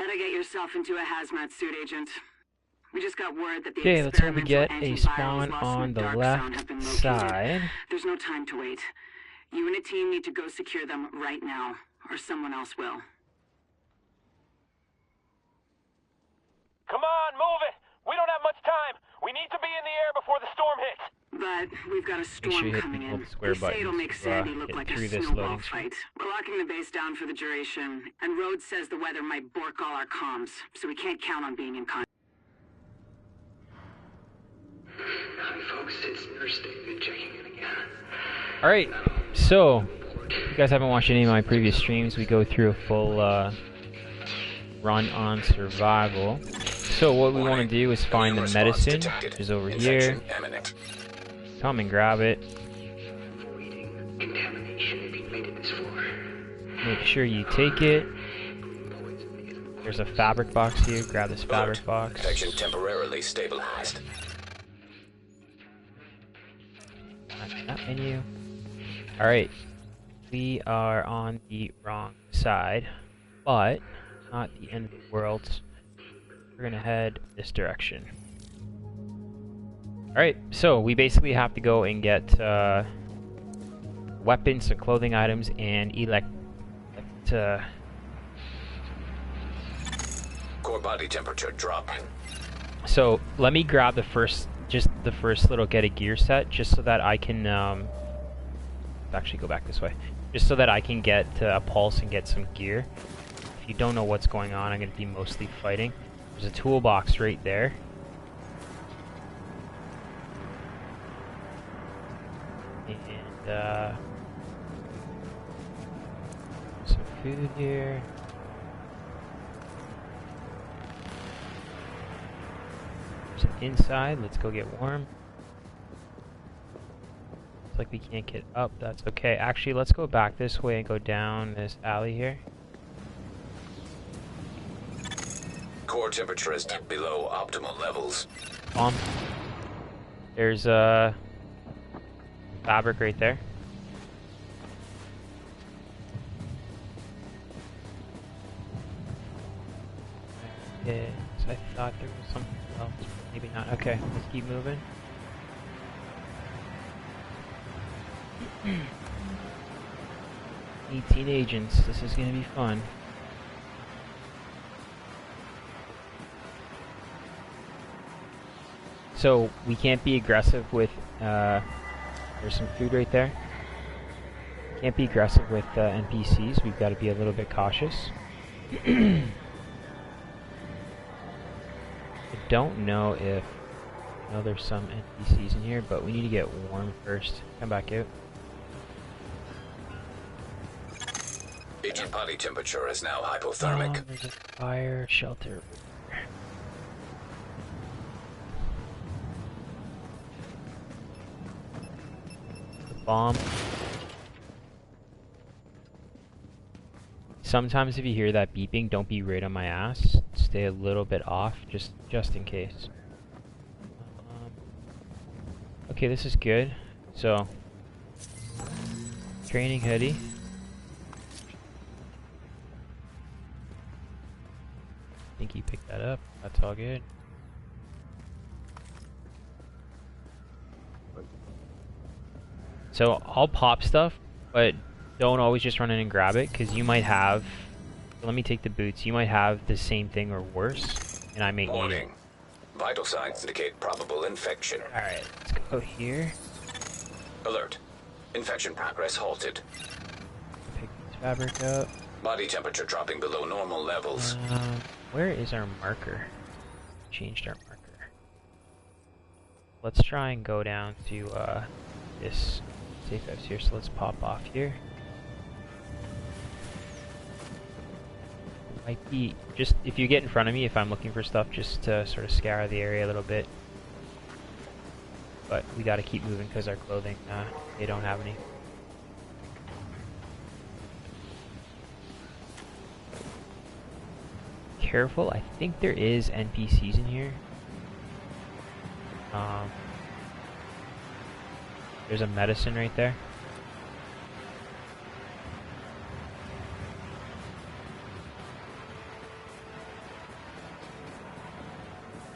better get yourself into a hazmat suit, Agent. We just got word that the Okay, let's hope we get a antivirals spawn lost on in the dark zone left have been located. side. There's no time to wait. You and a team need to go secure them right now, or someone else will. Come on, move it! We don't have much time! We need to be in the air before the storm hits! But we've got a storm Make sure you hit coming the in. little square They say it'll buttons make to, Sandy look get like through a this snowball loading screen. fight. We're locking the base down for the duration, and Rhodes says the weather might bork all our comms, so we can't count on being in contact. Hi folks, it's Nurse David checking in again. Alright, so, if you guys haven't watched any of my previous streams, we go through a full run on survival. So what we want to do is find the medicine, which is over here. Come and grab it. Make sure you take it. There's a fabric box here. Grab this fabric box. Infection temporarily stabilized. That menu. Alright. We are on the wrong side, but not the end of the world. We're gonna head this direction. Alright, so we basically have to go and get weapons and clothing items and Core body temperature dropping. So let me grab the first little get a gear set, just so that I can actually go back this way, just so that I can get a pulse and get some gear. If you don't know what's going on, I'm going to be mostly fighting. There's a toolbox right there. And some food here. Some inside. Let's go get warm. Looks like we can't get up. That's okay. Actually, let's go back this way and go down this alley here. Core temperature is below optimal levels. There's fabric right there. Okay, so I thought there was something else. Maybe not. Okay, let's keep moving. 18 agents. This is gonna be fun. So we can't be aggressive with. There's some food right there. Can't be aggressive with NPCs. We've got to be a little bit cautious. I don't know if. I know there's some NPCs in here, but we need to get warm first. Come back out. Agent body temperature is now hypothermic. There's a fire shelter. Bomb. Sometimes if you hear that beeping, don't be right on my ass. Stay a little bit off, just in case. Okay, this is good. So, training hoodie. I think you picked that up. That's all good. So I'll pop stuff, but don't always just run in and grab it, because you might have. Let me take the boots. You might have the same thing or worse, and I may need it. Vital signs indicate probable infection. All right, let's go here. Alert. Infection progress halted. Pick this fabric up. Body temperature dropping below normal levels. Where is our marker? Changed our marker. Let's try and go down to this safe house here. So let's pop off here. Might be just if you get in front of me, if I'm looking for stuff, just to sort of scour the area a little bit. But we got to keep moving because our clothing, they don't have any. Careful, I think there is NPCs in here. There's a medicine right there.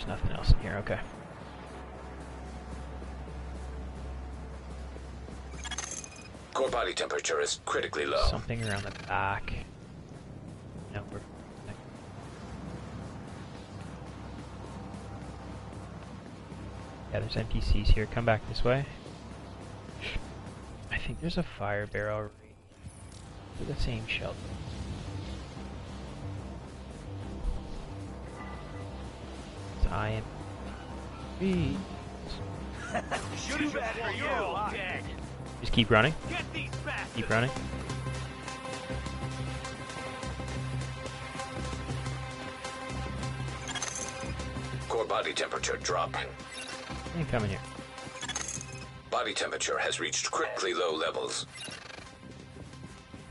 There's nothing else in here, okay. Core body temperature is critically low. Something around the back. No, we're... Yeah, there's NPCs here. Come back this way. I think there's a fire barrel right to the same shelter. I am free. Too bad for you, dead. Just keep running. Get these bastards. Keep running. Core body temperature dropping. You come in here. Body temperature has reached critically low levels.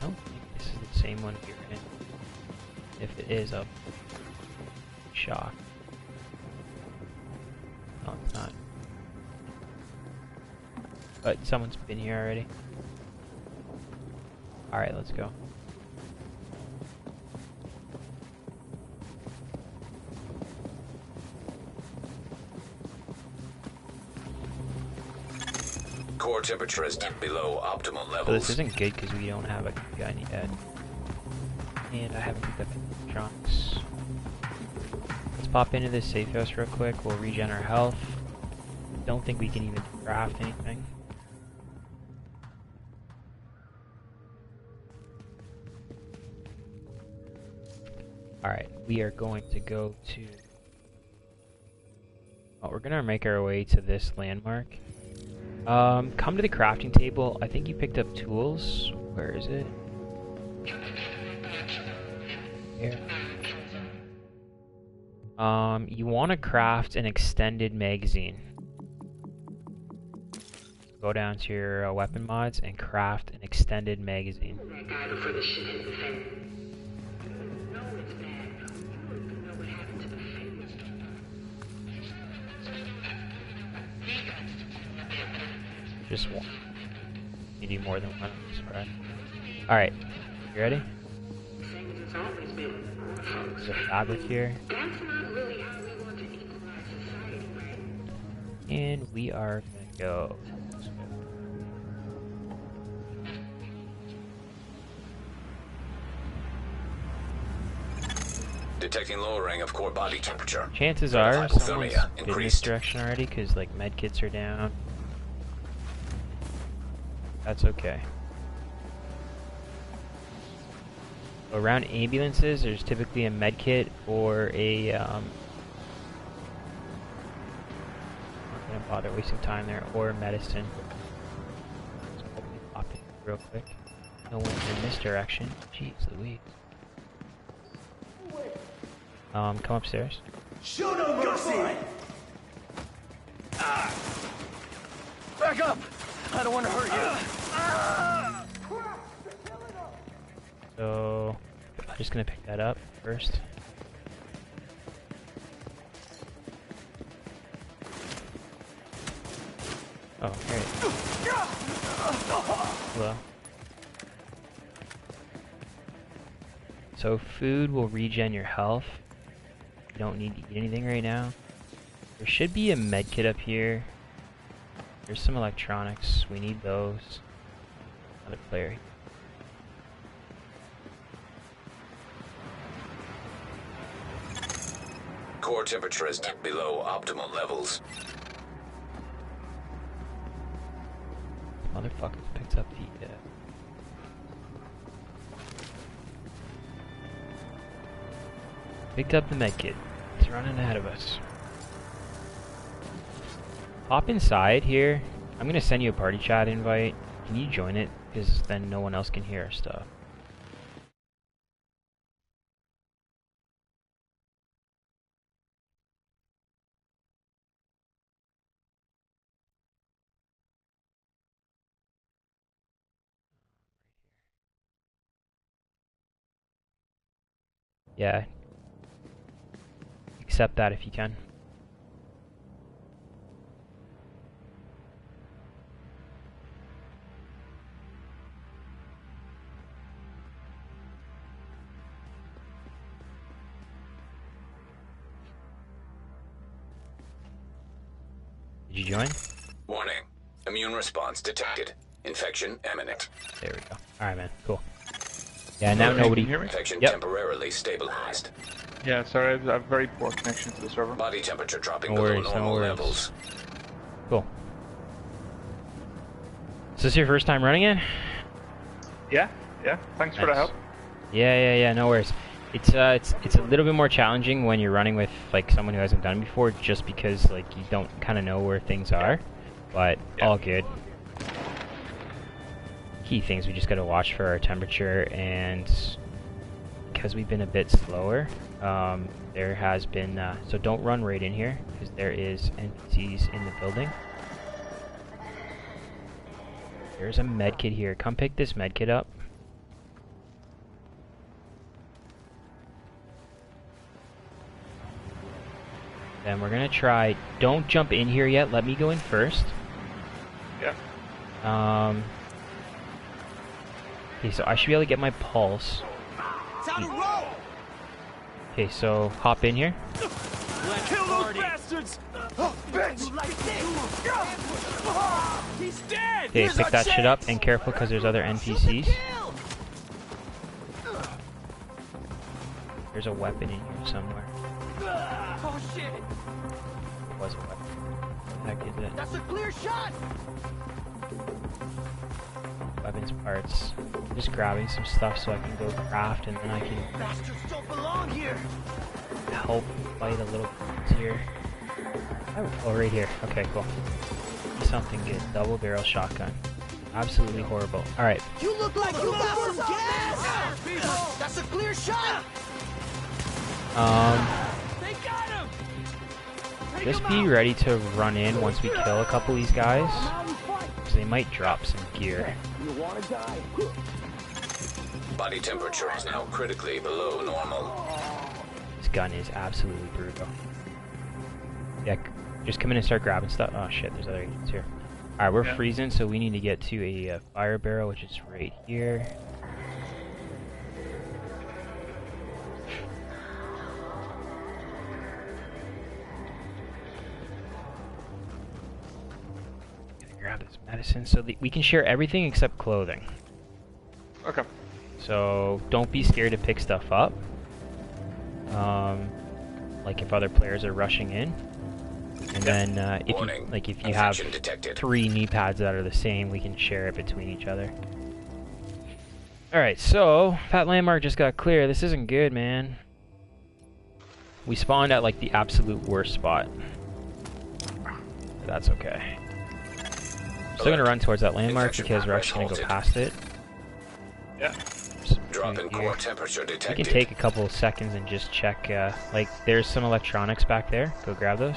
I don't think this is the same one here. And if it is, I'll be shocked. No, it's not. But someone's been here already. Alright, let's go. Core temperature is dipped below optimal levels. So this isn't good because we don't have a gun yet. And I haven't picked up any trunks. Let's pop into this safe house real quick. We'll regen our health. Don't think we can even craft anything. Alright, we are going to go to... Oh, we're gonna make our way to this landmark. Come to the crafting table. I think you picked up tools. Where is it? Here. You want to craft an extended magazine. Go down to your weapon mods and craft an extended magazine. That guy before the shit hit the fan. No, it's bad. You know what happened to the famous. Just one. You need more than one. Right. Alright. You ready? Same as it's always been, folks. There's a fabric here. That's not really how we want to equalize society, right? And we are gonna go. Detecting lowering of core body temperature. Chances are Hypothermia someone's been this increased. direction already because like medkits are down. That's okay. Around ambulances, there's typically a medkit or a not gonna bother wasting time there, or medicine. So let me pop in real quick. No one's in this direction. Jeez Louise. Come upstairs. Show no mercy. Back up. I don't want to hurt you. So I'm just gonna pick that up first. Oh, great. Hello. So food will regen your health. You don't need to eat anything right now. There should be a med kit up here. There's some electronics. We need those. Another player. Core temperature is dipped below optimal levels. Motherfucker picked up the picked up the medkit. He's running ahead of us. Hop inside here. I'm gonna send you a party chat invite. Can you join it? Because then no one else can hear our stuff. Yeah. Accept that if you can. Did you join? Warning. Immune response detected. Infection imminent. There we go. Alright, man. Cool. Yeah, now nobody... Infection Yep. temporarily stabilized. Yeah, sorry, I have very poor connection to the server. Body temperature dropping No below worries, no normal worries. levels. Cool. Is this your first time running it? Yeah, yeah. Thanks for the Nice. help. Yeah, no worries. It's a little bit more challenging when you're running with like someone who hasn't done it before, just because like you don't kind of know where things are, but all good. Key things we just got to watch for our temperature, and because we've been a bit slower, there has been so don't run right in here because there is NPCs in the building. There's a medkit here. Come pick this medkit up. Then we're gonna try. Don't jump in here yet. Let me go in first. Yeah. Okay, so I should be able to get my pulse. Okay, so hop in here. Kill those bastards! He's dead! Okay, pick that shit up and careful because there's other NPCs. There's a weapon in here somewhere. Oh shit! It was a weapon. What the heck is it? That's a clear shot! Weapons parts. Just grabbing some stuff so I can go craft and then I can Bastards don't belong here! help fight a little bit here. Oh, right here. Okay, cool. Something good. Double barrel shotgun. Absolutely horrible. Alright. You look like you got some gas! That's a clear shot! They got him! Just be ready to run in once we kill a couple of these guys. So they might drop some gear. You wanna die? Body temperature is now critically below normal. This gun is absolutely brutal. Yeah, just come in and start grabbing stuff. Oh shit, there's other agents here. Alright, we're freezing, so we need to get to a fire barrel, which is right here. Gonna grab this medicine so that we can share everything except clothing. Okay. So don't be scared to pick stuff up. Like if other players are rushing in. And then if you have 3 knee pads that are the same, we can share it between each other. Alright, so that landmark just got clear. This isn't good, man. We spawned at like the absolute worst spot. But that's okay. I'm still gonna run towards that landmark because we're actually gonna go past it. Yeah. Drop in core temperature We detected. can take a couple of seconds and just check, like, there's some electronics back there. Go grab those.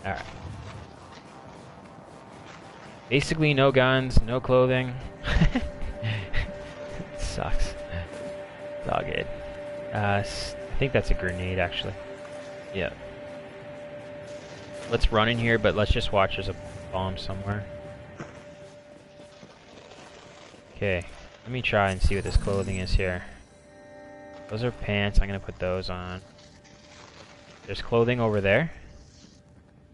Alright. Basically, no guns, no clothing. Sucks. It's all good. I think that's a grenade, actually. Yeah. Let's run in here, but let's just watch. There's a bomb somewhere. Okay. Let me try and see what this clothing is here. Those are pants. I'm going to put those on. There's clothing over there.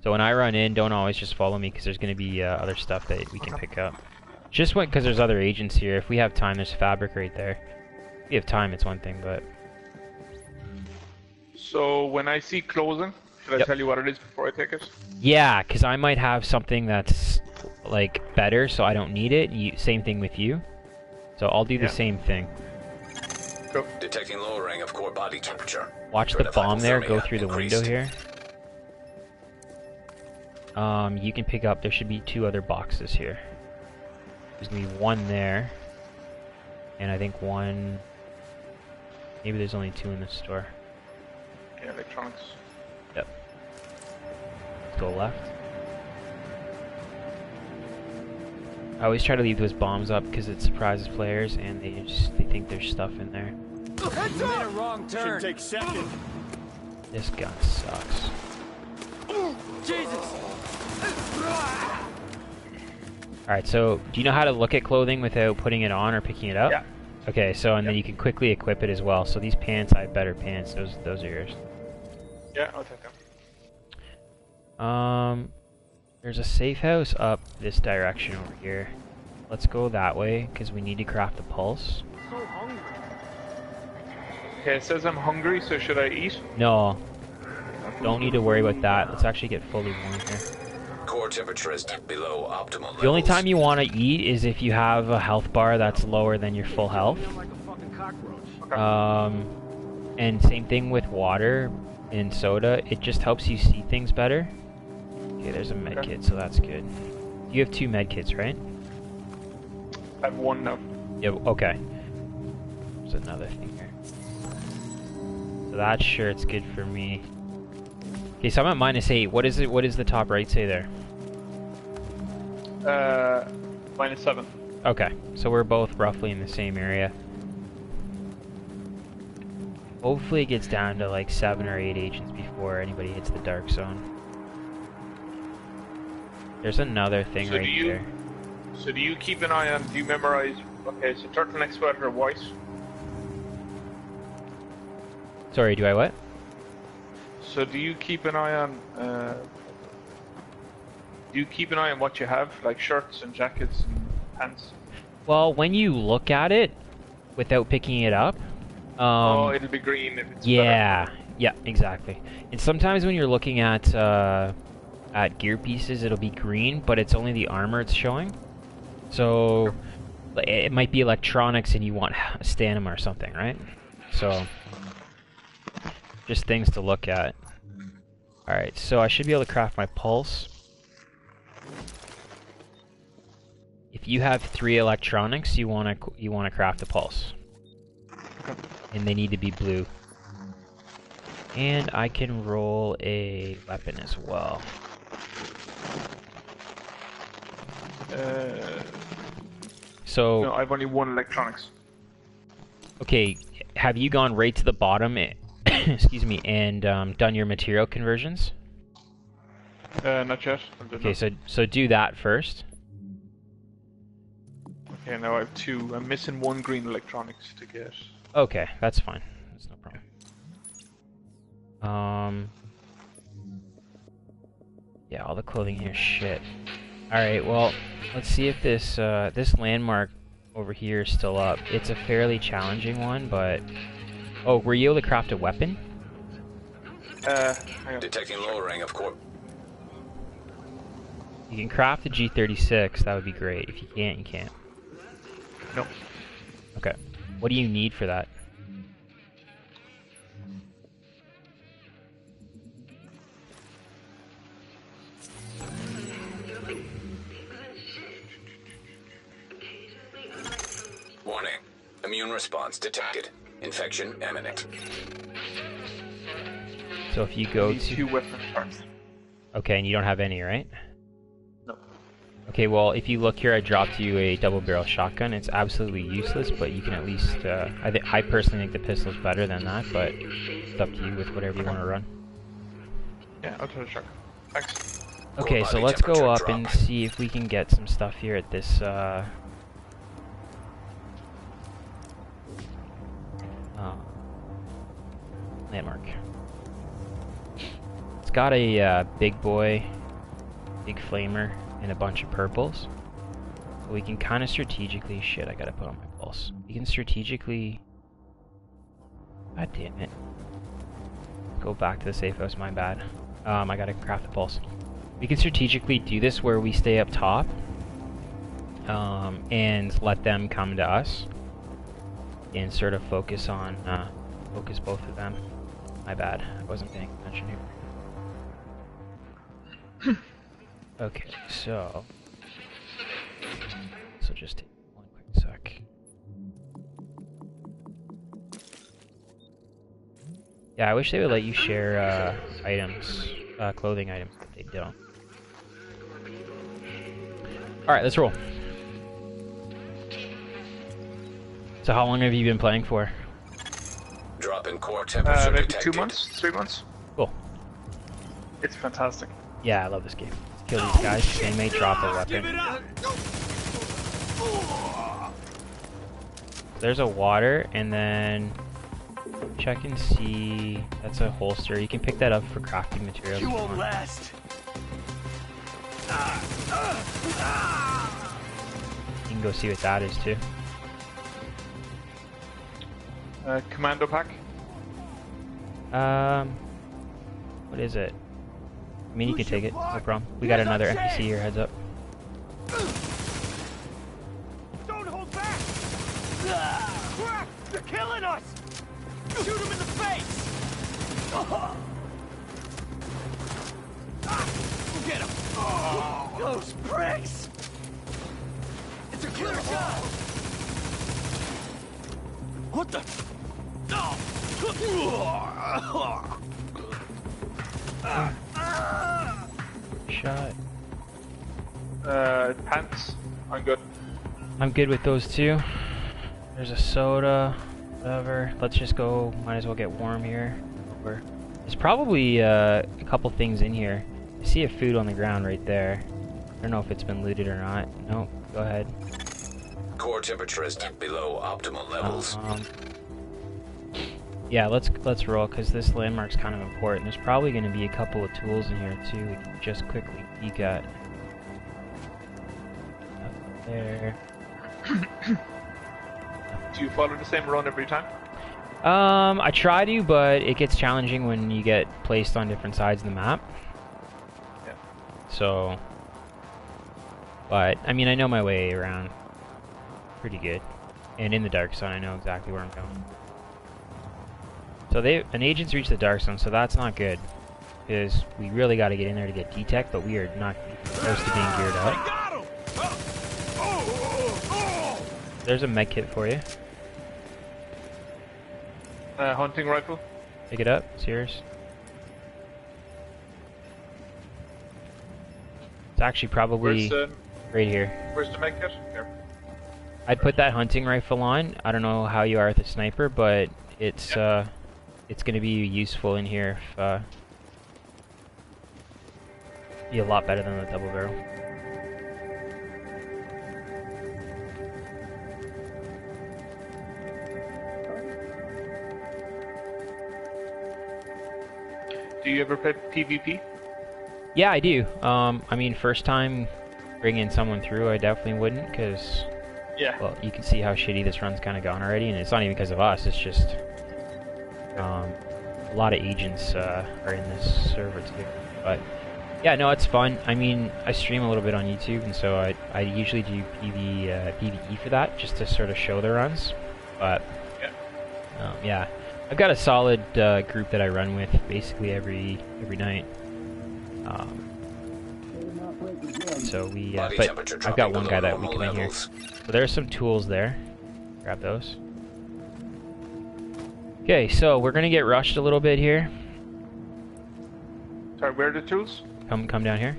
So when I run in, don't always just follow me because there's going to be other stuff that we can pick up. Just went because there's other agents here. If we have time, there's fabric right there. If we have time, it's one thing, but... So when I see clothing, should I tell you what it is before I take it? Yeah, because I might have something that's, like, better, so I don't need it. Same thing with you. So I'll do the same thing. Cool. Detecting lowering of core body temperature. Watch the bomb there go through the increased. window here. You can pick up, there should be 2 other boxes here. There's going to be 1 there. And I think 1... Maybe there's only 2 in the store. Yeah, electronics. Yep. Let's go left. I always try to leave those bombs up because it surprises players and they think there's stuff in there. You made a wrong turn. Take second. This gun sucks. Jesus! Alright, so do you know how to look at clothing without putting it on or picking it up? Yeah. Okay, so and then you can quickly equip it as well. So these pants, I have better pants. Those are yours. Yeah, I'll take them. There's a safe house up this direction over here. Let's go that way because we need to craft the pulse. Okay, it says I'm hungry, so should I eat? No, don't need to worry about that. Let's actually get fully warm here. Core temperature is below optimal levels. The only time you want to eat is if you have a health bar that's lower than your full health. And same thing with water and soda. It just helps you see things better. Okay, there's a med kit, so that's good. You have 2 med kits, right? I have 1 now. Yeah. Okay. There's another thing here. So that shirt's good for me. Okay, so I'm at -8. What is it? What does the top right say there? -7. Okay, so we're both roughly in the same area. Hopefully it gets down to like 7 or 8 agents before anybody hits the dark zone. There's another thing So right there. So do you keep an eye on, do you memorize, okay, so turtleneck sweater white. Sorry, do I what? So do you keep an eye on, what you have, like shirts and jackets and pants? Well, when you look at it without picking it up, oh, it'll be green if it's yeah, yeah, exactly. And sometimes when you're looking at gear pieces, it'll be green, but it's only the armor it's showing. So it might be electronics and you want stamina or something, right? So just things to look at. Alright, so I should be able to craft my pulse. If you have 3 electronics, you wanna craft a pulse. Okay. And they need to be blue. And I can roll a weapon as well. So no, I've only 1 electronics. okay, have you gone right to the bottom, excuse me, and done your material conversions? Not yet. Okay, so do that first. Okay, now I have 2. I'm missing 1 green electronics to get. Okay, that's fine. That's no problem. Yeah, all the clothing here, shit. Alright, well, let's see if this this landmark over here is still up. It's a fairly challenging one, but... Oh, were you able to craft a weapon? Detecting lowering of core. You can craft a G36, that would be great. If you can't, you can't. No. Okay. What do you need for that? Warning. Immune response detected. Infection imminent. So if you go These 2 weapon parts. Okay, and you don't have any, right? No. Okay, well, if you look here, I dropped you a double-barrel shotgun. It's absolutely useless, but you can at least... I personally think the pistol's better than that, but it's up to you with whatever you want to run. Yeah, I'll try the shotgun. Thanks. Okay, so let's go up and see if we can get some stuff here at this, landmark. It's got a big boy, big flamer, and a bunch of purples. But we can kind of strategically... Shit, I gotta put on my pulse. We can strategically... God damn it. Go back to the safe house, my bad. I gotta craft the pulse. We can strategically do this where we stay up top, and let them come to us, and sort of focus on, focus both of them. My bad, I wasn't paying attention here. Okay, so just take 1 quick sec. Yeah, I wish they would let you share items, clothing items, but they don't. Alright, let's roll. So how long have you been playing for? Drop in core temperature Maybe detected. 2 months? 3 months? Cool. It's fantastic. Yeah, I love this game. Kill these guys, they may drop a weapon. There's a water, and then check and see. That's a holster. You can pick that up for crafting materials. You won't last. You can go see what that is too. Commando pack. What is it? I mean, you can take it, no problem. We got another NPC here, heads up. Don't hold back! Crap! They're killing us! Shoot him in the face! Get him! Those pricks! It's a clear shot! What the? No! Shot. Pants. I'm good. I'm good with those two. There's a soda, whatever. Let's just go, might as well get warm here. There's probably a couple things in here. I see a food on the ground right there. I don't know if it's been looted or not. Nope, go ahead. Core temperature is below optimal levels. Yeah, let's roll, because this landmark's kind of important. There's probably going to be a couple of tools in here too we can just quickly peek at. Up there. Do you follow the same run every time? I try to, but it gets challenging when you get placed on different sides of the map. Yeah. So, but I mean, I know my way around pretty good, and in the dark zone, I know exactly where I'm going. So an agent's reached the dark zone, so that's not good, because we really got to get in there to get detect, but we are not close to being geared up. There's a med kit for you. Hunting rifle. Pick it up. It's yours. It's actually probably right here. Where's the med kit? Here. I'd put that hunting rifle on. I don't know how you are with a sniper, but it's going to be useful in here. If, be a lot better than the double barrel. Do you ever play PvP? Yeah, I do. I mean, first time bringing someone through, I definitely wouldn't, because well, you can see how shitty this run's kind of gone already, and it's not even because of us. It's just a lot of agents are in this server too. But yeah, no, it's fun. I mean, I stream a little bit on YouTube, and so I usually do PvE for that, just to sort of show the runs. But yeah. I've got a solid group that I run with basically every night. So we, but I've got one guy that we come in here. So there's some tools there. Grab those. Okay, so we're gonna get rushed a little bit here. Sorry, where are the tools? Come down here.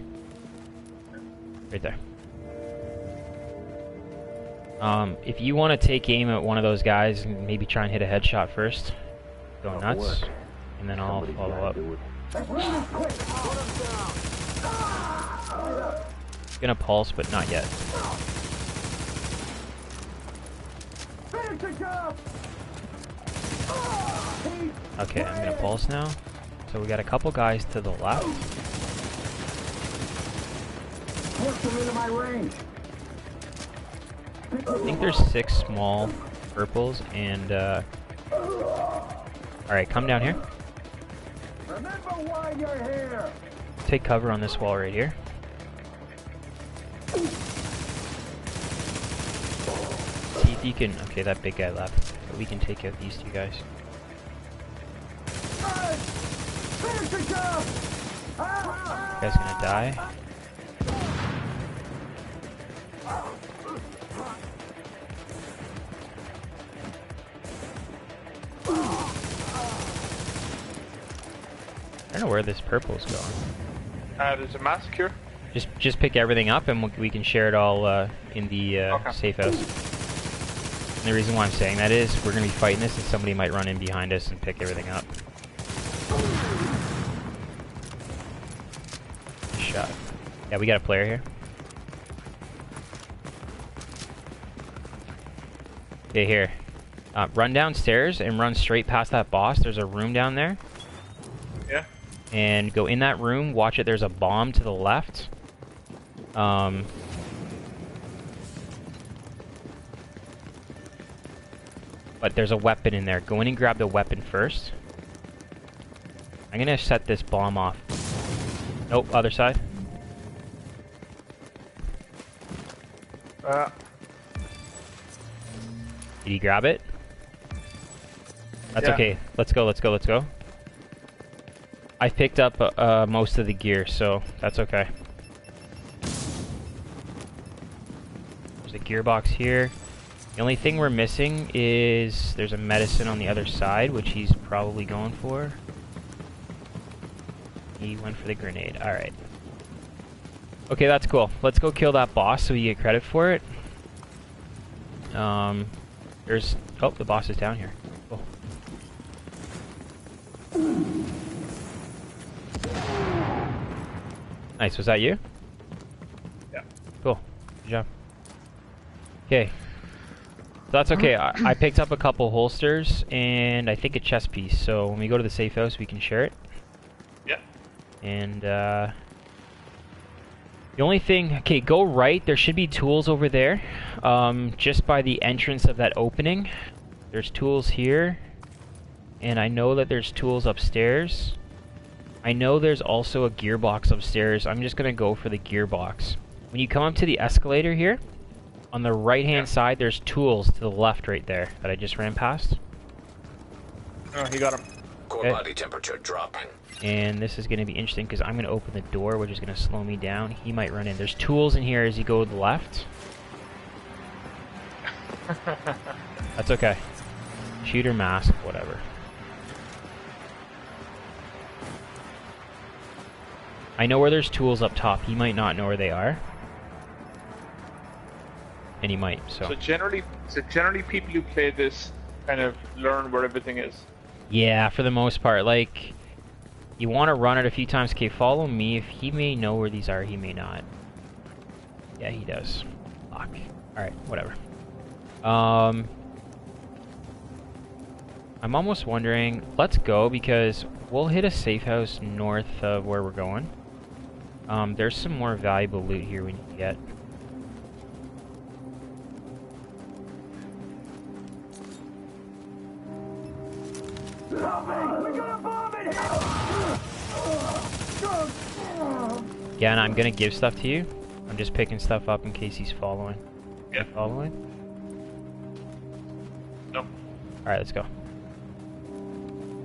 Right there. If you want to take aim at one of those guys and maybe try and hit a headshot first. Go nuts, and then I'll follow up. Gonna pulse, but not yet. Okay, I'm gonna pulse now. So we got a couple guys to the left. I think there's 6 small purples and alright, come down here. Remember why you're here. Take cover on this wall right here. See if you can... Okay, that big guy left. But we can take out these 2 guys. Finish the job. This guy's gonna die. I don't know where this purple's going. There's a mask here. Just pick everything up, and we can share it all in the safe house. And the reason why I'm saying that is we're gonna be fighting this, and somebody might run in behind us and pick everything up. Shot. Yeah, we got a player here. Okay, here. Run downstairs and run straight past that boss. There's a room down there. Yeah. And go in that room. Watch it. There's a bomb to the left. But there's a weapon in there. Go in and grab the weapon first. I'm gonna set this bomb off. Nope, other side. Did you grab it? That's Yeah. okay. Let's go, let's go, let's go. I picked up most of the gear, so that's okay. There's a gearbox here. The only thing we're missing is there's a medicine on the other side, which he's probably going for. He went for the grenade. Alright. Okay, that's cool. Let's go kill that boss so we get credit for it. There's... Oh, the boss is down here. Cool. Nice, was that you? Yeah. Cool. Good job. Okay. So that's okay. I picked up a couple holsters and I think a chest piece. So when we go to the safe house, we can share it. Yeah. And the only thing, okay, go right. There should be tools over there, just by the entrance of that opening. There's tools here, and I know that there's tools upstairs. I know there's also a gearbox upstairs. I'm just gonna go for the gearbox. When you come up to the escalator here, on the right-hand side, there's tools to the left right there that I just ran past. Oh, he got him. Core Okay. body temperature dropping. And this is going to be interesting because I'm going to open the door, which is going to slow me down. He might run in. There's tools in here as you go to the left. That's okay. Shooter mask, whatever. I know where there's tools up top. He might not know where they are. And he might, So generally people who play this kind of learn where everything is. Yeah, for the most part. Like, you want to run it a few times. Okay, follow me. If he may know where these are, he may not. Yeah, he does. Fuck. Alright, whatever. I'm almost wondering... Let's go, because we'll hit a safe house north of where we're going. There's some more valuable loot here we need to get. Yeah, and I'm gonna give stuff to you. I'm just picking stuff up in case he's following. Yeah. Following? No. Alright, let's go.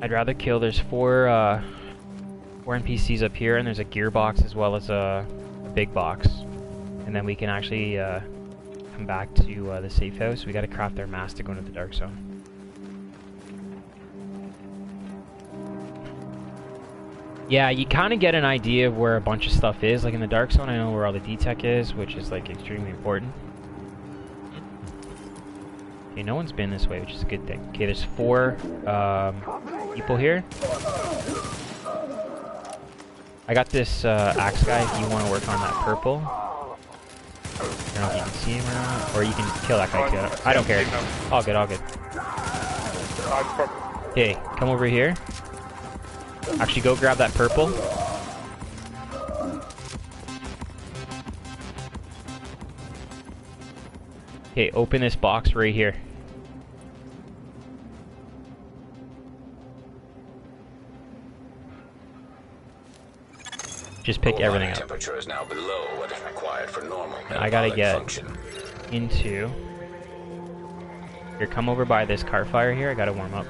I'd rather kill... There's four NPCs up here, and there's a gearbox as well as a big box. And then we can actually come back to the safe house. We gotta craft our mask to go into the dark zone. Yeah, you kind of get an idea of where a bunch of stuff is. Like in the dark zone, I know where all the D-Tech is, which is like extremely important. Okay, no one's been this way, which is a good thing. Okay, there's 4 people here. I got this axe guy if you want to work on that purple. I don't know if you can see him or not. Or you can kill that guy too. I don't care. All good, all good. Okay, come over here. Actually, go grab that purple. Okay, open this box right here. Just pick Core everything body up. temperature is now below what is required for normal I gotta metabolic get function. into... Here, come over by this car fire here. I gotta warm up.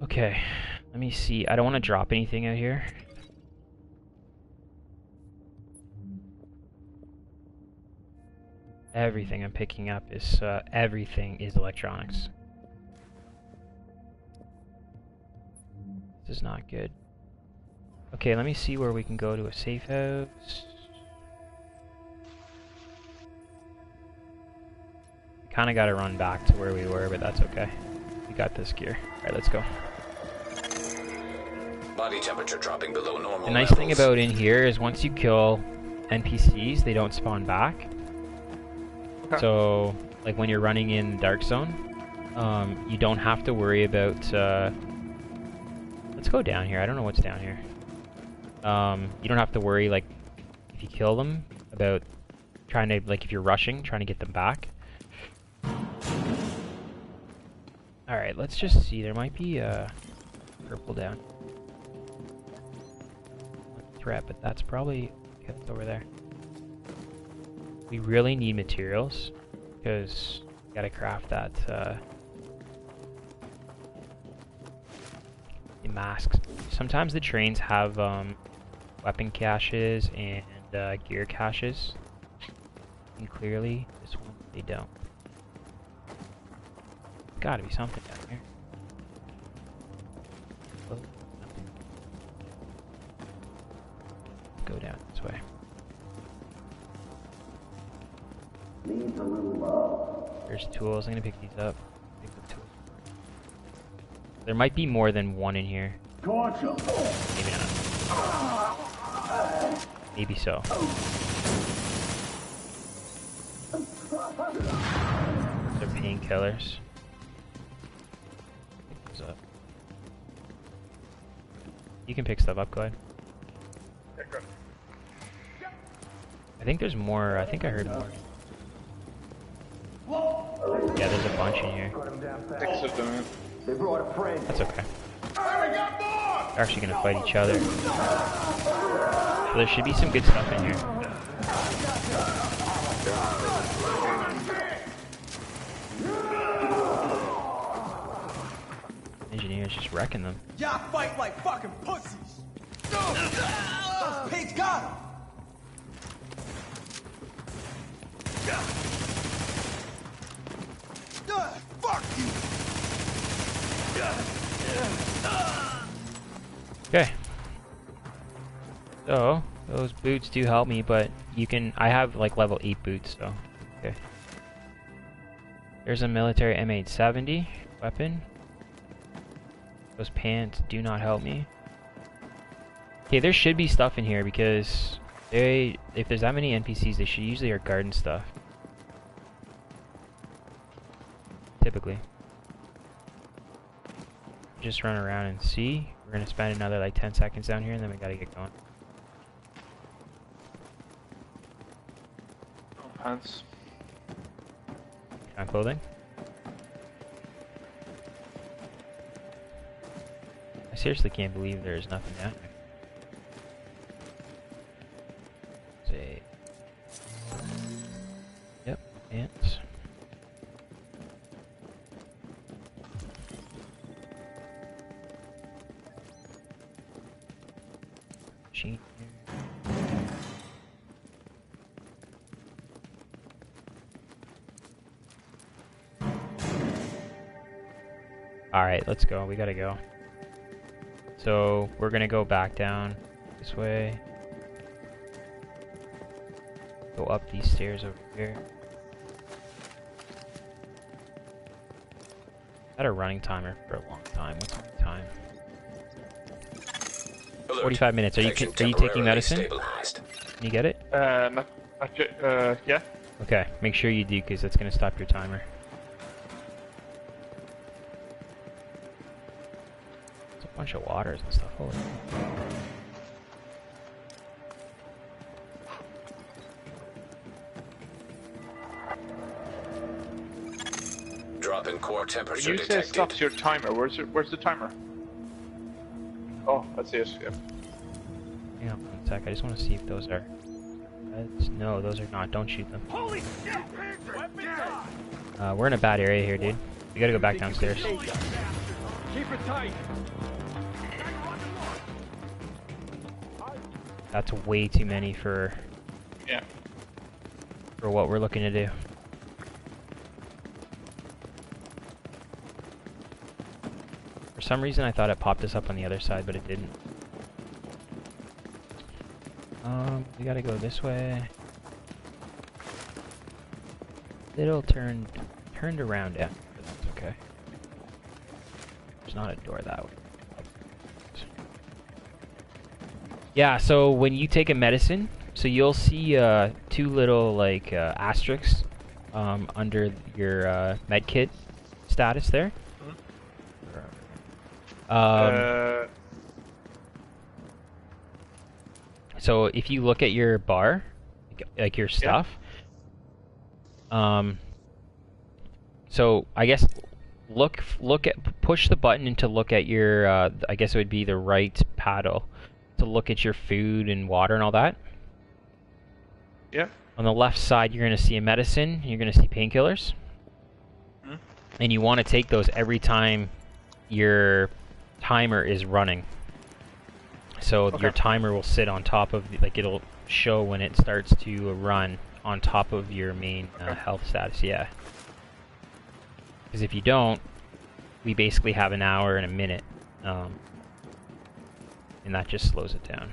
Okay, let me see. I don't want to drop anything out here. Everything I'm picking up is, everything is electronics. This is not good. Okay, let me see where we can go to a safe house. Kinda gotta run back to where we were, but that's okay. We got this gear. Alright, let's go. Body temperature dropping below normal The nice levels. thing about in here is once you kill NPCs, they don't spawn back. Okay. So, like when you're running in Dark Zone, you don't have to worry about, let's go down here. I don't know what's down here. You don't have to worry, like, if you kill them, about trying to, like, if you're rushing, trying to get them back. Alright, let's just see. There might be purple down. Threat, but that's probably okay, that's over there. We really need materials because we gotta craft that the masks. Sometimes the trains have weapon caches and gear caches, and clearly this one they don't. Gotta be something down here. Oh, nothing. Go down this way. There's tools. I'm gonna pick these up. Pick the tools. There might be more than one in here. Maybe not. Maybe so. They're painkillers. Up. You can pick stuff up, go ahead. I think there's more, I think I heard more. Yeah, there's a bunch in here. That's okay. They're actually gonna fight each other. So there should be some good stuff in here. Engineers just wrecking them. Y'all fight like fucking pussies. Those pigs got him. Fuck you. Okay. So those boots do help me, but you can. I have like level 8 boots, so okay. There's a military M870 weapon. Those pants do not help me. Okay, there should be stuff in here because if there's that many NPCs, they should usually are garden stuff. Typically. Just run around and see. We're gonna spend another like 10 seconds down here and then we gotta get going. Pants. On clothing. I seriously can't believe there's nothing down there. Say, yep, ants. Machine here. All right, let's go. We gotta go. So we're gonna go back down this way. Go up these stairs over here. Had a running timer for a long time. What's the time? Alert. 45 minutes. Are you taking medicine? Stabilized. Can you get it? Yeah. Okay, make sure you do because that's gonna stop your timer. There's a bunch of waters and stuff. Holy. Drop in core temperature You say it detected. stops your timer. Where's the timer? Oh, I see it. Yeah. Hang on one sec. I just want to see if those are. No, those are not. Don't shoot them. Holy shit! We're in a bad area here, dude. We gotta go back downstairs. Keep it tight. That's way too many for what we're looking to do. For some reason, I thought it popped us up on the other side, but it didn't. We gotta go this way. Little turned around, yeah, but that's okay. There's not a door that way. Yeah, so when you take a medicine, So you'll see two little like asterisks under your medkit status there. So if you look at your bar, like your stuff, so I guess push the button to look at your I guess it would be the right paddle to look at your food and water and all that. Yeah. On the left side, you're going to see a medicine. You're going to see painkillers, and you want to take those every time your timer is running. So your timer will sit on top of, like, it'll show when it starts to run on top of your main health status. Yeah. Because if you don't, we basically have an hour and a minute, and that just slows it down.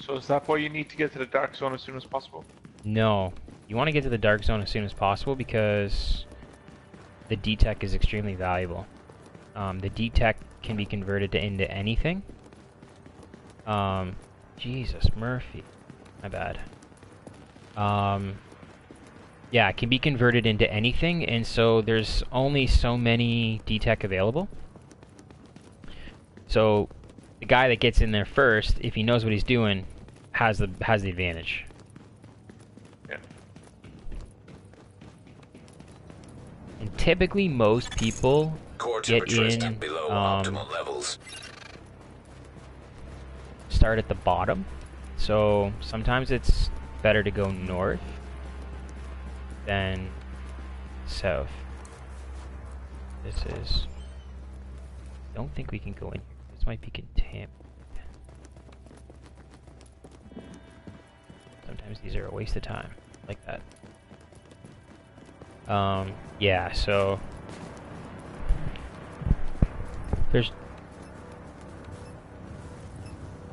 So is that why you need to get to the dark zone as soon as possible? No. You want to get to the dark zone as soon as possible because the D-Tech is extremely valuable. The D-Tech can be converted into anything. Jesus, Murphy. My bad. Yeah, it can be converted into anything, and so there's only so many D-Tech available. So the guy that gets in there first, if he knows what he's doing, has the advantage. Yeah. And typically, most people Core get temperatures in below optimal levels. start at the bottom. So sometimes it's better to go north than south. This is. Don't think we can go in here. This might be contaminated. Sometimes these are a waste of time, like that. Yeah, so there's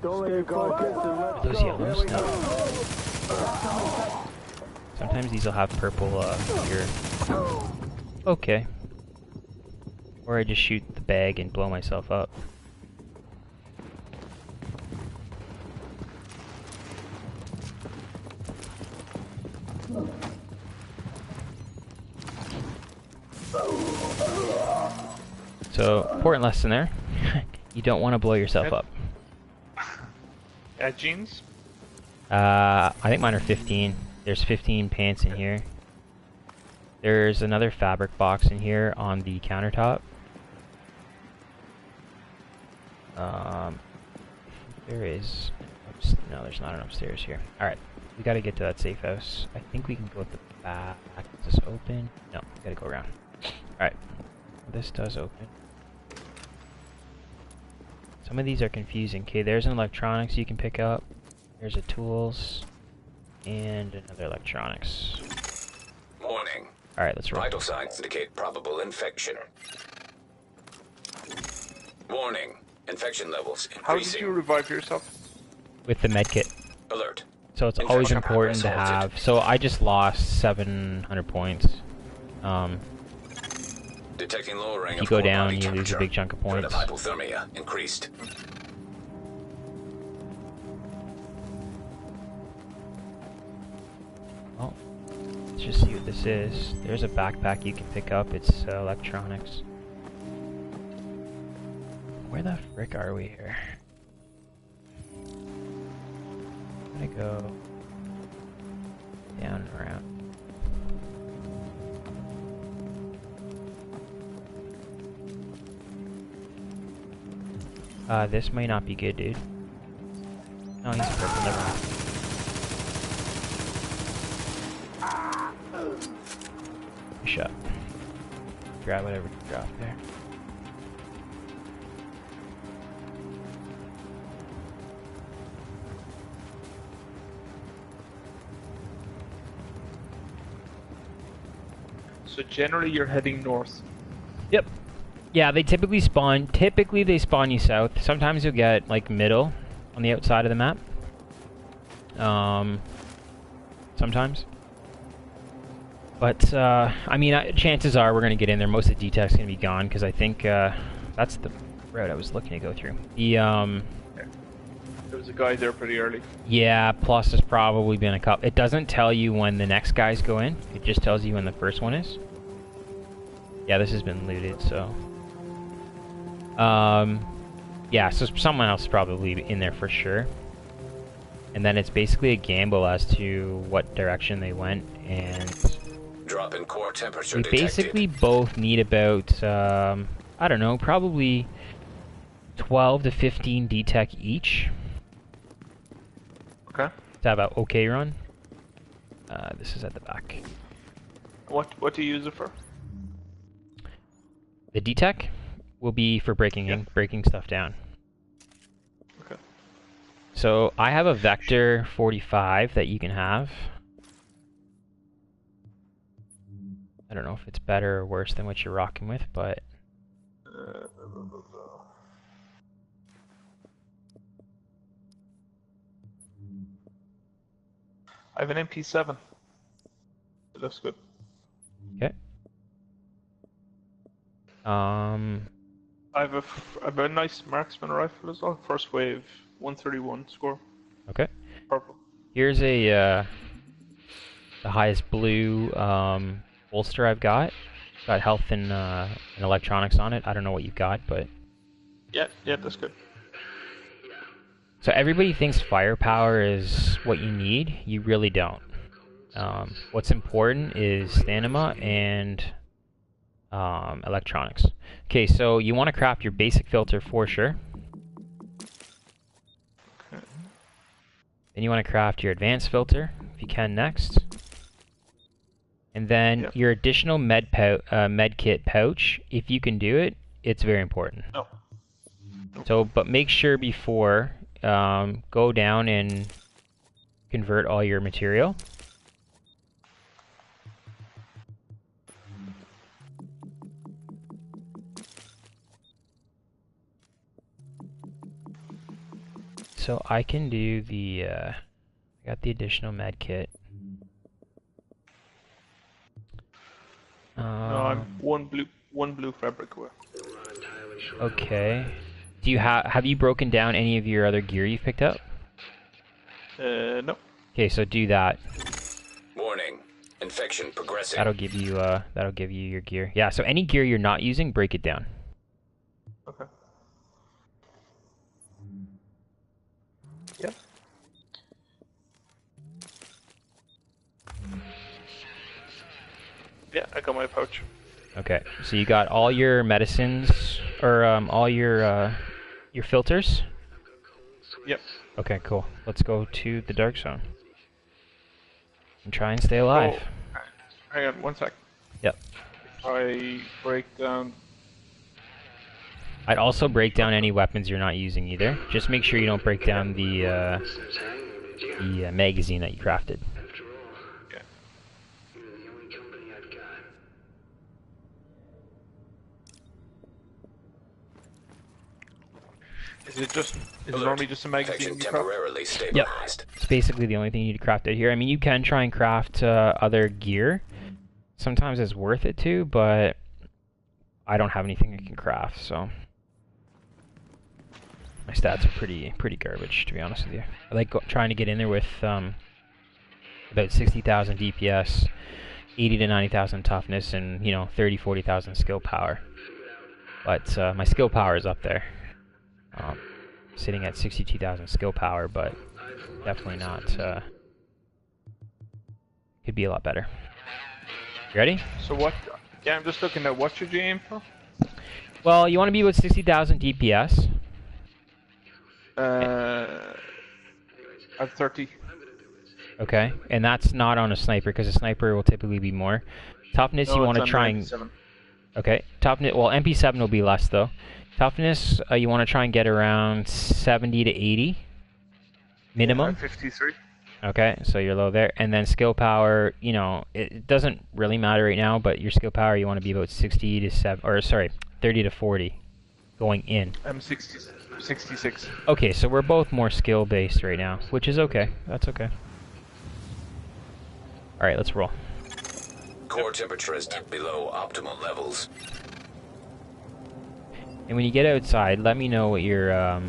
those yellows. No. Sometimes these will have purple here. Okay. Or I just shoot the bag and blow myself up. So, important lesson there. You don't want to blow yourself up. Jeans? I think mine are 15. There's 15 pants in here. There's another fabric box in here on the countertop. There is... No, there's not an upstairs here. Alright, we gotta get to that safe house. I think we can go at the back. Is this open? No, we gotta go around. Alright, this does open. Some of these are confusing. Okay, there's an electronics you can pick up. There's a tools. And another electronics. Warning. Alright, let's roll. Vital signs indicate probable infection. Warning. Infection levels How increasing. did you revive yourself? With the medkit. Alert. So it's always Infection important to progress halted. have. So I just lost 700 points. Detecting lowering If you of go core down, body you lose a temperature. big chunk of Threat points. of hypothermia increased. Oh, let's just see what this is. There's a backpack you can pick up. It's electronics. Where the frick are we here? I'm gonna go down and around. This might not be good, dude. No, he's purple, never mind. Shut. Grab whatever you drop there. So generally you're heading north. Yep. Yeah, they typically spawn. Typically they spawn you south. Sometimes you'll get like middle on the outside of the map. Sometimes. But I mean, chances are we're gonna get in there. Most of the D-Tech's gonna be gone because I think that's the route I was looking to go through. The There was a guy there pretty early. Yeah, plus there's probably been a couple. It doesn't tell you when the next guys go in. It just tells you when the first one is. Yeah, this has been looted, so... yeah, so someone else is probably in there for sure. And then it's basically a gamble as to what direction they went, and... Drop in core temperature we detected. basically both need about, I don't know, probably 12 to 15 D-Tech each. Okay. To have a okay run. This is at the back. What do you use it for? The D-Tech will be for breaking stuff down. Okay. So I have a Vector 45 that you can have. I don't know if it's better or worse than what you're rocking with, but... I have an MP7. It looks good. Okay. I have a nice marksman rifle as well. First wave, 131 score. Okay. Purple. Here's a the highest blue bolster I've got. Got health and electronics on it. I don't know what you've got, but Yeah, that's good. so everybody thinks firepower is what you need. You really don't. What's important is stamina and electronics. Okay, so you want to craft your basic filter for sure. Okay. Then you want to craft your advanced filter if you can next. And then your additional med kit pouch, if you can do it, it's very important. No. So, but make sure before, go down and convert all your material. So I can do the, I got the additional med kit. No, I'm one blue fabric away. Okay. Do you have you broken down any of your other gear you've picked up? No. Okay, so do that. Warning. Infection progressing. That'll give you your gear. Yeah, so any gear you're not using, break it down. Okay. Yep. Yeah, I got my pouch. Okay, so you got all your medicines, or all your filters? Yep. Okay, cool. Let's go to the dark zone. And try and stay alive. Oh, hang on, one sec. Yep. I break down... I'd also break down any weapons you're not using either. Just make sure you don't break down the magazine that you crafted. Yeah. Is it normally just a magazine Infection you craft? temporarily stabilized. It's basically the only thing you need to craft out here. I mean, you can try and craft other gear. Sometimes it's worth it too, but I don't have anything I can craft, so my stats are pretty garbage, to be honest with you. I like trying to get in there with about 60,000 DPS, 80 to 90,000 toughness, and 30-40,000 skill power. But my skill power is up there. Sitting at 62,000 skill power, but definitely not. Could be a lot better. You ready? So what? Yeah, I'm just looking at what should you aim for? Well, you want to be with 60,000 DPS. I have 30. Okay, and that's not on a sniper, because a sniper will typically be more. Toughness, No, you want to it's try under and... MP7. Okay, toughness, well, MP7 will be less, though. Toughness, you want to try and get around 70 to 80 minimum. Yeah, 53. Okay, so you're low there. And then skill power, it doesn't really matter right now, but your skill power, you want to be about 60 to 30 to 40 going in. I'm 66. Okay, so we're both more skill-based right now, which is okay. That's okay. Alright, let's roll. Core temperature is below optimal levels. And when you get outside, let me know what your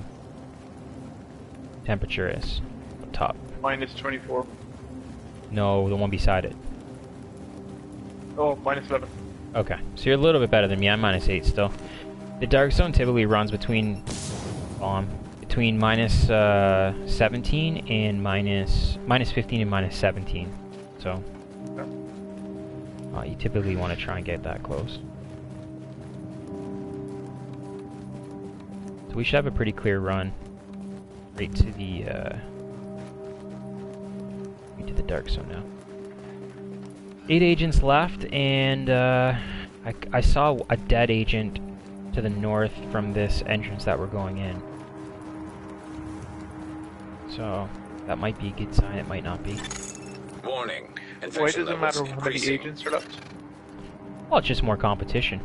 temperature is up top. Minus 24. No, the one beside it. Oh, minus 11. Okay, so you're a little bit better than me. I'm minus 8 still. The dark zone typically runs between minus 17 and minus 15 and minus 17. So you typically want to try and get that close. So we should have a pretty clear run right to the dark zone now. 8 agents left, and I saw a dead agent to the north from this entrance that we're going in. So that might be a good sign, it might not be. Warning. Why does it matter how many agents are left? Well, it's just more competition.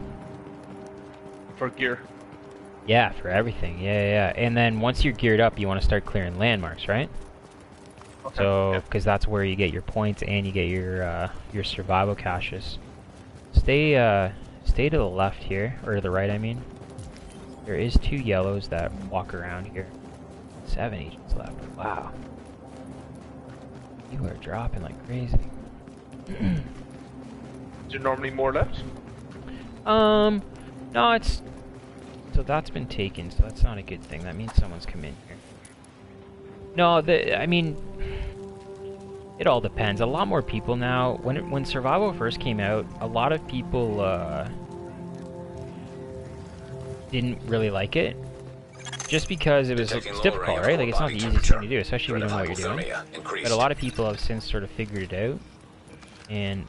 For gear. Yeah, for everything. Yeah. And then once you're geared up, you want to start clearing landmarks, right? Okay. So, because that's where you get your points and you get your survival caches. Stay to the left here, or to the right, I mean. There is 2 yellows that walk around here. 7 agents left. Wow. You are dropping like crazy. Is there normally more left? No, it's... So that's been taken, so that's not a good thing. That means someone's come in here. No, I mean... It all depends. A lot more people now. When Survival first came out, a lot of people didn't really like it. Just because it was difficult, right? Like, it's not the easiest thing to do, especially if you don't know what you're doing. But a lot of people have since sort of figured it out. And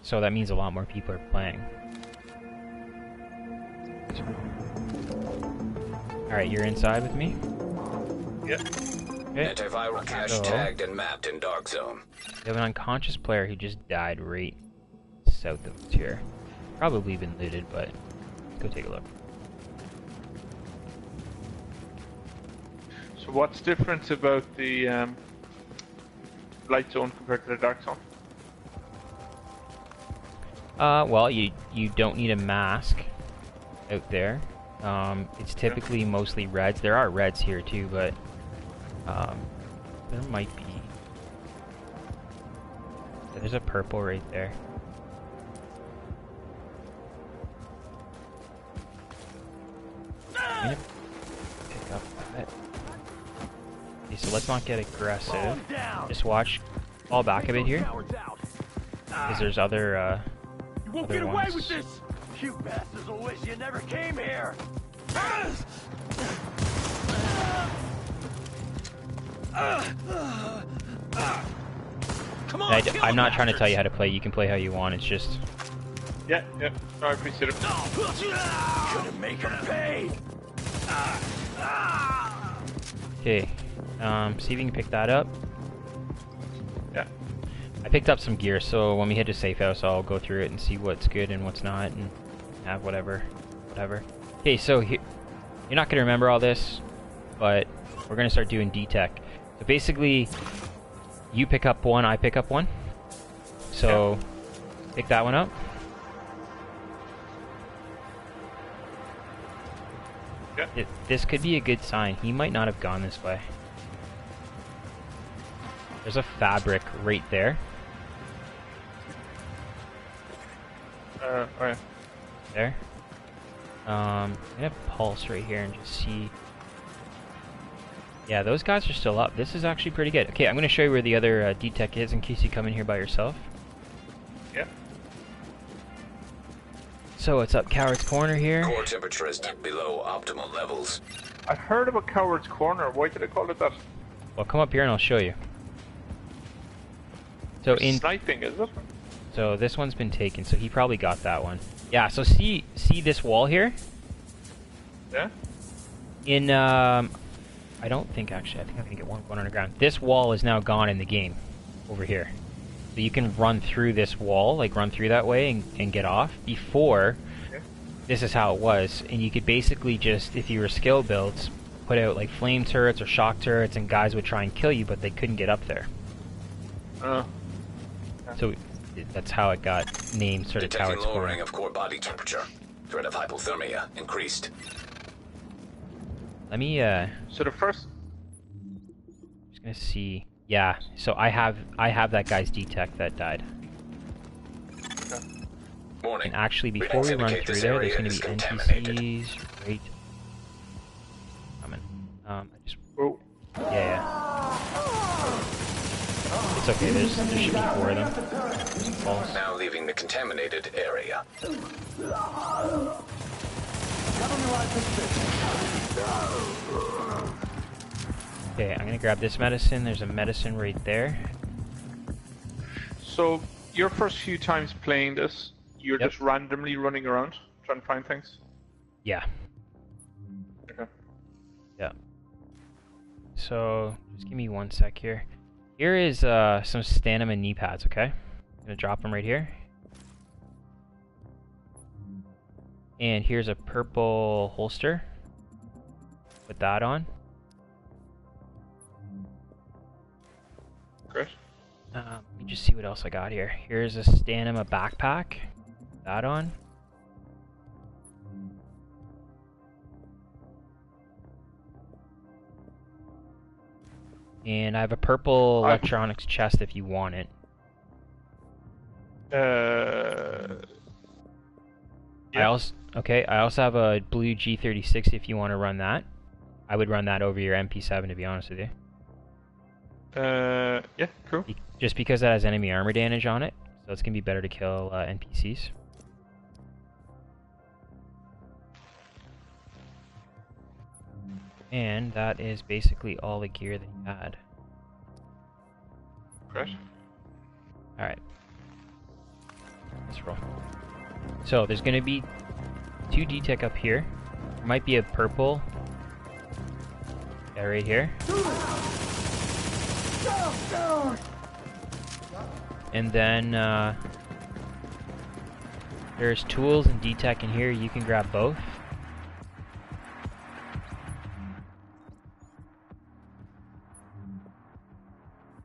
so that means a lot more people are playing. Alright, you're inside with me? Yeah. Okay. Antiviral cache tagged and mapped in dark zone. We have an unconscious player who just died right south of us here. Probably been looted, but let's go take a look. So what's different about the light zone compared to the dark zone? Well, you don't need a mask out there. It's typically mostly reds. There are reds here too, but there might be. There's a purple right there. I'm gonna pick up that. Okay, so let's not get aggressive. Just watch. Fall back a bit here, because there's other You won't other get away ones. with this! You bastards will wish you never came here! Come on, I'm not trying to tell you how to play. You can play how you want. It's just Yeah. No, I appreciate it. Gonna make him pay! okay. See if you can pick that up. Yeah. I picked up some gear, so when we hit the safe house, I'll go through it and see what's good and what's not, and have whatever. Okay, so you're not gonna remember all this, but we're gonna start doing D-Tech. So basically, you pick up one, I pick up one. So, pick that one up. Yeah. This could be a good sign. He might not have gone this way. There's a fabric right there. Alright. There. I'm gonna pulse right here and just see. Yeah, those guys are still up. This is actually pretty good. Okay, I'm gonna show you where the other D-Tech is in case you come in here by yourself. Yeah. So it's up Coward's Corner here. Core temperature is below optimal levels. I heard about Coward's Corner. Why did they call it that? Well, come up here and I'll show you. So Sniping, is it? So this one's been taken, so he probably got that one. Yeah, so see this wall here? Yeah. In I don't think actually, I think I'm gonna get one underground. This wall is now gone in the game over here. So you can run through this wall, like run through that way and get off. Before, this is how it was, and you could basically just, if you were skill builds, put out like flame turrets or shock turrets, and guys would try and kill you, but they couldn't get up there. So that's how it got named, sort of Detecting Coward's Corner. lowering of core body temperature. Threat of hypothermia increased. Let me So the just gonna see. Yeah, so I have that guy's detect that died. Warning. And actually, before we run through there, there's gonna be NPCs right coming. I just. Oh. Yeah. It's okay. There should be 4 of them. False. Now leaving the contaminated area. Okay, I'm gonna grab this medicine. There's a medicine right there. So, your first few times playing this, you're Yep. just randomly running around, trying to find things? Yeah. Okay. Yeah. So, just give me 1 sec here. Here is some stamina knee pads, okay? I'm gonna drop them right here. And here's a purple holster. Put that on. Great. Let me just see what else I got here. Here's a stamina backpack. Put that on. And I have a purple electronics chest if you want it. Yeah. I also have a blue G36 if you want to run that. I would run that over your MP7 to be honest with you. Yeah, cool. Just because that has enemy armor damage on it, so it's gonna be better to kill NPCs. And that is basically all the gear that you had. Great. Alright. Let's roll. So there's gonna be 2 D-Tech up here. There might be a purple. Yeah, right here. And then there's tools and D-Tech in here. You can grab both.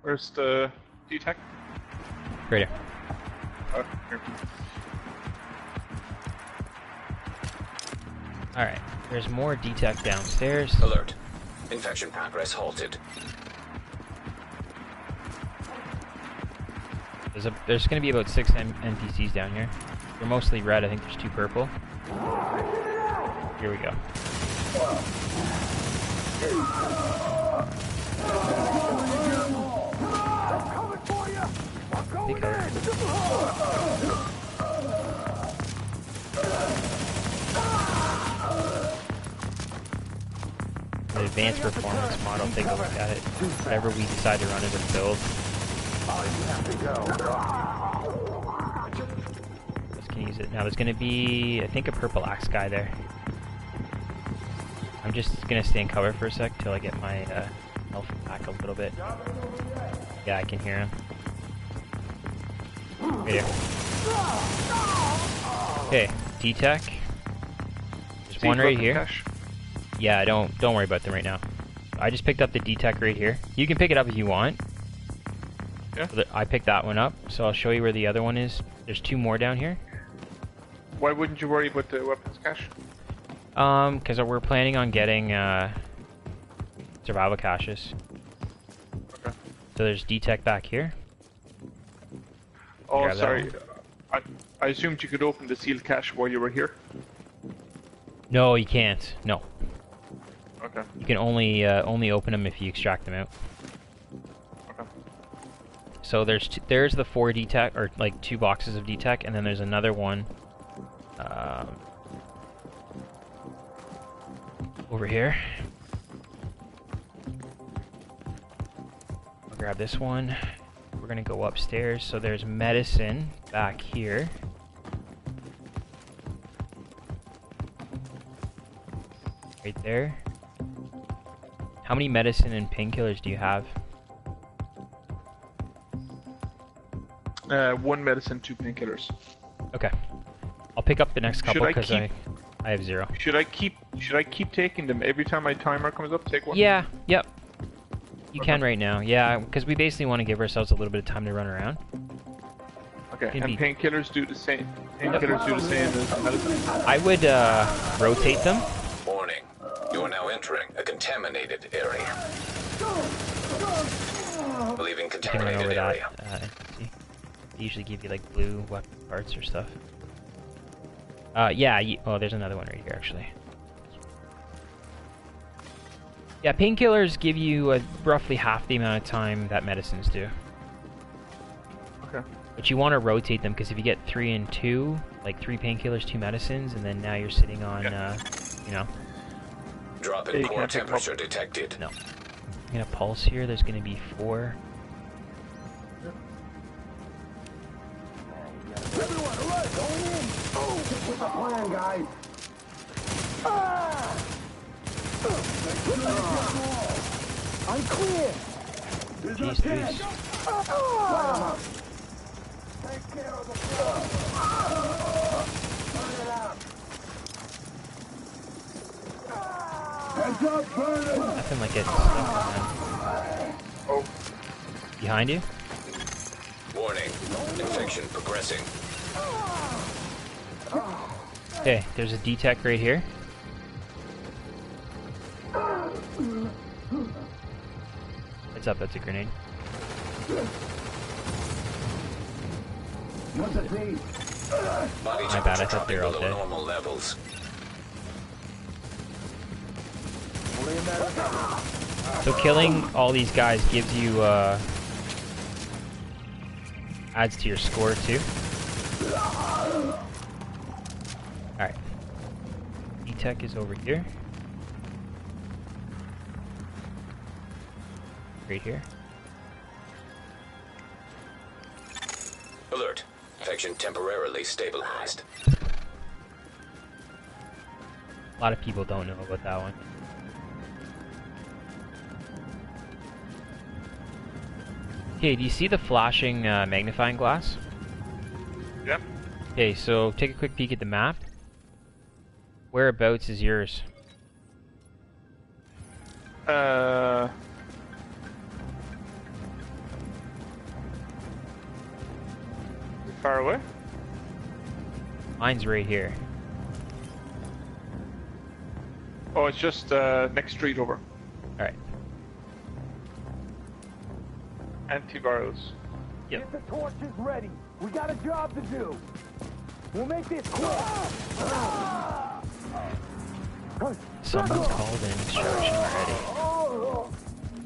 Where's the D-Tech? Right here. Oh, here. Alright, there's more D-Tech downstairs. Alert. Infection progress halted. There's going to be about 6 NPCs down here. They're mostly red. I think there's 2 purple. Here we go. Take cover. The advanced performance model, take a look at it. Whatever we decide to run as a build. Let's can use it. Now there's gonna be, I think, a purple axe guy there. I'm just gonna stay in cover for a sec till I get my health back a little bit. Yeah, I can hear him. Right here. Okay, D-Tech. There's one right here. Cash? Yeah, don't worry about them right now. I just picked up the D-Tech right here. You can pick it up if you want. Yeah. So I picked that one up, so I'll show you where the other one is. There's 2 more down here. Why wouldn't you worry about the weapons cache? Because we're planning on getting survival caches. Okay. So there's D-Tech back here. Oh, Grab that sorry. one. I assumed you could open the sealed cache while you were here. No, you can't. No. Okay. You can only open them if you extract them out. Okay. So there's the 4 D-Tech, or like 2 boxes of D-Tech, and then there's another one over here. I'll grab this one. We're gonna go upstairs. So there's medicine back here. Right there. How many medicine and painkillers do you have? 1 medicine, 2 painkillers. Okay. I'll pick up the next couple Should I because keep- I have 0. Should I keep taking them every time my timer comes up? Take 1. Yeah, yep. You Okay. can right now. Yeah, because we basically want to give ourselves a little bit of time to run around. Okay. Can And be- painkillers do the same. Painkillers do the same as medicine. I would rotate them. Warning. You are now entering a contaminated area. can run over that. Targeted See? They usually give you like blue weapon parts or stuff. Yeah, oh, there's another one right here actually. Yeah, painkillers give you roughly half the amount of time that medicines do. Okay. But you want to rotate them because if you get 3 and 2, like 3 painkillers, 2 medicines, and then now you're sitting on, you know. Drop in core temperature detected. No. I'm gonna pulse here. There's gonna be 4. Everyone, alright, going in. Oh, what's the plan, guys? I'm clear. Jeez, please. Take care of the problem. Turn it out. Heads up, burning. Nothing like it's stuck in them. Oh, Behind you? Warning. Infection progressing. Okay, there's a D-Tech right here. Heads up, that's a grenade. What's the beat? Body My bad, I temperature thought dropping they were all below dead. normal levels. So killing all these guys gives you, adds to your score too. Alright. D-Tech is over here. Right here. Alert. Infection temporarily stabilized. A lot of people don't know about that one. Okay, do you see the flashing magnifying glass? yep. Okay, so take a quick peek at the map. Whereabouts is yours? Far away? Mine's right here. Oh, it's just next street over. Alright. Antivirals. Yep. Get the torches ready. We got a job to do. We'll make this quick. Someone's called an extraction already.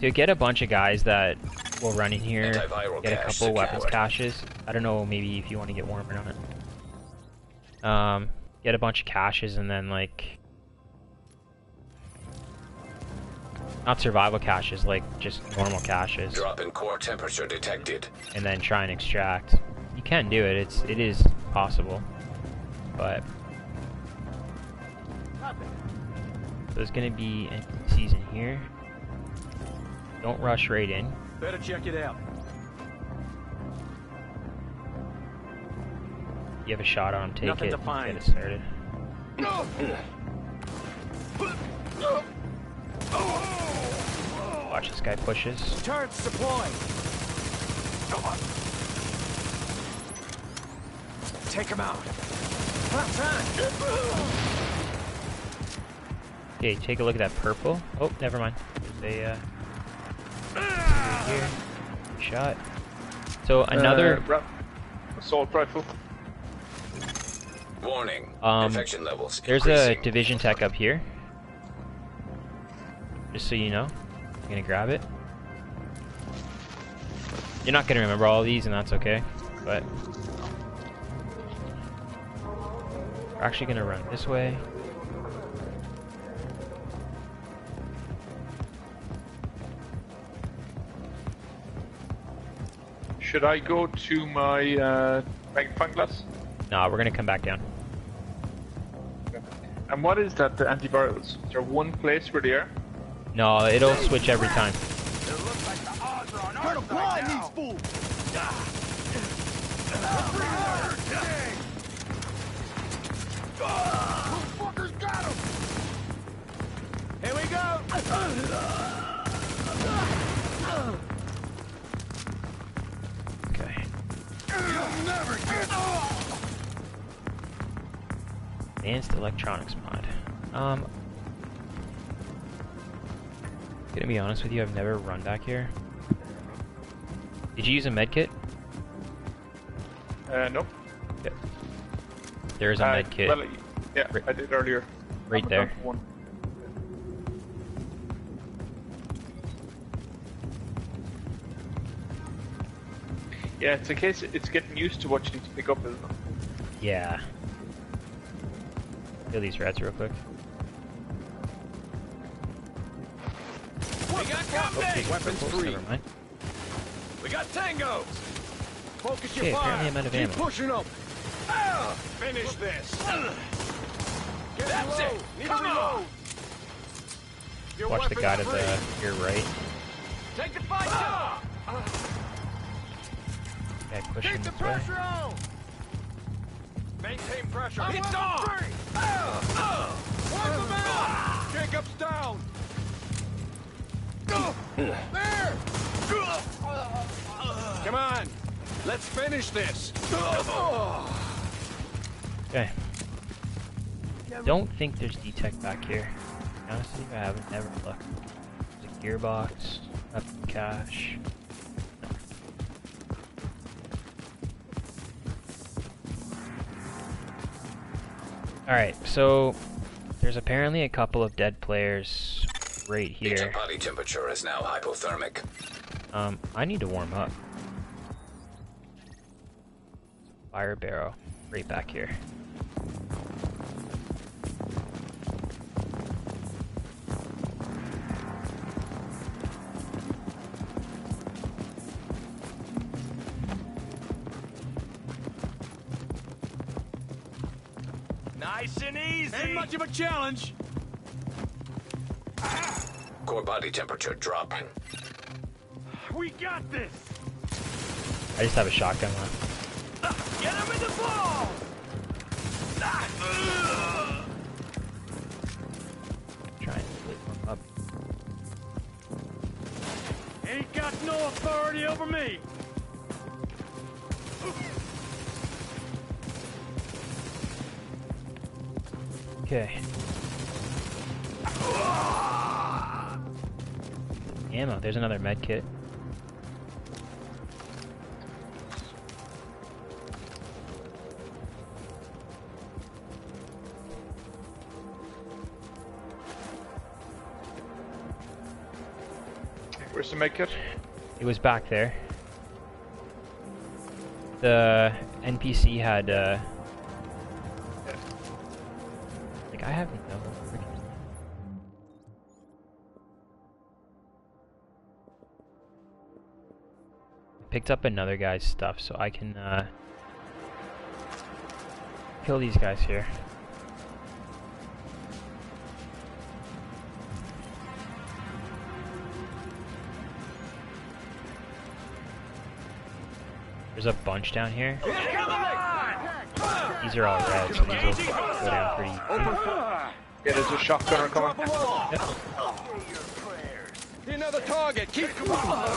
To get a bunch of guys that will run in here, Antiviral get a cache couple weapons secured. caches. I don't know, maybe if you want to get warm or not. Get a bunch of caches and then like... Not survival caches, like just normal caches. Drop in core temperature detected. And then try and extract. You can do it, it is possible. But... There's gonna be NPCs in here. Don't rush right in. Better check it out. You have a shot on him, take Nothing it, to find. get it started. Watch this guy pushes. Turrets deployed. Take him out. Okay, take a look at that purple. Oh, never mind. There's a right here. Shot. So another assault rifle. Warning. Infection levels there's increasing. a division tech up here. Just so you know. I'm gonna grab it. You're not gonna remember all of these and that's okay. But we're actually gonna run this way. Should I go to my magnifying glass? Nah, we're gonna come back down. And what is that, the antivirals? Is there one place where they are? No, it'll switch every time. Turn to blind these fools. Fuckers got him. Here we go. Okay. You'll never get. Advanced electronics mod. Gonna be honest with you, I've never run back here. Did you use a med kit? No. Yep. There's a med kit. Well, yeah, I did earlier. Right I'm there. down for one. Yeah, it's a case. It's getting used to what you need to pick up, isn't it? Yeah. Kill these rats real quick. We got company! Weapons free. Never mind. We got tangos! Focus Okay, your fire! apparently I'm out of Keep ammo. pushing them! Finish this! Get That's low. it! Come on! Your Watch the guy to weapon's the free. your right. Take the fight down! Guy pushing Keep the this way. pressure on! Maintain pressure! I'm It's weapon on! free. Wipe them out! Jacob's down! There! Come on! Let's finish this! Okay. Don't think there's detect back here. Honestly, I haven't ever looked. There's a gearbox, weapon cache. Alright, so there's apparently a couple of dead players right here. Agent body temperature is now hypothermic. I need to warm up. Fire barrel, right back here. Nice and easy! Ain't much of a challenge! Core body temperature dropping. We got this! I just have a shotgun left. Get him in the ball! Trying to really warm up. Ain't got no authority over me! Okay. Ammo. There's another med kit. Where's the med kit? It was back there. The NPC had like I have no freaking. Picked up another guy's stuff, so I can kill these guys here. There's a bunch down here. These are all red, so these will go down pretty easy. Yeah, there's a shotgunner coming. Yep. Another target! Keep come on!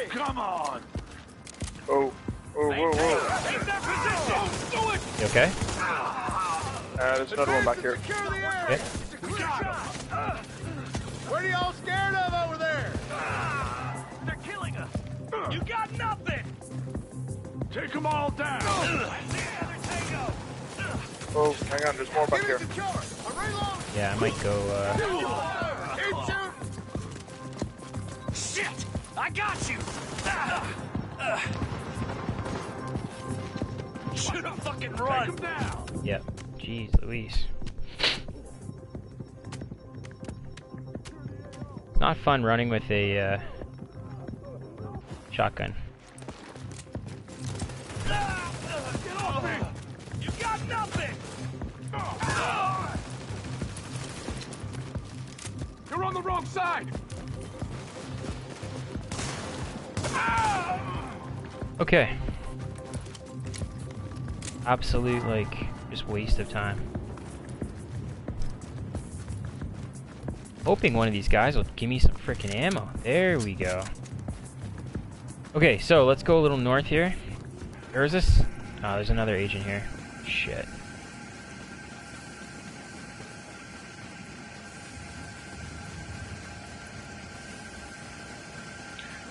Come on! Oh, whoa. Take that position! Do it! You okay? There's another one back here. Secure the area! Yep. What are y'all scared of over there? They're killing us! You got nothing! Take them all down! Oh, hang on, there's more back Give here. me the killer! I'm reloading! Yeah, I might go. Keep shooting! Shit! I got you! Should have fucking run! Take him down! Yep. Jeez Louise. It's not fun running with a shotgun. Get off me! You got nothing! You're on the wrong side! Okay. Absolute, like, just waste of time. Hoping one of these guys will give me some freaking ammo. There we go. Okay, so let's go a little north here. Where is this? Oh, there's another agent here. Shit.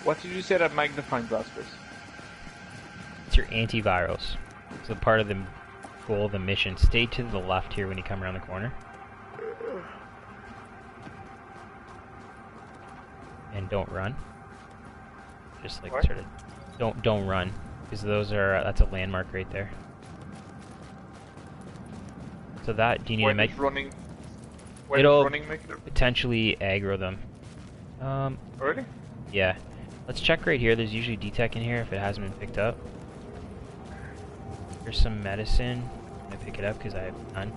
What did you say that magnifying glass is? It's your antivirals. It's a part of the goal of the mission. Stay to the left here when you come around the corner. And don't run. Just like What? sort of don't run, because those are that's a landmark right there. So that, do you need to make running? When it'll does running make it? potentially aggro them. Already? Yeah. Let's check right here. There's usually D-Tech in here if it hasn't been picked up. Here's some medicine. I'm gonna pick it up because I have none.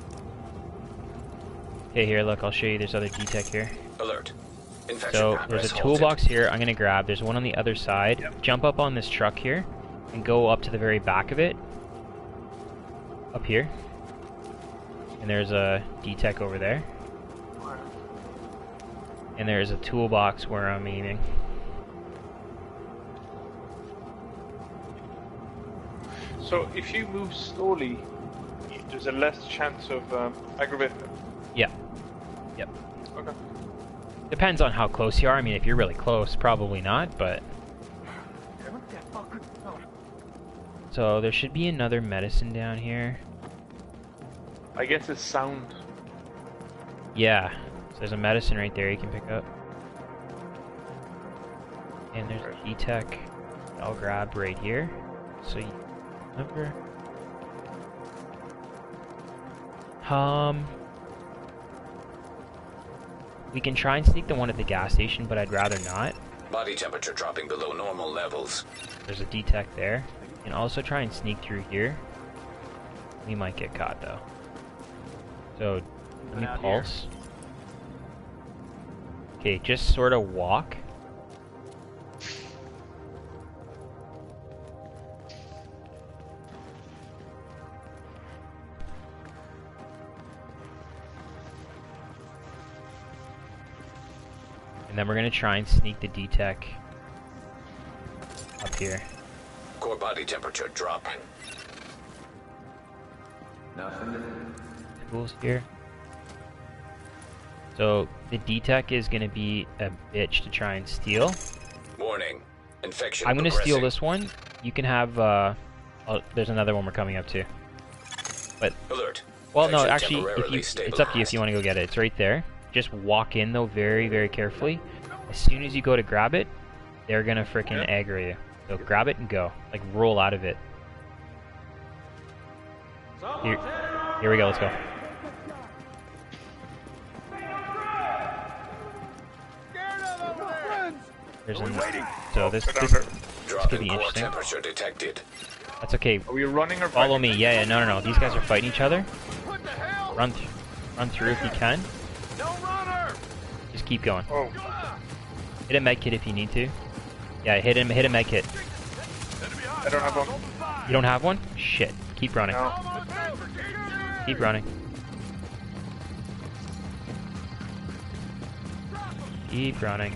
Okay, here, look, I'll show you. There's other D-Tech here. Alert. Infection So progress there's a halted. toolbox here I'm gonna grab. There's one on the other side. Yep. Jump up on this truck here and go up to the very back of it. Up here. And there's a D-Tech over there. And there's a toolbox where I'm aiming. So if you move slowly, there's a less chance of aggravating them. Yeah. Yep. Okay. Depends on how close you are. I mean, if you're really close, probably not, but... So there should be another medicine down here. I guess it's sound. Yeah. So there's a medicine right there you can pick up. And there's a D-Tech I'll grab right here. So you remember. We can try and sneak the one at the gas station, but I'd rather not. Body temperature dropping below normal levels. There's a D-Tech there. You can also try and sneak through here. We might get caught though. So, let me pulse. Okay, just sort of walk. And then we're gonna try and sneak the D-Tech up here. Core body temperature dropping. Tools here. So the D-Tech is gonna be a bitch to try and steal. Warning. Infection I'm gonna steal progressing. this one. You can have oh, there's another one we're coming up to. But Alert. well, no, Infection actually, if temporarily you it's up to you if stabilized. you want to go get it. It's right there. Just walk in though, very, very carefully. As soon as you go to grab it, they're gonna frickin' aggro you. So grab it and go. Like roll out of it. Here we go. Let's go. There's so this could Dropping be core interesting. temperature detected. That's okay. Are we running or Follow fighting? me. Yeah, no. These guys are fighting each other. Run through if you can. Just keep going. Oh, Hit a med kit if you need to. Yeah, hit a med kit. I don't have one. You don't have one? Shit. Keep running. No. Keep running. Keep running.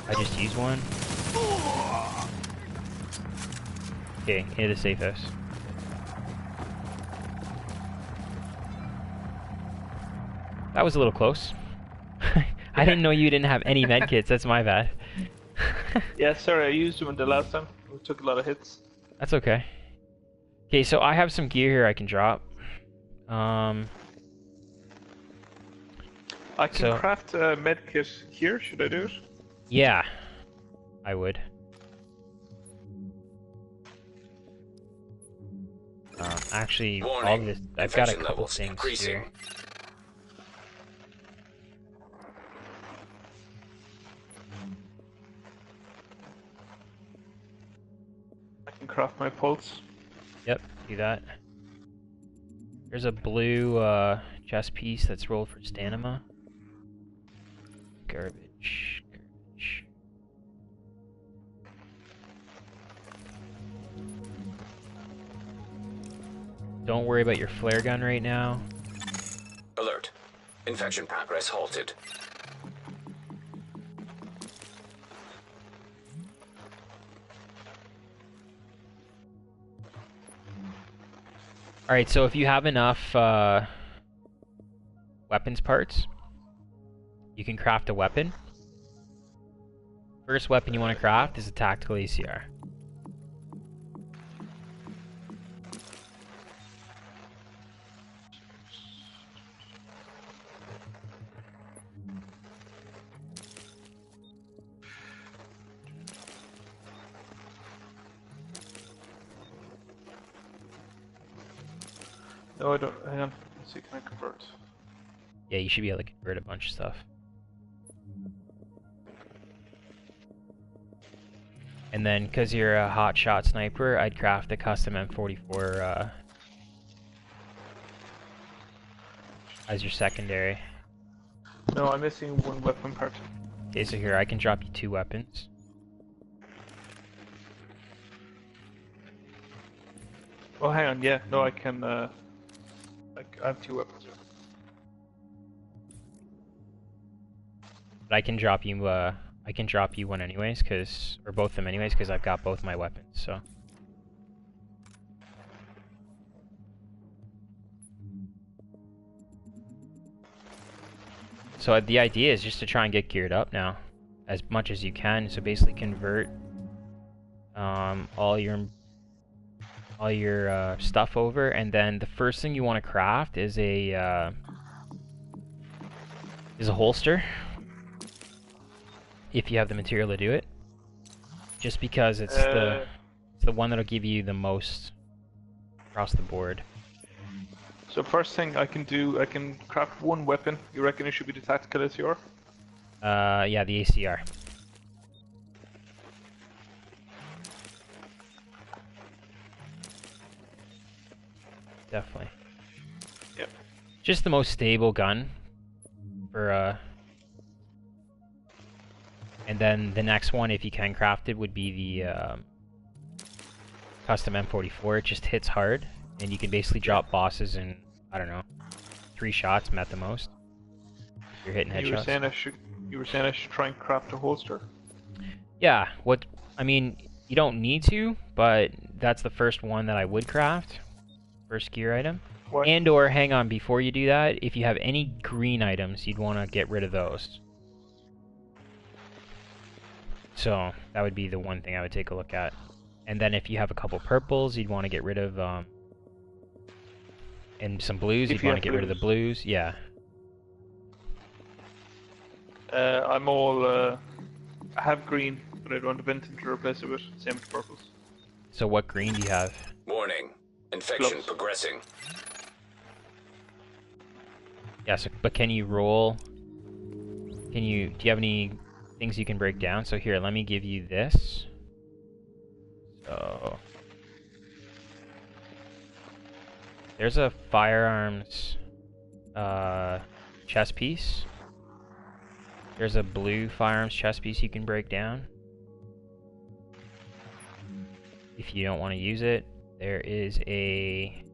I just used one. Okay, into the safe house. That was a little close. I didn't know you didn't have any medkits. That's my bad. Yeah, sorry, I used them in the last time. We took a lot of hits. That's okay. Okay, so I have some gear here I can drop. I can So- craft a med kit here. Should I do it? Yeah, I would. Actually, all Warning. this I've got a Infection couple levels things increasing. here. I can craft my pulse. Yep, do that. There's a blue chest piece that's rolled for stamina. Garbage. Don't worry about your flare gun right now. Alert. Infection progress halted. Alright, so if you have enough weapons parts, you can craft a weapon. First weapon you want to craft is a tactical ACR. No, I don't. Hang on. Let's see, can I convert? Yeah, you should be able to convert a bunch of stuff. And then, because you're a hotshot sniper, I'd craft a custom M44 as your secondary. No, I'm missing one weapon part. Okay, so here, I can drop you 2 weapons. Oh, hang on. Yeah, no, I can. I have 2 weapons. But I can drop you one anyways, or both of them anyways, because I've got both my weapons, so. So the idea is just to try and get geared up now, as much as you can. So basically convert all your stuff over, and then the first thing you want to craft is a holster. If you have the material to do it, just because it's the one that'll give you the most across the board. So first thing I can do, I can craft 1 weapon. You reckon it should be the tactical ACR? Yeah, the ACR. Definitely. Yep. Just the most stable gun for and then the next one, if you can craft it, would be the custom M44. It just hits hard, and you can basically drop bosses in, I don't know, 3 shots at the most. You're hitting headshots. You were saying I should try and craft a holster. Yeah, I mean, you don't need to, but that's the first one that I would craft. First gear item. What? And or, hang on, before you do that, if you have any green items, you'd want to get rid of those. So, that would be the one thing I would take a look at. And then if you have a couple purples, you'd want to get rid of, and some blues, you'd want to get rid of the blues, yeah. I'm all, I have green, but I don't have anything to replace it with. Same with purples. So what green do you have? Warning. Infection Gloves. progressing. Yeah, so, but can you roll? Do you have any things you can break down? So here, let me give you this. So there's a firearms chest piece. There's a blue firearms chest piece you can break down. If you don't want to use it, there is a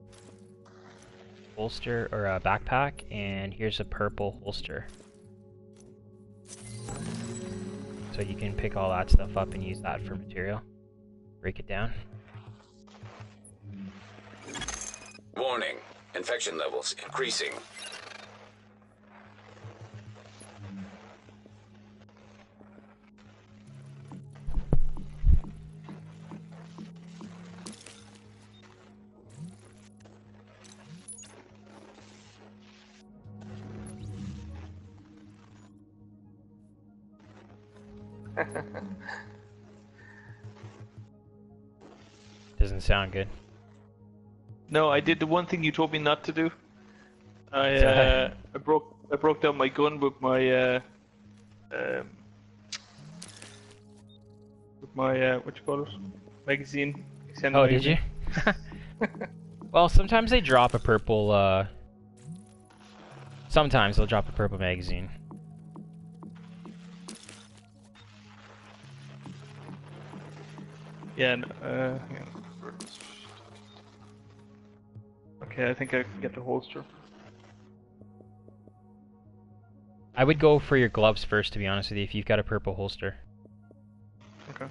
holster or a backpack, and here's a purple holster. So you can pick all that stuff up and use that for material. Break it down. Warning. Infection levels increasing. Doesn't sound good. No, I did the one thing you told me not to do. I broke down my gun with my what you call it, magazine. Extended Oh, magazine. did you? Well, sometimes they drop a purple. Sometimes they'll drop a purple magazine. Yeah. Hang on. Okay, I think I can get the holster. I would go for your gloves first, to be honest with you, if you've got a purple holster. Okay.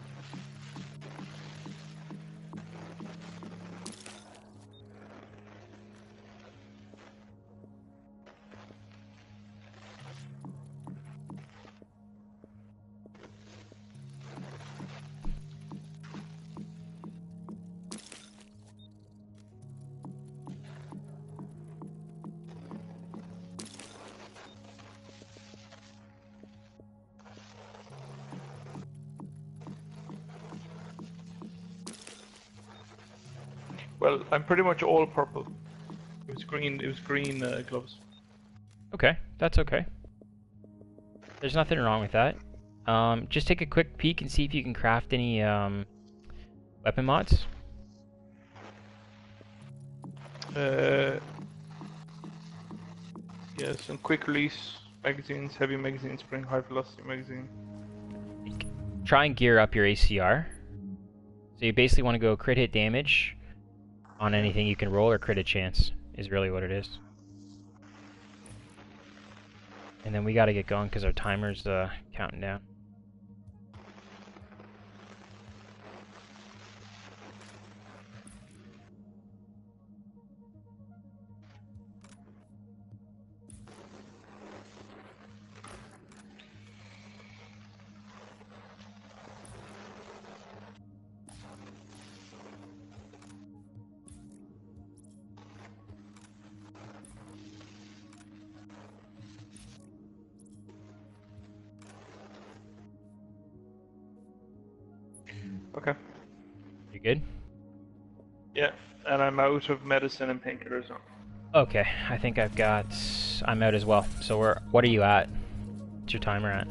Well, I'm pretty much all purple. It was green. It was green gloves. Okay, that's okay. There's nothing wrong with that. Just take a quick peek and see if you can craft any weapon mods. Yeah, some quick release magazines, heavy magazine, spring, high velocity magazine. Try and gear up your ACR. So you basically want to go crit hit damage on anything you can roll, or crit a chance is really what it is. And then we gotta get going because our timer's counting down. Okay. You good? Yeah, and I'm out of medicine and painkillers now. Okay, I think I'm out as well. So what are you at? What's your timer at?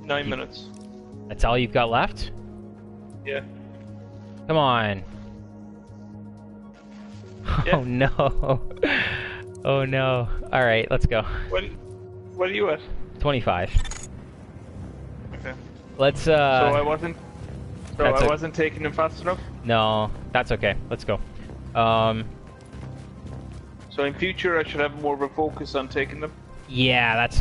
9 minutes. That's all you've got left? Yeah. Come on. Yeah. Oh no. Oh no. Alright, let's go. What are you at? 25. Okay. Let's So I wasn't taking them fast enough? No, that's okay. Let's go. So in future I should have more of a focus on taking them? Yeah, that's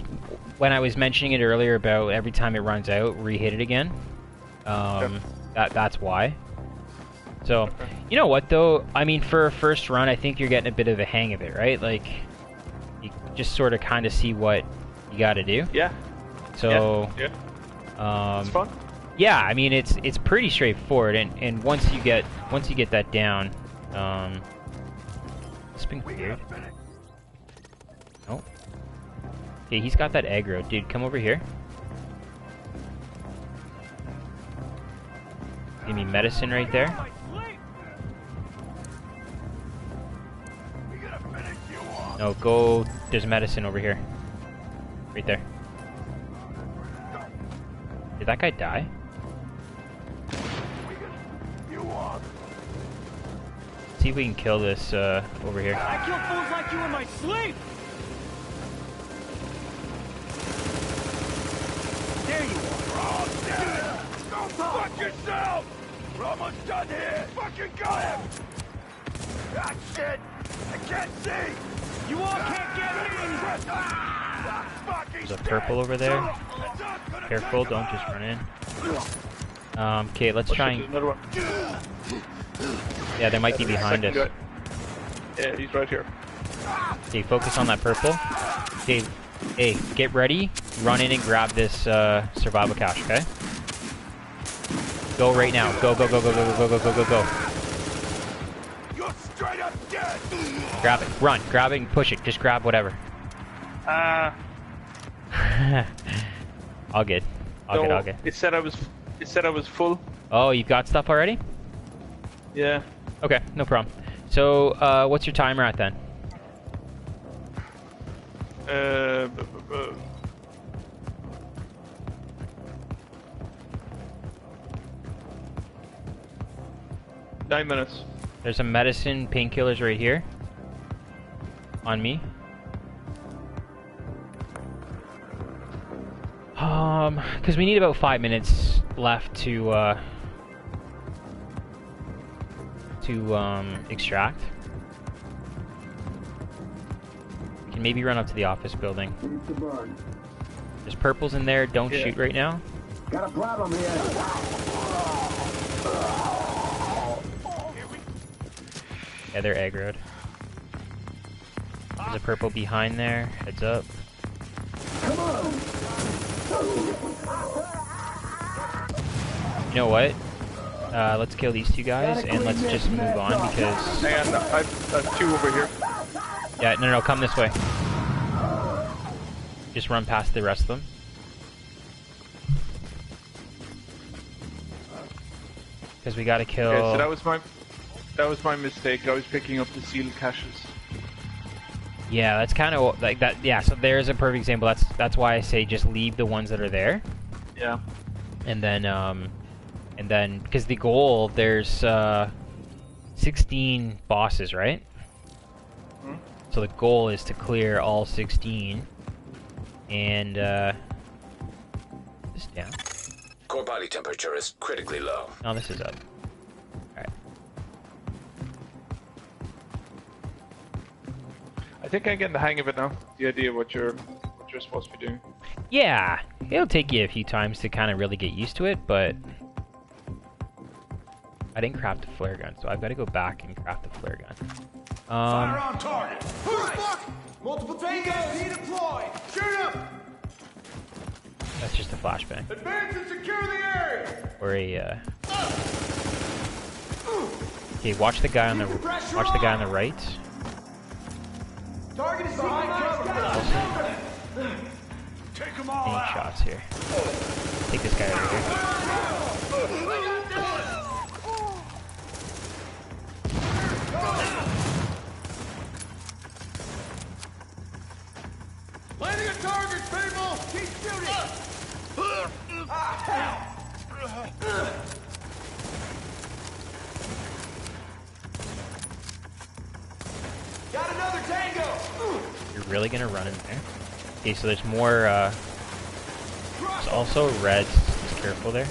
when I was mentioning it earlier about every time it runs out, re-hit it again. That's why. So, you know what though? I mean, for a first run, I think you're getting a bit of a hang of it, right? Like, you just sort of kind of see what you got to do. Yeah. So, yeah. It's fun. Yeah, I mean it's pretty straightforward, and once you get that down, it's been cleared. Oh. Okay, he's got that aggro, dude. Come over here. Give me medicine right there. No, go. There's medicine over here. Right there. Did that guy die? See if we can kill this over here. I kill fools like you in my sleep! There you are! Oh, damn it! Go fuck yourself! We're almost done here! Fucking got him! Ah, shit! I can't see! You all can't get me! There's a purple over there. Careful, don't just run in. Okay, let's try and... Another one. Yeah, they might be behind us. Guy. Yeah, he's right here. Okay, focus on that purple. Okay, hey, get ready. Run in and grab this survival cache, okay? Go right now. Go, go, go, go, go, go, go, go, go, go. You're straight up dead! Grab it. Run. Grab it and push it. Just grab whatever. All good. All good, all good. It said I was full. Oh, you've got stuff already? Yeah. Okay, no problem. So, what's your timer at then? Uh, 9 minutes. There's some medicine, painkillers right here. On me. Because we need about 5 minutes left to extract. We can maybe run up to the office building. There's purples in there. Don't shoot right now. Got a problem here. Yeah, they're aggroed. There's a purple behind there. Heads up. Come on. You know what? Let's kill these two guys and let's just move on because... Hang on, I've two over here. Yeah, no, come this way. Just run past the rest of them. Because we gotta kill... Okay, so that was my mistake. I was picking up the sealed caches. Yeah, that's kind of like that. Yeah, so there's a perfect example. That's why I say just leave the ones that are there. Yeah. And then because the goal, there's 16 bosses, right? Hmm? So the goal is to clear all 16. And this down. Core body temperature is critically low. Oh, this is up. Alright. I think I'm getting the hang of it now. The idea of what you're supposed to be doing. Yeah, it'll take you a few times to kind of really get used to it, but I didn't craft a flare gun, so I've got to go back and craft a flare gun. Fire on target. Fuck! Multiple tangos redeployed. Shoot him! That's just a flashbang. Advance and secure the area. Or a Okay, watch the guy on the right. Target is behind cover. Take them all Any out. shots here? Take this guy over here. Landing a target, people. Keep shooting. Got another tango. You're really gonna run in there? Okay, so there's more, there's also reds. Just careful there.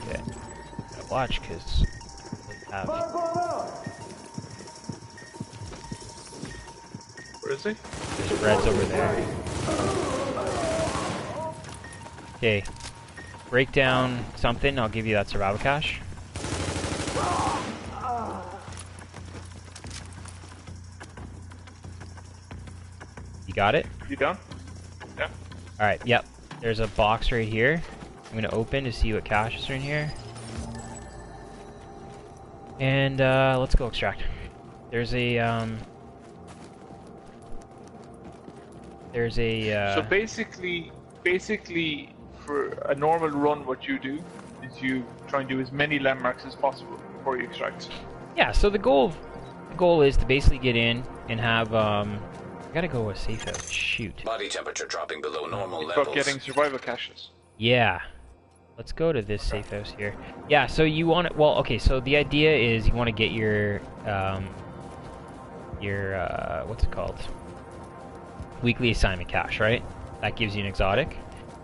Okay. Gotta watch, cause... Where is he? There's reds over there. Okay. Break down something, I'll give you that survival cache. You got it? You done? Yeah. Alright, yep. There's a box right here. I'm gonna open to see what caches are in here. And let's go extract. There's a So basically, for a normal run, what you do is you try and do as many landmarks as possible before you extract. yeah, so the goal is to basically get in and have I gotta go a safe house. Shoot. Body temperature dropping below normal It's levels. about getting survival caches. Yeah. Let's go to this safe house here. Yeah, so you want to, well, okay, so the idea is you want to get your what's it called? Weekly assignment cache, right? That gives you an exotic.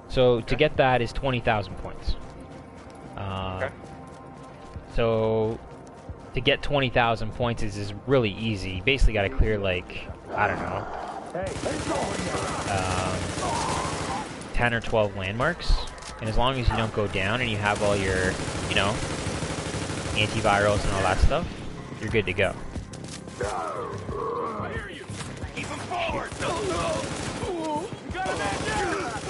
So to get that is 20,000 points. Okay. So to get 20,000 points is really easy. You basically got to clear like, I don't know, 10 or 12 landmarks. And as long as you don't go down and you have all your, you know, antivirals and all that stuff, you're good to go.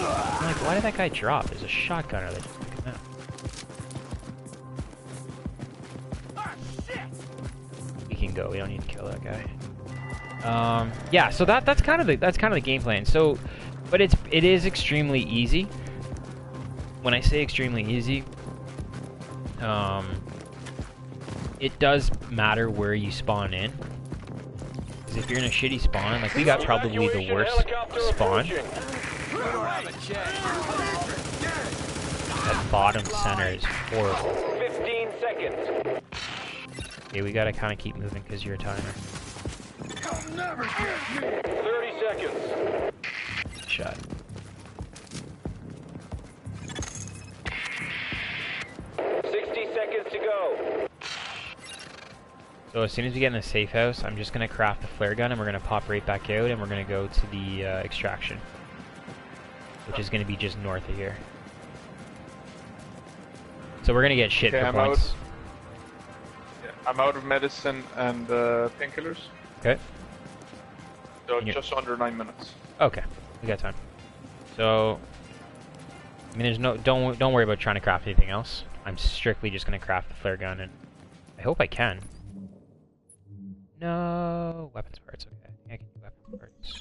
I'm like, why did that guy drop? There's a shotgunner that just took him out. We can go. We don't need to kill that guy. Yeah. So that's kind of the game plan. So, but it is extremely easy. When I say extremely easy, it does matter where you spawn in. Because if you're in a shitty spawn, like we got probably the worst spawn. That bottom center is horrible. 15 seconds. Okay, we gotta kind of keep moving because you're a timer. 30 seconds. Shot. Seconds to go. So as soon as we get in a safe house, I'm just gonna craft a flare gun and we're gonna pop right back out and we're gonna go to the extraction, which is gonna be just north of here. So we're gonna get shit for points. I'm out of medicine and painkillers. Okay. So just under 9 minutes. Okay, we got time. So, I mean, there's no don't worry about trying to craft anything else. I'm strictly just gonna craft the flare gun, and I hope I can. No weapons parts. Okay, I can do weapons parts.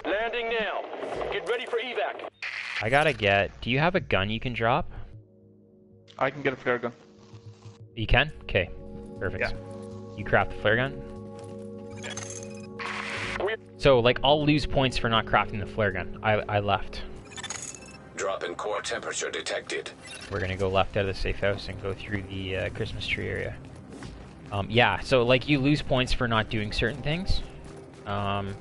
Landing now. Get ready for evac. I gotta get... Do you have a gun you can drop? I can get a flare gun. You can? Okay. Perfect. Yeah. You craft the flare gun? So, like, I'll lose points for not crafting the flare gun. I left. Drop in core temperature detected. We're gonna go left out of the safe house and go through the Christmas tree area. Yeah, so, like, you lose points for not doing certain things. But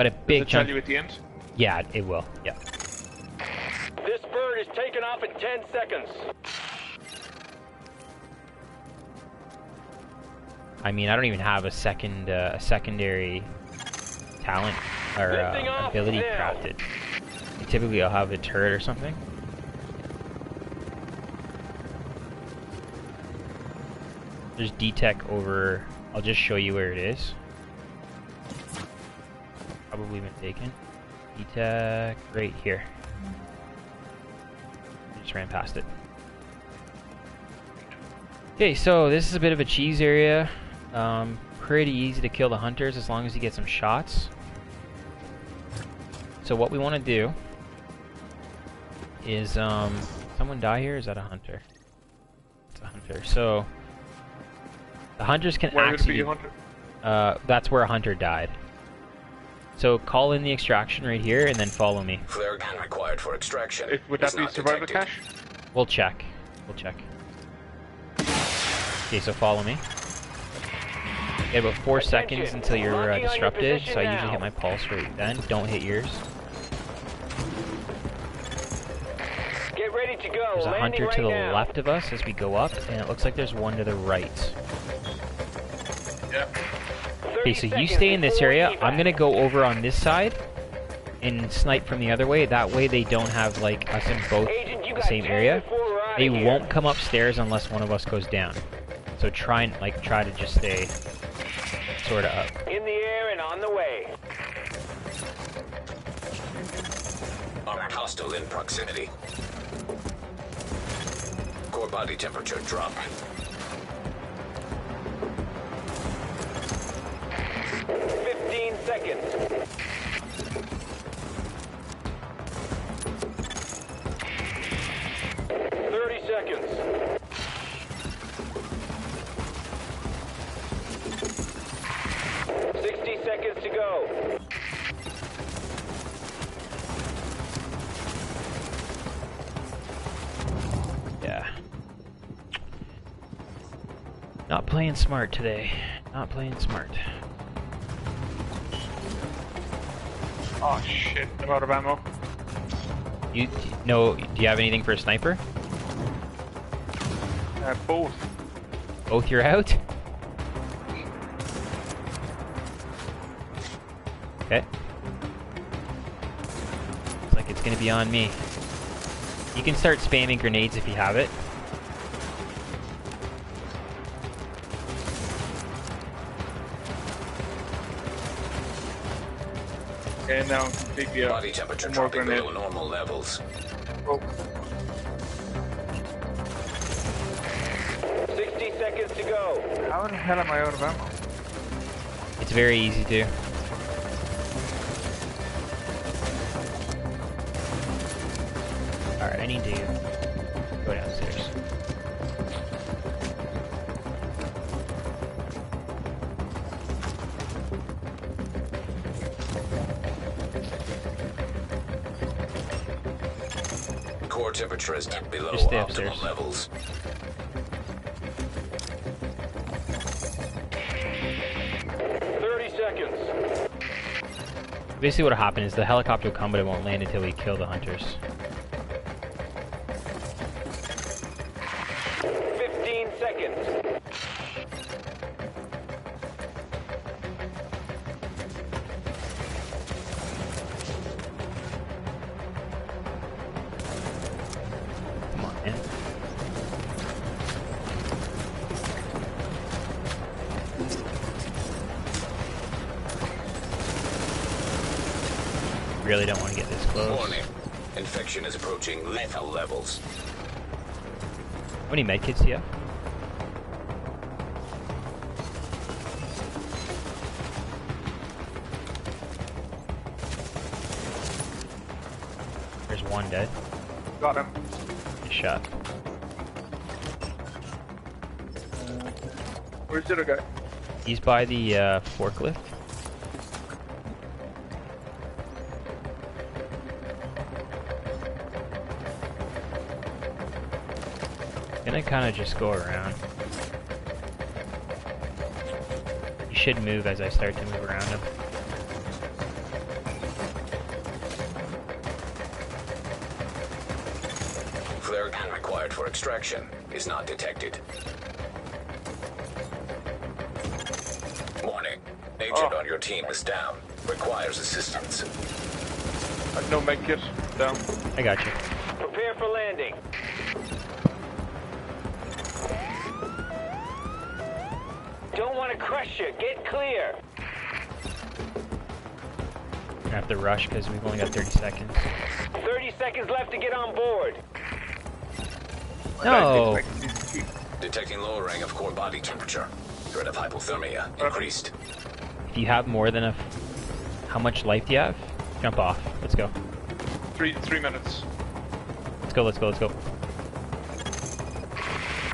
a big Does it chunk... tell you at the end? Yeah, it will. Yeah. This bird is taking off in 10 seconds. I mean, I don't even have a secondary talent or Lifting off ability now. crafted. Like, typically, I'll have a turret or something. There's D-Tech over... I'll just show you where it is. Probably been taken. D-Tech right here. Just ran past it. Okay, so this is a bit of a cheese area. Pretty easy to kill the hunters as long as you get some shots. So what we want to do is, someone die here? Is that a hunter? It's a hunter. So the hunters can Where would it be actually... a hunter? That's where a hunter died. So call in the extraction right here and then follow me. Flare gun required for extraction. Would that Is be not survival detected. cache? We'll check. We'll check. Okay, so follow me. You have about 4 seconds until you're Locking on your disrupted, so I position usually now. hit my pulse right then. Don't hit yours. Get ready to go. There's a Landing hunter right to the now. left of us as we go up, and it looks like there's one to the right. Yeah. Okay, so you stay in this area. I'm gonna go over on this side and snipe from the other way. That way they don't have, like, us in both Agent, you the got same 10 area. before we're outta They here. won't come upstairs unless one of us goes down. So try to just stay sort of up. In the air and on the way. Armored hostile in proximity. Core body temperature drop. 15 seconds. Seconds. 60 seconds to go. Yeah. Not playing smart today. Not playing smart. Oh shit, I'm out of ammo. Do you have anything for a sniper? Both. Both you're out? Okay. Looks like it's gonna be on me. You can start spamming grenades if you have it. And now I'm completely out. Body temperature More dropping grenade. below normal levels. Oh. 60 seconds to go. How the hell am I out of ammo? It's very easy to. Alright, I need to go downstairs. Core temperature is dipped below Just stay optimal upstairs. levels. Basically what'll happen is the helicopter will come, but it won't land until we kill the hunters. 15 seconds. Come on, man. Really don't want to get this close. Warning. Infection is approaching lethal levels. How many medkits do you have? One dead. Got him. Nice shot. Where's the other guy? He's by the forklift. Gonna kind of just go around. You should move as I start to move around him. Flare gun required for extraction is not detected. Warning. Agent on your team is down. Requires assistance. I have no med kit. Down. I got you. Prepare for landing. Don't want to crush you. Get clear. Gonna have to rush because we've only got 30 seconds. 30 seconds left to get on board. No! Detecting lowering of core body temperature. Threat of hypothermia increased. If you have more than a... How much life do you have? Jump off. Let's go. 3 minutes. Let's go, let's go, let's go.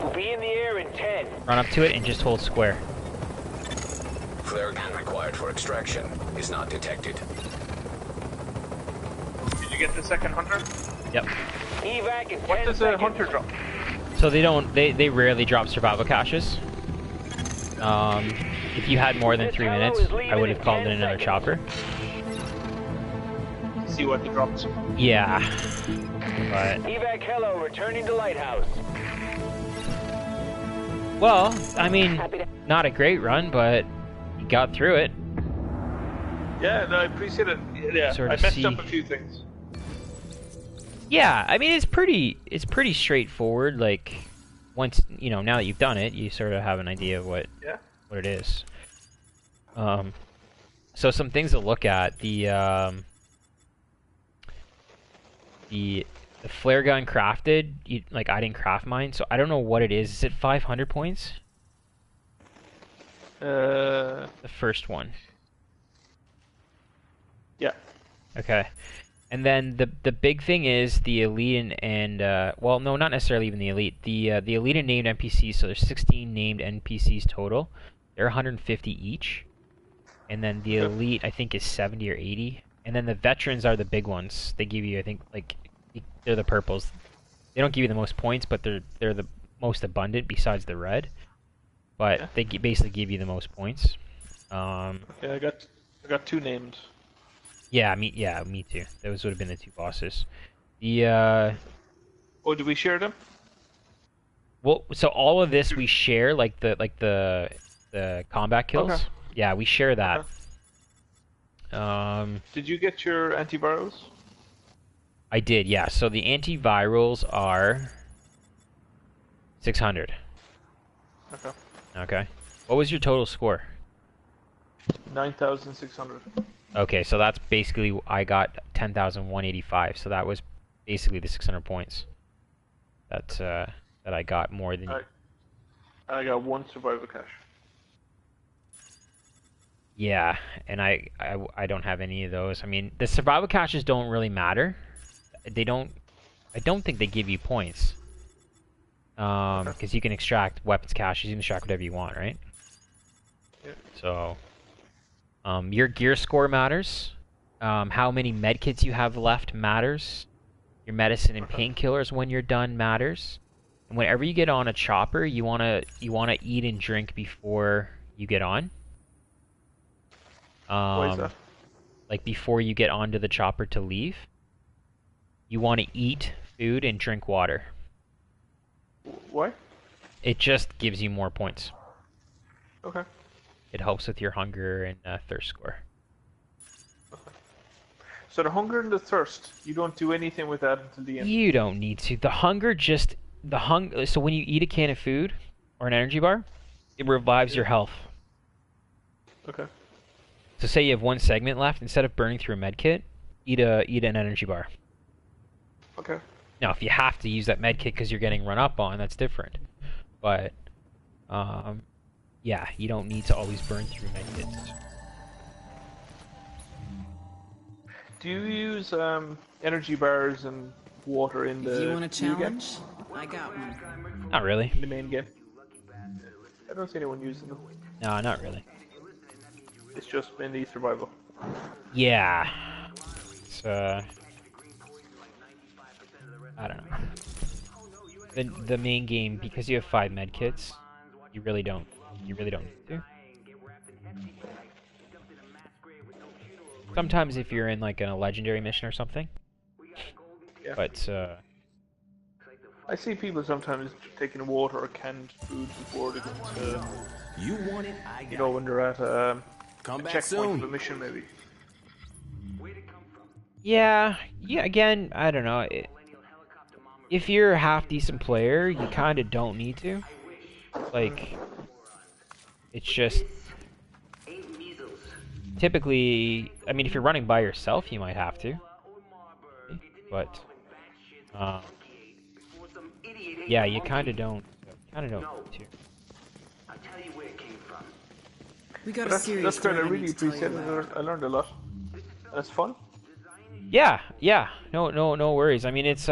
We'll be in the air in 10. Run up to it and just hold square. Flare gun required for extraction is not detected. Did you get the second hunter? Yep. Evac in 10 What does a seconds. hunter drop? So they don't... They rarely drop survival caches. If you had more than 3 minutes, I would have called in another chopper. See what he drops. Yeah. But... Evac hello, returning to Lighthouse. Well, I mean, not a great run, but you got through it. Yeah, no, I appreciate it. Yeah, Sort I of messed see. up a few things. Yeah, I mean, it's pretty straightforward. Like, once, you know, now that you've done it, you sort of have an idea of what it is. So some things to look at, the flare gun crafted, like, I didn't craft mine, so I don't know what it is. Is it 500 points? The first one. Yeah. Okay. And then the big thing is the elite and well, no, not necessarily even the elite. The elite and named NPCs, so there's 16 named NPCs total. They're 150 each. And then the elite, I think, is 70 or 80. And then the veterans are the big ones. They give you, I think, like, they're the purples. They don't give you the most points, but they're the most abundant besides the red. But they basically give you the most points. Yeah, I got 2 named. Yeah, me too. Those would have been the 2 bosses. The Oh, do we share them? well, so all of this we share, like the combat kills. Okay. Yeah, we share that. Did you get your antivirals? I did, yeah. So the antivirals are 600. Okay. Okay. What was your total score? 9,600. Okay, so that's basically, I got 10,185. So that was basically the 600 points. That's that I got more than. I got 1 survival cache. Yeah, and I don't have any of those. I mean, the survival caches don't really matter. They don't. I don't think they give you points. Because you can extract weapons caches, you can extract whatever you want, right? Yeah. So, your gear score matters. How many medkits you have left matters. Your medicine and painkillers when you're done matters. And whenever you get on a chopper, you wanna eat and drink before you get on. Why is that? Like before you get onto the chopper to leave, you want to eat food and drink water. Why? It just gives you more points. Okay. It helps with your hunger and thirst score. So the hunger and the thirst, you don't do anything with that until the end. You don't need to. The hunger just so when you eat a can of food or an energy bar, it revives your health. Okay. So say you have 1 segment left, instead of burning through a med kit, eat an energy bar. Okay. Now, if you have to use that med kit because you're getting run up on, that's different. But yeah, you don't need to always burn through med kits. Do you use energy bars and water in the You want a new game? challenge? I got one. Not really. In the main game? I don't see anyone using them. No, not really. It's just mainly survival. Yeah. It's, I don't know. The main game, because you have 5 med kits, you really don't need to. Sometimes if you're in like a legendary mission or something. Yeah. But I see people sometimes taking water or canned food before they get to, You want it, I got you know, when they're at Come a back checkpoint soon. of a mission, maybe. yeah, again, I don't know. If you're a half decent player, you kind of don't need to. Like, it's just typically, I mean, if you're running by yourself, you might have to. But yeah, you kind of don't need to. We got a That's serious kind story of I really need to tell you appreciated. about. I learned a lot. That's fun. Yeah. No worries. I mean, it's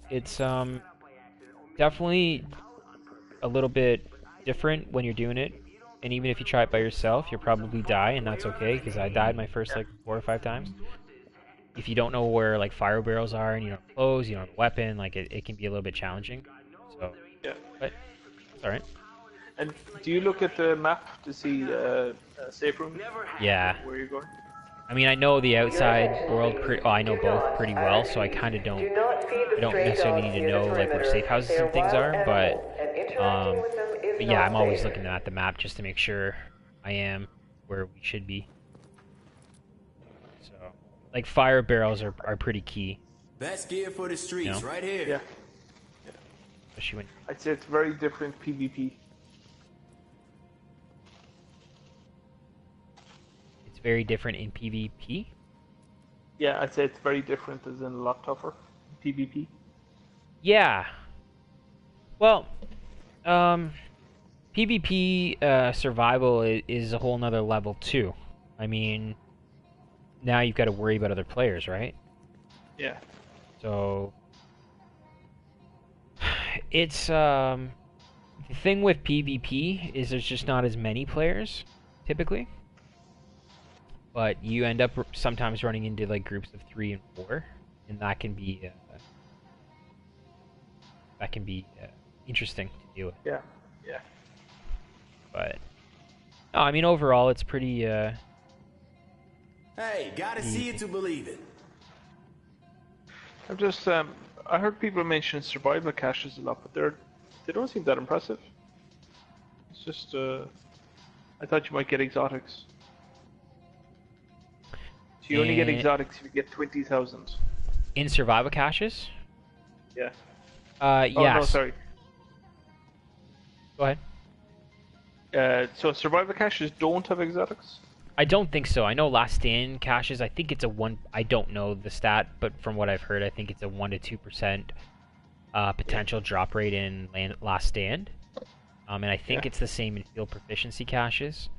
it's definitely a little bit different when you're doing it. And even if you try it by yourself, you'll probably die, and that's okay, because I died my first like 4 or 5 times. If you don't know where like fire barrels are and you don't have clothes, you don't have a weapon, like it can be a little bit challenging. So Yeah. but it's alright. And do you look at the map to see a safe room? Yeah. Where you're going? I mean, I know the outside world I know both pretty well, so I kind of don't necessarily need to know like where safe houses and things are, but yeah, I'm always looking at the map just to make sure I am where we should be. So, like fire barrels are pretty key. Best gear for the streets, No? right here. Yeah. Especially when I'd say it's very different PvP. it's very different in PvP. Yeah, I'd say it's very different as in a lot tougher. PvP. Yeah. Well, PvP survival is a whole nother level too. I mean, now you've got to worry about other players, right? Yeah. So it's the thing with PvP is there's just not as many players typically, but you end up sometimes running into like groups of 3 and 4, and that can be interesting to deal with. Yeah. Yeah. But no, I mean overall it's pretty Hey, gotta see it to believe it. I'm just I heard people mention survival caches a lot, but they don't seem that impressive. It's just I thought you might get exotics. So you only get exotics if you get 20,000. in survival caches. Yeah. Yes. Oh no, sorry. Go ahead. So survival caches don't have exotics? I don't think so. I know last stand caches, I think it's a 1, I don't know the stat, but from what I've heard, I think it's a 1 to 2% potential drop rate in last stand. And I think it's the same in field proficiency caches.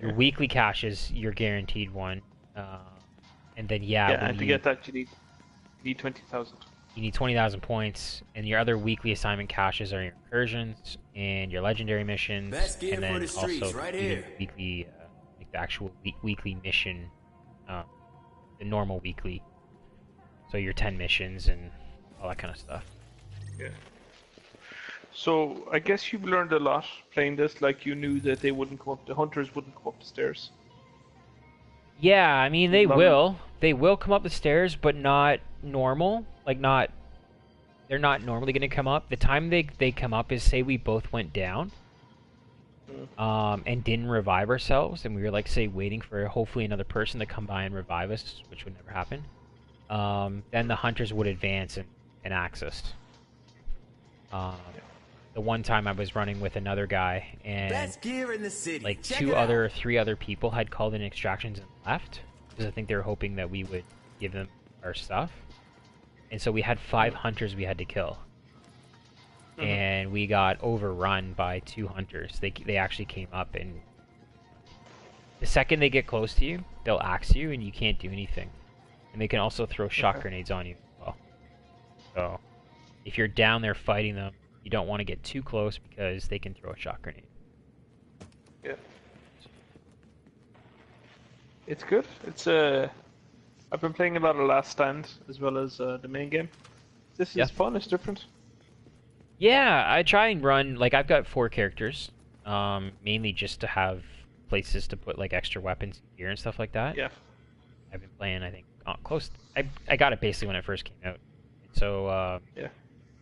Your weekly caches, you're guaranteed one. And then and to get that you need 20,000. You need 20,000 points, and your other weekly assignment caches are your incursions and your legendary missions, Best gear and then for the streets, also right the here. weekly, like the actual weekly mission, the normal weekly. So your 10 missions and all that kind of stuff. Yeah. So I guess you've learned a lot playing this. Like you knew that the hunters wouldn't come up the stairs. Yeah, I mean they Love will. They will come up the stairs, but not normal. Like they're not normally going to come up. The time they come up is say we both went down, and didn't revive ourselves, and we were like say waiting for hopefully another person to come by and revive us, which would never happen. Then the hunters would advance and axe us. The one time I was running with another guy, and Best gear in the city. like Check 2 it out. other or 3 other people had called in extractions and left, because I think they were hoping that we would give them our stuff. And so we had 5 hunters we had to kill. And we got overrun by 2 hunters. They actually came up and The second they get close to you, they'll axe you and you can't do anything. And they can also throw shot grenades on you as well. So, if you're down there fighting them, you don't want to get too close because they can throw a shot grenade. Yeah. It's good. It's I've been playing a lot of Last Stand as well as the main game. This is fun. It's different. Yeah, I try and run, like, I've got 4 characters, mainly just to have places to put, like, extra weapons and gear and stuff like that. Yeah. I've been playing, I think, close. I got it basically when it first came out. So, yeah.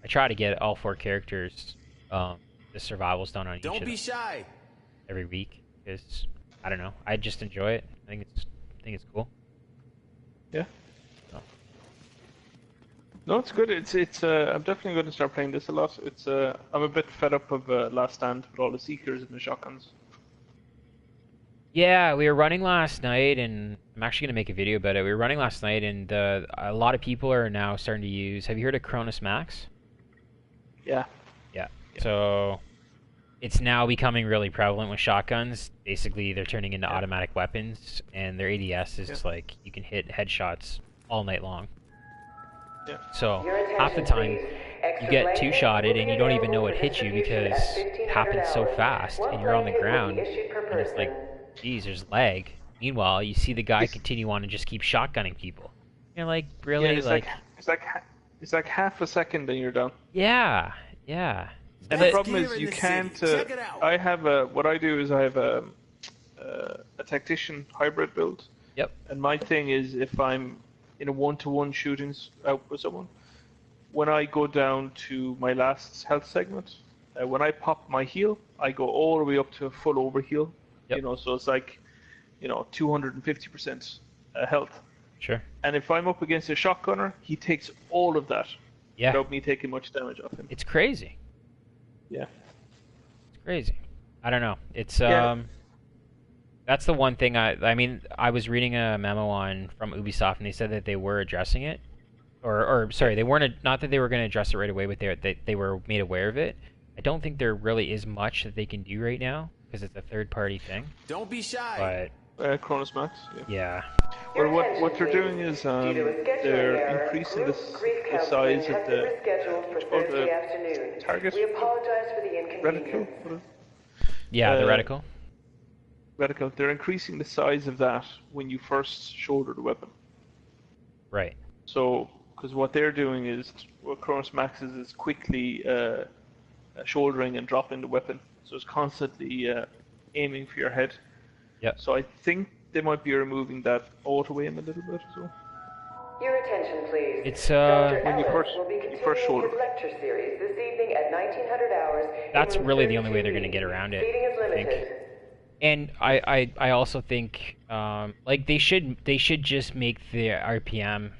I try to get all 4 characters, the survivals done on each of them. Don't be shy. Every week, because, I don't know, I just enjoy it. I think it's cool. Yeah. No, it's good. It's I'm definitely going to start playing this a lot. It's I'm a bit fed up of Last Stand with all the Seekers and the shotguns. Yeah, we were running last night, and I'm actually going to make a video about it. We were running last night, and a lot of people are now starting to use... Have you heard of Cronus Max? Yeah. Yeah. So, it's now becoming really prevalent with shotguns. Basically, they're turning into automatic weapons, and their ADS is like, you can hit headshots all night long. Yeah. So, half the time, you get two-shotted, and you don't even know it hit you because it happens so fast, and you're on the ground, and it's like... Geez, there's lag. Meanwhile, you see the guy continue on and just keep shotgunning people. You're like, really? Yeah, it's like half a second and you're done. Yeah, yeah. And the problem is you can't. I have what I do is I have a tactician hybrid build. Yep. And my thing is if I'm in a one-to-one shootings out with someone, when I go down to my last health segment, when I pop my heal, I go all the way up to a full overheal. Yep. You know, so it's like, 250% health. Sure. And if I'm up against a shotgunner, he takes all of that without me taking much damage off him. It's crazy. Yeah. It's crazy. I don't know. It's that's the one thing I mean, I was reading a memo from Ubisoft, and they said that they were addressing it, or sorry, they weren't. Not that they were going to address it right away, but they were made aware of it. I don't think there really is much that they can do right now, because it's a third-party thing. Don't be shy. But Cronus Max. Yeah. Well, what they're doing is they're increasing the size of the target reticle. Yeah, the reticle. Reticle. They're increasing the size of that when you first shoulder the weapon. Right. So, because what they're doing is what Cronus Max is quickly shouldering and dropping the weapon. So it's constantly aiming for your head. Yeah. So I think they might be removing that auto aim a little bit as well. Your attention, please. It's when you first shoulder. Lecture series this evening at 1900 hours. That's really the only way they're going to get around it, I think. And I also think like they should just make the RPM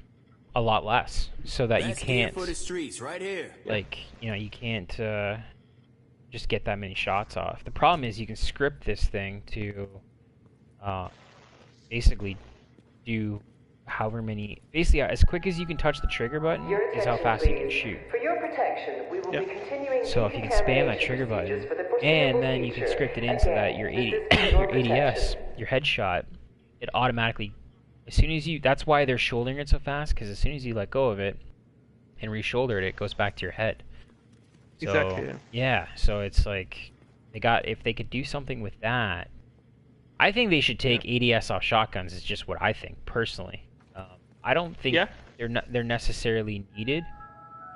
a lot less so that you can't for the streets right here. Like, you can't just get that many shots off. The problem is you can script this thing to basically do however many... Basically, as quick as you can touch the trigger button is how fast you can shoot. For your protection, we will be continuing so if you can spam that trigger button, and then you can script it in so that your ADS, your headshot, it automatically... As soon as you... That's why they're shouldering it so fast, because as soon as you let go of it and re-shoulder it, it goes back to your head. So, exactly. Yeah, so it's like... If they could do something with that... I think they should take ADS off shotguns. Is just what I think personally. I don't think they're necessarily needed.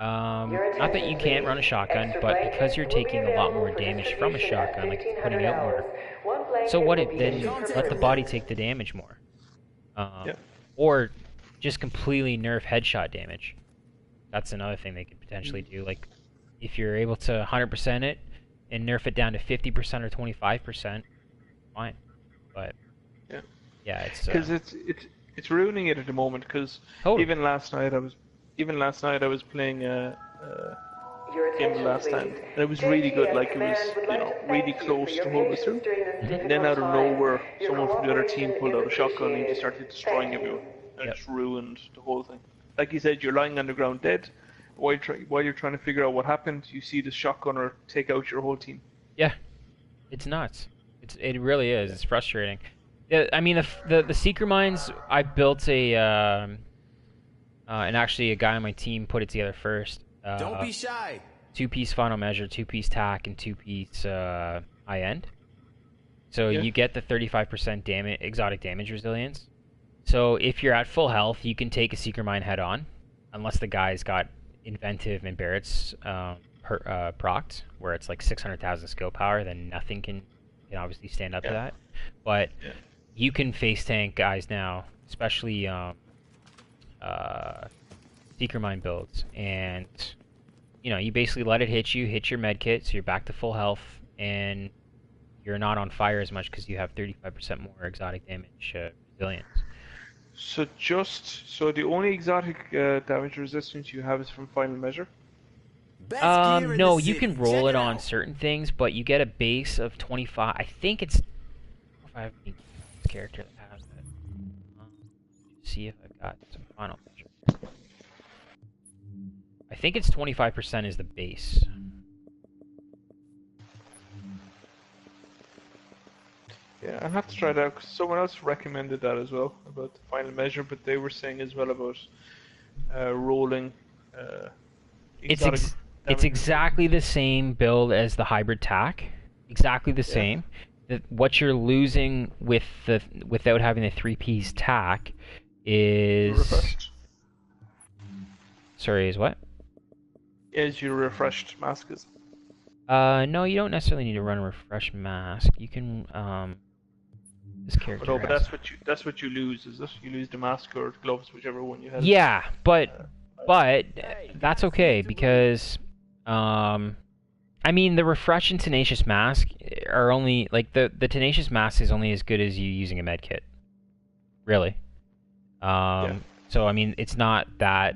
Not that you can't run a shotgun, but because you're taking a lot more damage from a shotgun, like putting out more. So what? Then let the body take the damage more, or just completely nerf headshot damage. That's another thing they could potentially do. Like if you're able to 100% it and nerf it down to 50% or 25%, fine. But yeah, it's because it's ruining it at the moment. Because even last night I was playing game last time. And it was really good. Like it was really close to hold us through. And then out of nowhere, someone from the other team pulled out a shotgun and just started destroying everyone. And it just ruined the whole thing. Like you said, you're lying on the ground dead. While you're trying to figure out what happened, you see the shotgunner take out your whole team. Yeah, it's nuts. It really is. It's frustrating. Yeah, I mean the seeker mines. I built a and actually a guy on my team put it together first. Don't be shy. 2-piece final measure, 2-piece tack, and 2-piece high end. So you get the 35% exotic damage resilience. So if you're at full health, you can take a seeker mine head on, unless the guy's got inventive and Barrett's procced, where it's like 600,000 skill power. Then nothing can obviously stand up to that. But you can face tank guys now, especially seeker mine builds, and you basically let it hit your med kit, so you're back to full health, and you're not on fire as much because you have 35% more exotic damage resilience. So the only exotic damage resistance you have is from final measure? No, you can roll it on certain things, but you get a base of 25. I think it's... I have any character that has that. See if I've got some final measure. I think it's 25% is the base. Yeah, I'll have to try it out, because someone else recommended that as well, about the final measure, but they were saying as well about rolling exotic It's exactly the same build as the hybrid tack. Exactly the same. What you're losing without having the 3-piece tack is... Refreshed. Sorry, is what? Is your refreshed mask is. No, you don't necessarily need to run a refresh mask. You can this character. No, but that's what you lose, is it? You lose the mask or gloves, whichever one you have. Yeah, but that's okay because I mean the refresh and tenacious mask are only like the tenacious mask is only as good as you using a med kit. Really. So I mean it's not that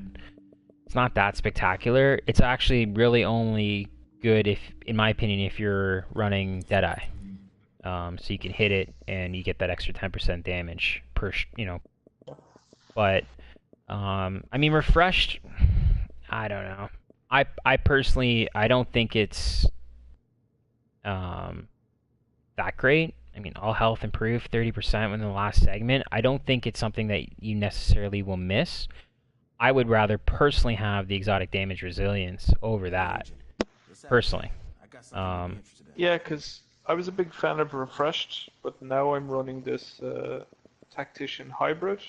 spectacular. It's actually really only good if, in my opinion, if you're running Deadeye. So you can hit it and you get that extra 10% damage per, But I mean, refreshed. I don't know. I personally don't think it's that great. I mean, all health improved 30% within the last segment. I don't think it's something that you necessarily will miss. I would rather personally have the exotic damage resilience over that. Personally. Yeah, because I was a big fan of refreshed, but now I'm running this tactician hybrid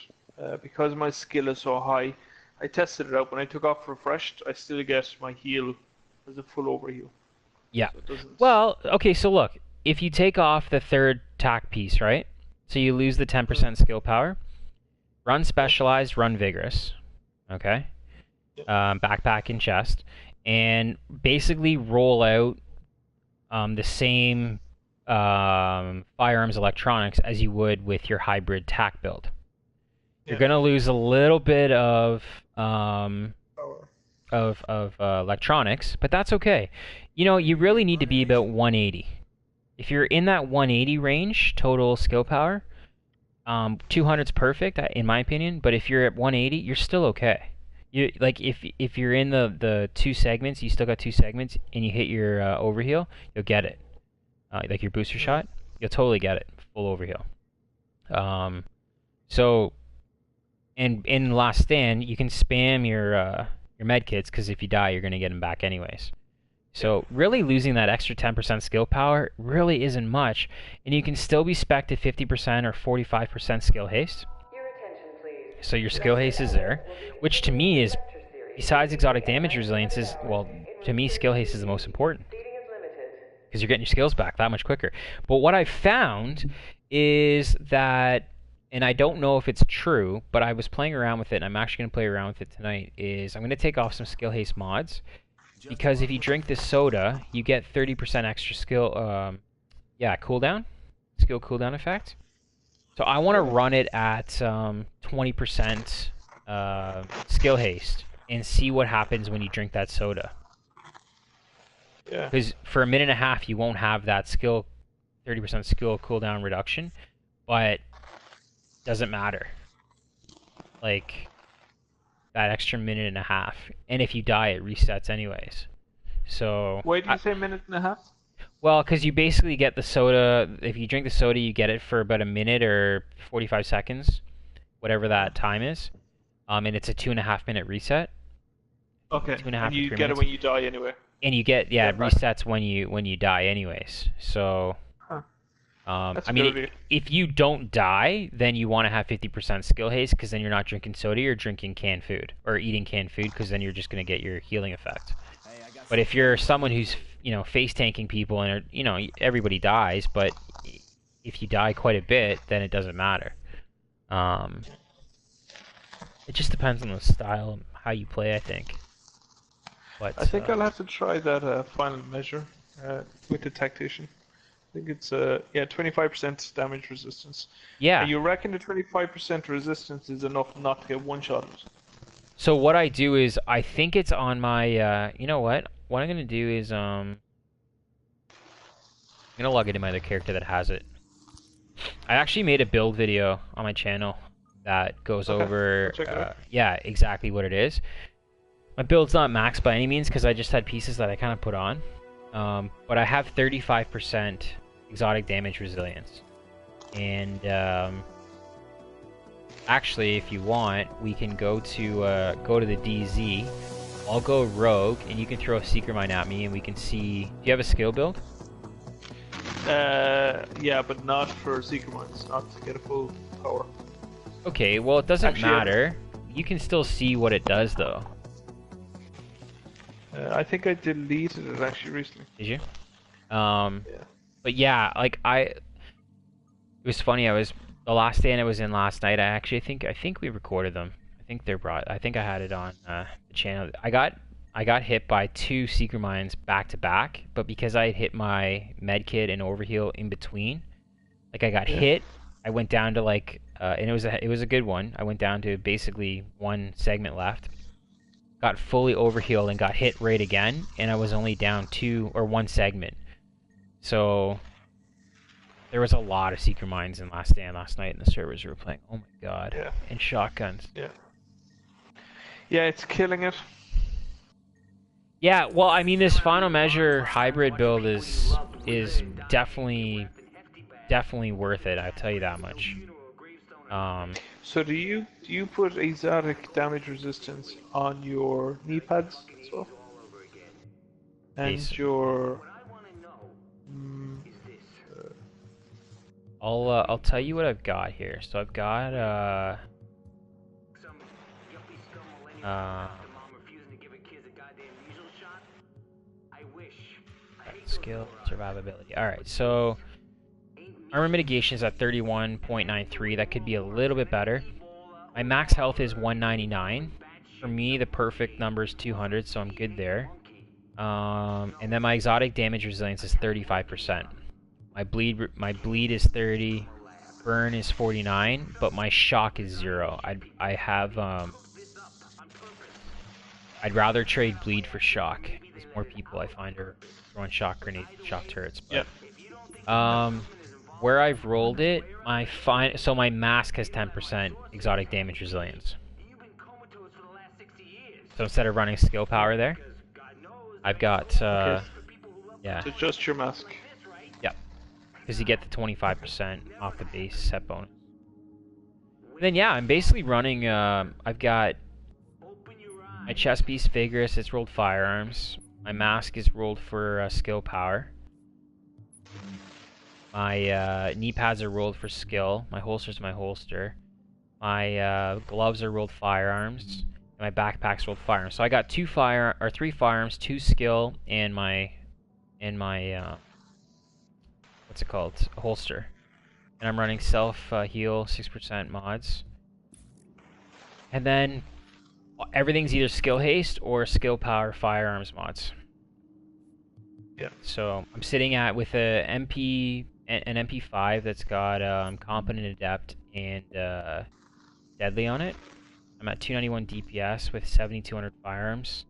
because my skill is so high. I tested it out. When I took off refreshed, I still get my heal as a full overheal. Yeah. So well, okay, so look, if you take off the third tack piece, right? So you lose the 10% skill power. Run specialized, run vigorous. Okay? Backpack and chest. And basically roll out the same firearms electronics as you would with your hybrid tack build. You're going to lose a little bit of electronics, but that's okay. You really need to be about 180. If you're in that 180 range, total skill power, 200's perfect, in my opinion, but if you're at 180, you're still okay. If you're in the two segments, you still got two segments, and you hit your overheal, you'll get it. Like your booster shot, you'll totally get it, full overheal. So, and in Last Stand, you can spam your med kits, because if you die, you're going to get them back anyways. So really losing that extra 10% skill power really isn't much, and you can still be spec'd at 50% or 45% skill haste. So your skill haste is there, which to me is, besides exotic damage resilience, to me skill haste is the most important. Because you're getting your skills back that much quicker. But what I found is that, and I don't know if it's true, but I was playing around with it, and I'm actually going to play around with it tonight, is I'm going to take off some skill haste mods. Because if you drink this soda, you get 30% extra skill, cooldown. Skill cooldown effect. So I want to run it at 20% skill haste and see what happens when you drink that soda. Yeah. Because for a minute and a half, you won't have that 30% skill cooldown reduction, but doesn't matter. Like that extra minute and a half, and if you die, it resets anyways. So why do you say minute and a half? Well, because you basically get the soda. If you drink the soda, you get it for about a minute or 45 seconds, whatever that time is. And it's a 2.5 minute reset. Okay. 2.5 and to you 3 get it minutes. when you die anyway. And you get it resets when you die anyways. So. Huh. I mean, if you don't die, then you want to have 50% skill haste because then you're not drinking soda, you're drinking canned food or eating canned food because then you're just going to get your healing effect. But if you're someone who's face tanking people and everybody dies, but if you die quite a bit, then it doesn't matter. It just depends on the style and how you play, I think. But I think I'll have to try that final measure with the tactician. I think it's 25% damage resistance. Yeah. And you reckon the 25% resistance is enough not to get one-shotted? So what I do is I think it's on my you know what? What I'm gonna do is I'm gonna log into my other character that has it. I actually made a build video on my channel that goes over exactly what it is. My build's not maxed by any means because I just had pieces that I kind of put on. But I have 35% exotic damage resilience. And actually, if you want, we can go to the DZ. I'll go rogue, and you can throw a seeker mine at me, and we can see. Do you have a skill build? Yeah, but not for seeker mines, not to get a full power. Okay, well it doesn't matter. You can still see what it does, though. I think I deleted it actually recently. Did you? Yeah. But yeah, like it was funny. The last stand I was in last night. I think we recorded them. I think I had it on the channel. I got hit by 2 seeker mines back to back, but because I had hit my med kit and overheal in between, like I got hit. I went down to and it was a good one. I went down to basically 1 segment left. Got fully overhealed and got hit right again, and I was only down 1 segment. So there was a lot of seeker mines in last stand last night in the servers we were playing. Oh my god. Yeah. And shotguns. Yeah. Yeah, it's killing it. Yeah, well, I mean, this final measure hybrid build is definitely worth it. I tell you that much. So do you put exotic damage resistance on your knee pads as well? And your I'll tell you what I've got here. So I've got skill, survivability. Alright, so armor mitigation is at 31.93. That could be a little bit better. My max health is 199. For me, the perfect number is 200, so I'm good there. And then my exotic damage resilience is 35%. My bleed is 30. Burn is 49, but my shock is 0. I'd rather trade bleed for shock. There's more people I find are throwing shock grenades, shock turrets. But, where I've rolled it, so my mask has 10% exotic damage resilience. So instead of running skill power there, I've got yeah. So just your mask. Yep. Because you get the 25% off the base set bonus. And then yeah, I'm basically running. I've got my chest piece vigorous. It's rolled firearms. My mask is rolled for skill power. My knee pads are rolled for skill. My holster's my holster. My gloves are rolled firearms. And my backpack's rolled firearms. So I got 3 firearms, 2 skill, and my what's it called? A holster. And I'm running self heal 6% mods. And then everything's either skill haste or skill power firearms mods. Yeah. So I'm sitting with an MP5 that's got competent, adept, and deadly on it. I'm at 291 DPS with 7,200 firearms.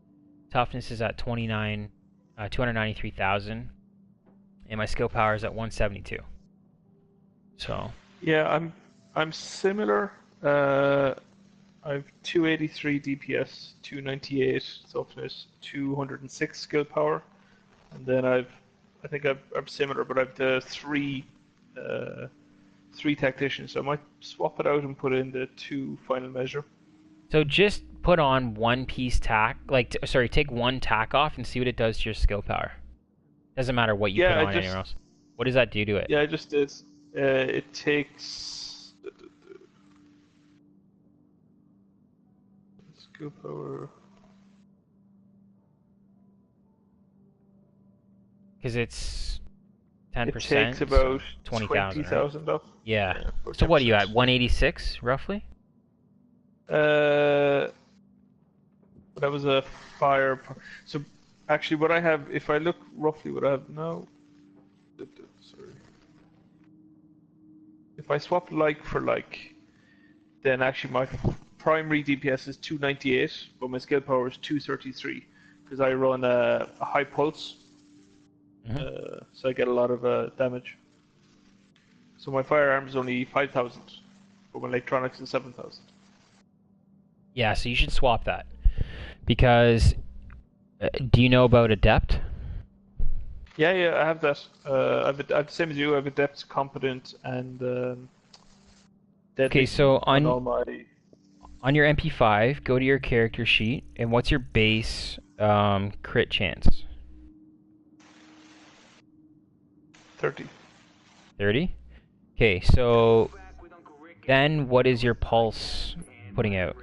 Toughness is at 293,000, and my skill power is at 172. So. Yeah, I'm similar. I've 283 DPS, 298 toughness, 206 skill power, and then I've I think I'm similar, but I've the three tacticians, so I might swap it out and put in the 2 final measure. So just put on 1 piece tack, like, sorry, take 1 tack off and see what it does to your skill power. Doesn't matter what you put on anywhere else. What does that do to it? Yeah, I just did. It takes skill power. Because it's 10%. It takes about 20,000 right? off. Yeah. So what are you at? 186 roughly? That was a fire. So actually, what I have, if I look roughly, what I have now. Sorry. If I swap like for like, then actually my primary DPS is 298, but my skill power is 233 because I run a high pulse. So I get a lot of damage. So my firearm is only 5,000, but my electronics is 7,000. Yeah, so you should swap that. Because, do you know about Adept? Yeah, I have that. I have the same as you. I have Adept, Competent, and Deadly. Okay, so on your MP5, go to your character sheet, and what's your base crit chance? 30. 30? Okay, so then what is your pulse putting out?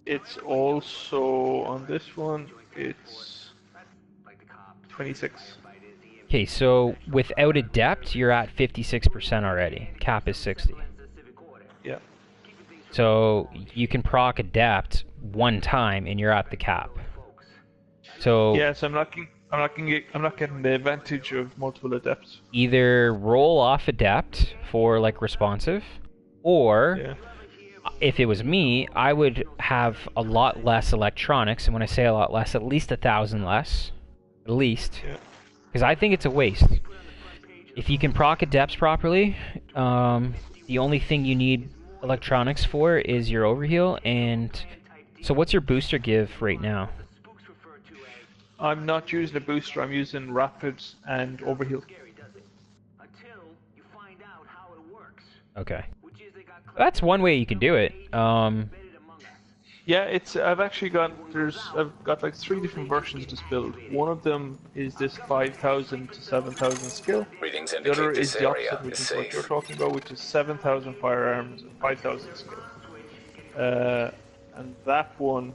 It's also, on this one, it's 26. Okay, so without Adept, you're at 56% already. Cap is 60. Yeah. So you can proc Adept 1 time and you're at the cap. So yes, I'm not getting the advantage of multiple Adepts. Either roll off Adept for like responsive, or if it was me, I would have a lot less electronics, and when I say a lot less, at least 1,000 less, at least, because I think it's a waste. If you can proc Adepts properly, the only thing you need electronics for is your overheal. And so what's your booster give right now? I'm not using a booster, I'm using rapids and overheal. Okay. That's one way you can do it. Yeah, I've got like 3 different versions to build. One of them is this 5,000 to 7,000 skill. Readings The other indicate is this the area opposite, which is is what safe. you're talking about, which is 7,000 firearms and 5,000 skill. And that one,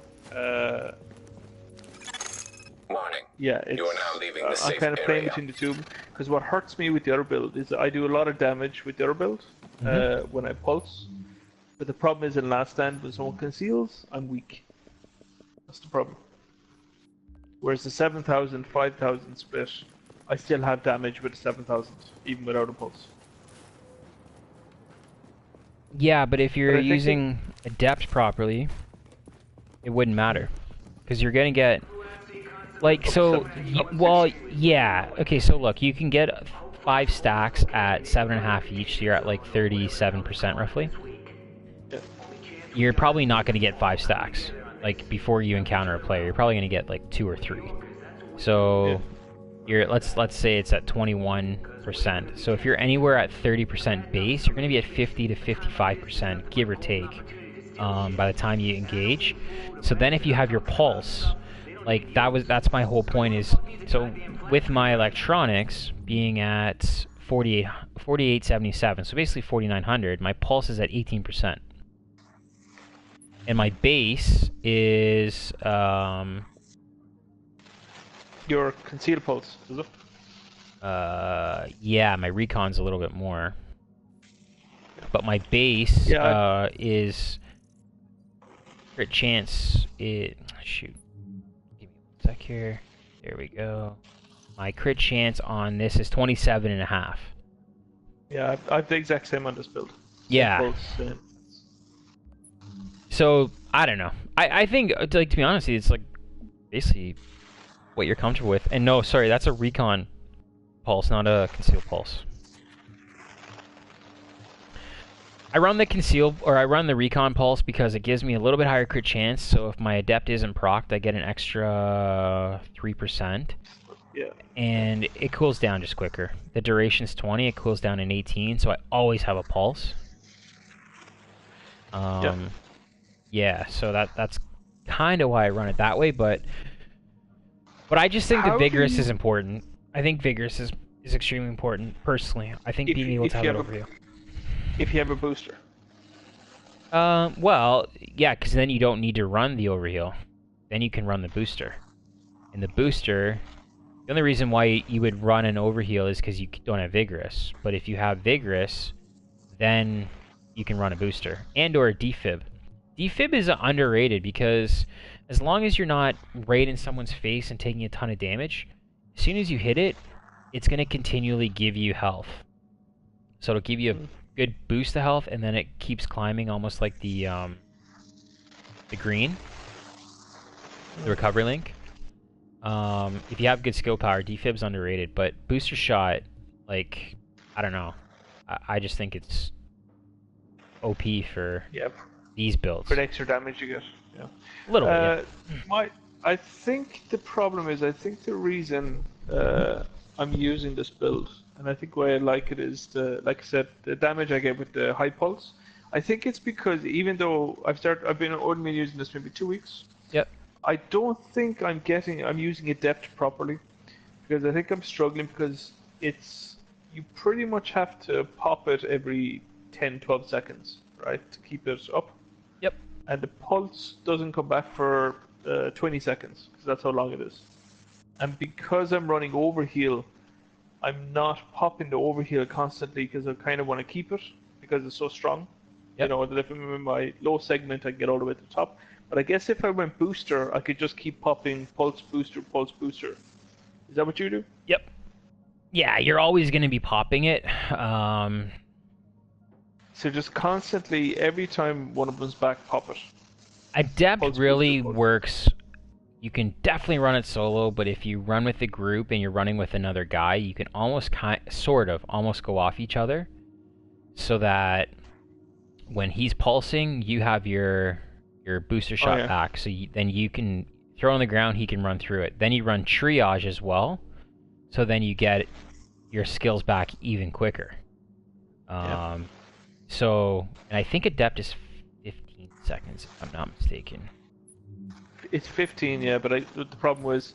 Warning. yeah, it's, You are now leaving the I'm safe kind of playing area. between the two, because what hurts me with the other build is that I do a lot of damage with the other build when I pulse. But the problem is in last stand, when someone conceals, I'm weak. That's the problem. Whereas the 7,000, 5,000 split, I still have damage with the 7,000, even without a pulse. Yeah, but if you're using Adept properly, it wouldn't matter. Because you're going to get... Like, so... well, yeah. Okay, so look, you can get 5 stacks at 7.5 each, so you're at like 37% roughly. You're probably not going to get 5 stacks, like, before you encounter a player. You're probably going to get, like, 2 or 3. So, you're let's say it's at 21%. So if you're anywhere at 30% base, you're going to be at 50 to 55%, give or take, by the time you engage. So then if you have your pulse, like, that's my whole point is, so with my electronics being at 4877, so basically 4900, my pulse is at 18%. And my base is Your concealed pulse, is it? Yeah, my recon's a little bit more. But my base is crit chance shoot. Give me 1 sec here. There we go. My crit chance on this is 27.5. Yeah, I have the exact same on this build. Yeah. Pulse, So, I don't know. I think, like, to be honest, it's like basically what you're comfortable with. And no, sorry, that's a recon pulse, not a concealed pulse. I run the recon pulse because it gives me a little bit higher crit chance, so if my adept isn't procced, I get an extra 3%. Yeah. And it cools down just quicker. The duration's 20, it cools down in 18, so I always have a pulse. Yeah, so that's kind of why I run it that way, but I just think the vigorous is important. I think vigorous is extremely important, personally. I think being able to have an overheal. If you have a booster. Well, yeah, because then you don't need to run the overheal. Then you can run the booster. And the booster, the only reason why you would run an overheal is because you don't have vigorous. But if you have vigorous, then you can run a booster. And or a defib. Defib is underrated because as long as you're not right in someone's face and taking a ton of damage, as soon as you hit it, it's going to continually give you health. So it'll give you a good boost to health, and then it keeps climbing almost like the green, the recovery link. If you have good skill power, defib's underrated, but booster shot, like, I don't know. I just think it's OP for these builds. For the extra damage you get. Yeah. A little bit, yeah. I think the problem is, I think the reason I'm using this build, and I think why I like it is, like I said, the damage I get with the high pulse. I think it's because even though I've been only using this maybe 2 weeks. Yep. I don't think I'm using Adept properly, because I think I'm struggling because you pretty much have to pop it every 10-12 seconds, right, to keep it up. Yep. And the pulse doesn't come back for 20 seconds, because that's how long it is. And because I'm running overheal, I'm not popping the overheal constantly because I kind of want to keep it because it's so strong. Yep. You know, that if I'm in my low segment, I can get all the way to the top. But I guess if I went booster, I could just keep popping pulse booster, pulse booster. Is that what you do? Yep. Yeah, you're always going to be popping it. So just constantly, every time one of them's back, pop it. Adept Pulse really booster, works. You can definitely run it solo, but if you run with a group and you're running with another guy, you can almost almost go off each other, so that when he's pulsing, you have your booster shot back. So then you can throw on the ground, he can run through it. Then you run triage as well, so then you get your skills back even quicker. So, and I think Adept is 15 seconds, if I'm not mistaken. It's 15, yeah, but the problem was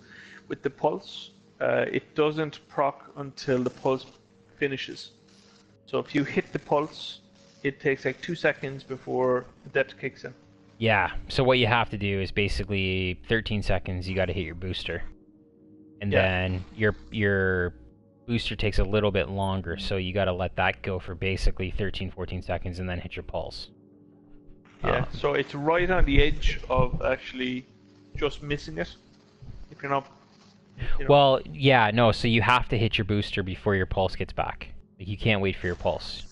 with the pulse, it doesn't proc until the pulse finishes. So if you hit the pulse, it takes like 2 seconds before the depth kicks in. Yeah, so what you have to do is basically 13 seconds, you got to hit your booster. And then your booster takes a little bit longer, so you got to let that go for basically 13, 14 seconds and then hit your pulse. Yeah, so it's right on the edge of actually just missing it. If you're not... You know. Well, yeah, no, so you have to hit your booster before your pulse gets back. Like, you can't wait for your pulse.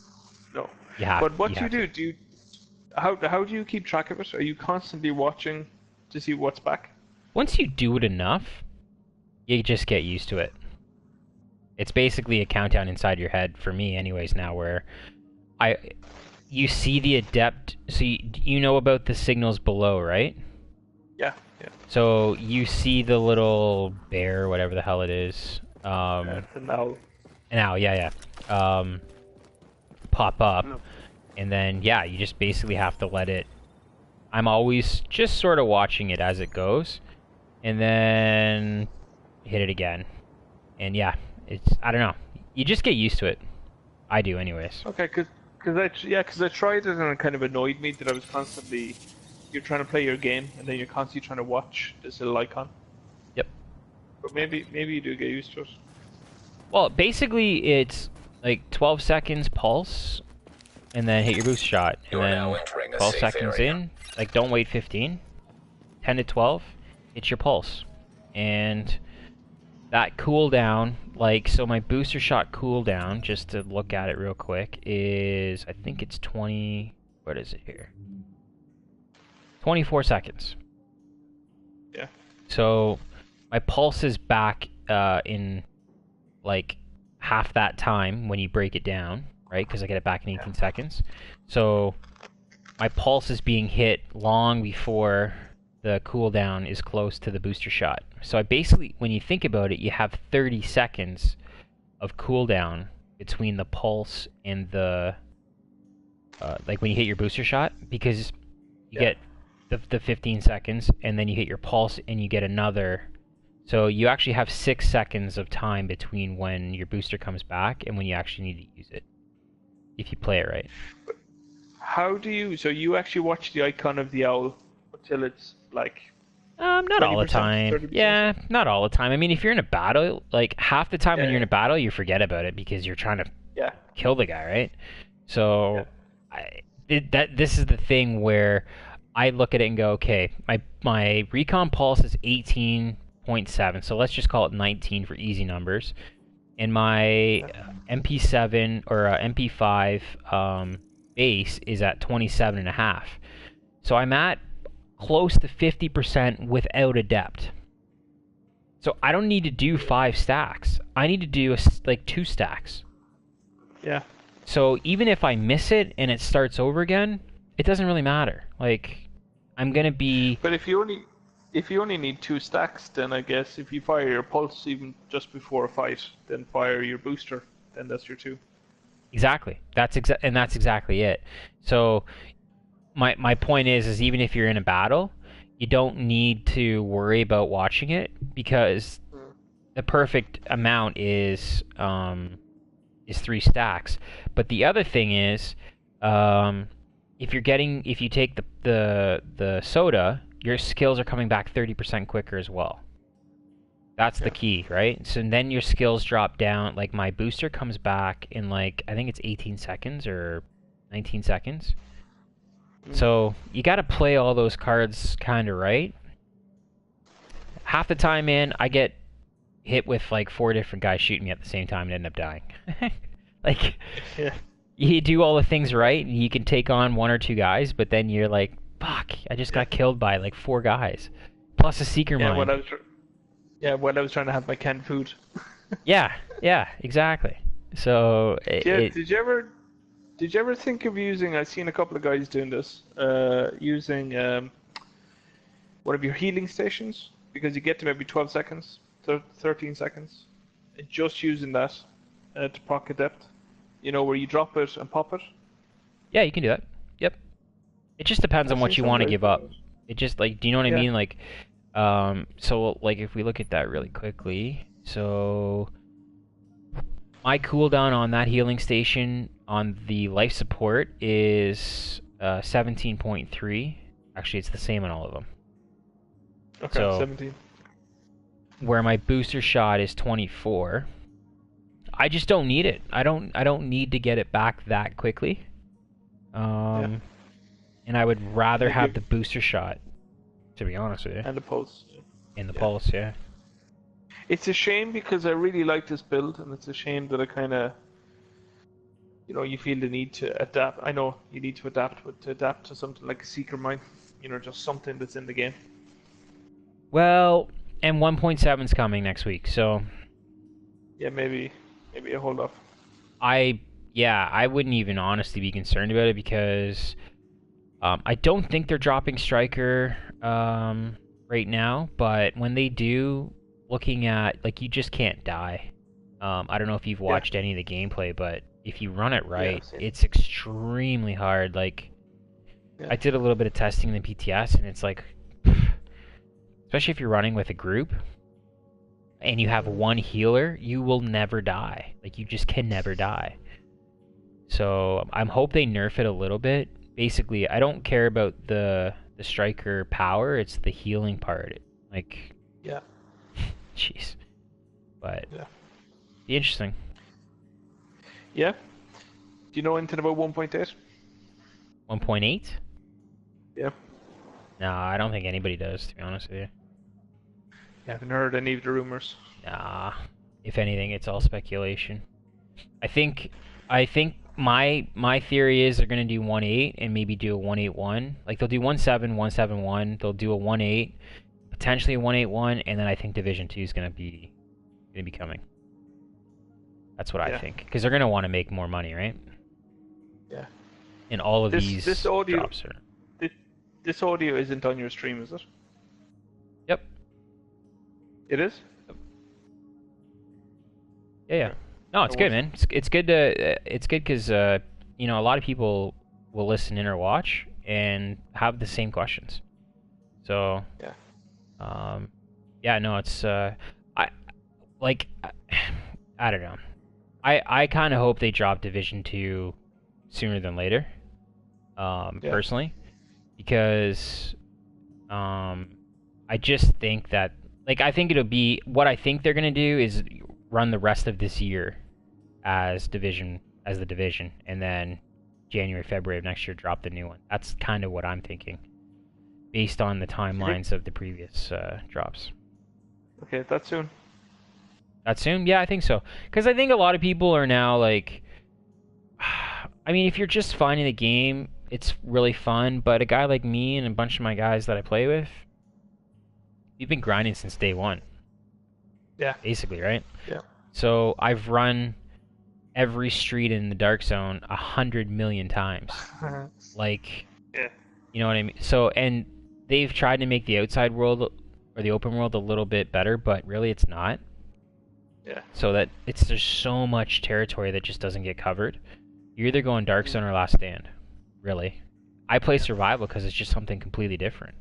No. You have, but what do you do? How do you keep track of it? Are you constantly watching to see what's back? Once you do it enough, you just get used to it. It's basically a countdown inside your head, for me anyways now, where you see the Adept, so you know about the signals below, right? Yeah. So you see the little bear, whatever the hell it is. It's an owl. An owl, yeah. Pop up. No. And then, yeah, you just basically have to let it... I'm always just sort of watching it as it goes. And then hit it again. And yeah, I don't know. You just get used to it. I do anyways. Okay, because I tried it and it kind of annoyed me that I was constantly... You're trying to play your game, and then you're constantly trying to watch this little icon. Yep. But maybe you do get used to it. Well, basically, it's like 12 seconds pulse, and then hit your boost shot. And then 12 seconds in, like don't wait 15. 10 to 12, hit your pulse. And that cooldown, like, so my booster shot cooldown, just to look at it real quick, is, I think it's 20, what is it here? 24 seconds. Yeah. So my pulse is back in like half that time when you break it down, right? Because I get it back in 18 seconds. So my pulse is being hit long before the cooldown is close to the booster shot. So I basically, when you think about it, you have 30 seconds of cooldown between the pulse and the like when you hit your booster shot, because you get the 15 seconds, and then you hit your pulse and you get another. So you actually have 6 seconds of time between when your booster comes back and when you actually need to use it, if you play it right. How do you? So you actually watch the icon of the owl until it's like. Not all the time. 30%? Yeah, not all the time. I mean, if you're in a battle, like half the time when you're in a battle, you forget about it because you're trying to kill the guy, right? So, this is the thing where I look at it and go, okay, my recon pulse is 18.7, so let's just call it 19 for easy numbers, and my MP7 or MP5 base is at 27.5. So I'm at close to 50% without adept. So I don't need to do 5 stacks. I need to do like 2 stacks. Yeah. So even if I miss it and it starts over again, it doesn't really matter. Like, I'm gonna be. But if you only need 2 stacks, then I guess if you fire your pulse even just before a fight, then fire your booster, then that's your 2. Exactly. That's exactly it. So. My point is even if you're in a battle, you don't need to worry about watching it, because the perfect amount is 3 stacks. But the other thing is, if you take the soda, your skills are coming back 30% quicker as well. That's the key, right? So then your skills drop down. Like my booster comes back in like I think it's 18 seconds or 19 seconds. So you got to play all those cards kind of right. Half the time, man, I get hit with like 4 different guys shooting me at the same time and end up dying. Like, you do all the things right, and you can take on 1 or 2 guys, but then you're like, fuck, I just got killed by like 4 guys, plus a seeker mine. When I was trying to have my canned food. yeah, exactly. So Did you ever think of using? I've seen a couple of guys doing this. Using one of your healing stations, because you get to maybe 12 seconds, 13 seconds. And just using that to proc adept. You know, where you drop it and pop it. Yeah, you can do that. Yep. It just depends on what you want to give up. It just like, do you know what I mean? Like, so like if we look at that really quickly, so. My cooldown on that healing station on the life support is 17.3. Actually, it's the same on all of them. Okay, so, 17. Where my booster shot is 24. I just don't need it. I don't need to get it back that quickly. And I would rather have the booster shot, to be honest with you. And the pulse. And the pulse, yeah. It's a shame because I really like this build, and it's a shame that I kind of, you feel the need to adapt. I know you need to adapt, but to adapt to something like a Seeker Mine, just something that's in the game. Well, and 1.7's coming next week, so. Yeah, maybe a hold off. I wouldn't even honestly be concerned about it, because I don't think they're dropping Striker right now, but when they do. Looking at, like, you just can't die. I don't know if you've watched any of the gameplay, but if you run it right, it's extremely hard. Like, I did a little bit of testing in the PTS, and it's like, especially if you're running with a group, and you have 1 healer, you will never die. Like, you just can never die. So, I hope they nerf it a little bit. Basically, I don't care about the Striker power, it's the healing part. Like... Yeah. Jeez. But be interesting. Yeah. Do you know anything about 1.8? 1.8? Yeah. No, I don't think anybody does, to be honest with you. I haven't heard any of the rumors. Nah. If anything, it's all speculation. I think my theory is they're gonna do 1.8 and maybe do a 1.8.1. Like they'll do 1.7, 1.7.1. They'll do a 1.8. Potentially a 1.8.1, and then I think Division 2 is going to be coming. That's what I think, because they're going to want to make more money, right? Yeah. And all of these audio, drops are. This audio isn't on your stream, is it? It is? Yeah. No, it's good, man. It's good because a lot of people will listen in or watch and have the same questions. So it's I don't know. I kind of hope they drop Division 2 sooner than later. Personally, because I just think that I think it'll be what I think they're gonna do is run the rest of this year as the Division, and then January, February of next year drop the new one. That's kind of what I'm thinking, based on the timelines of the previous drops. Okay, that's soon. That soon? Yeah, I think so. Because I think a lot of people are now like, I mean, if you're just finding the game, it's really fun. But a guy like me and a bunch of my guys that I play with, we've been grinding since day one. Yeah. Basically, right? Yeah. So I've run every street in the Dark Zone 100 million times. Yeah. You know what I mean? So, and they've tried to make the outside world or the open world a little bit better, but really it's not. Yeah. So that there's so much territory that just doesn't get covered. You're either going Dark Zone or Last Stand. Really. I play Survival because it's just something completely different.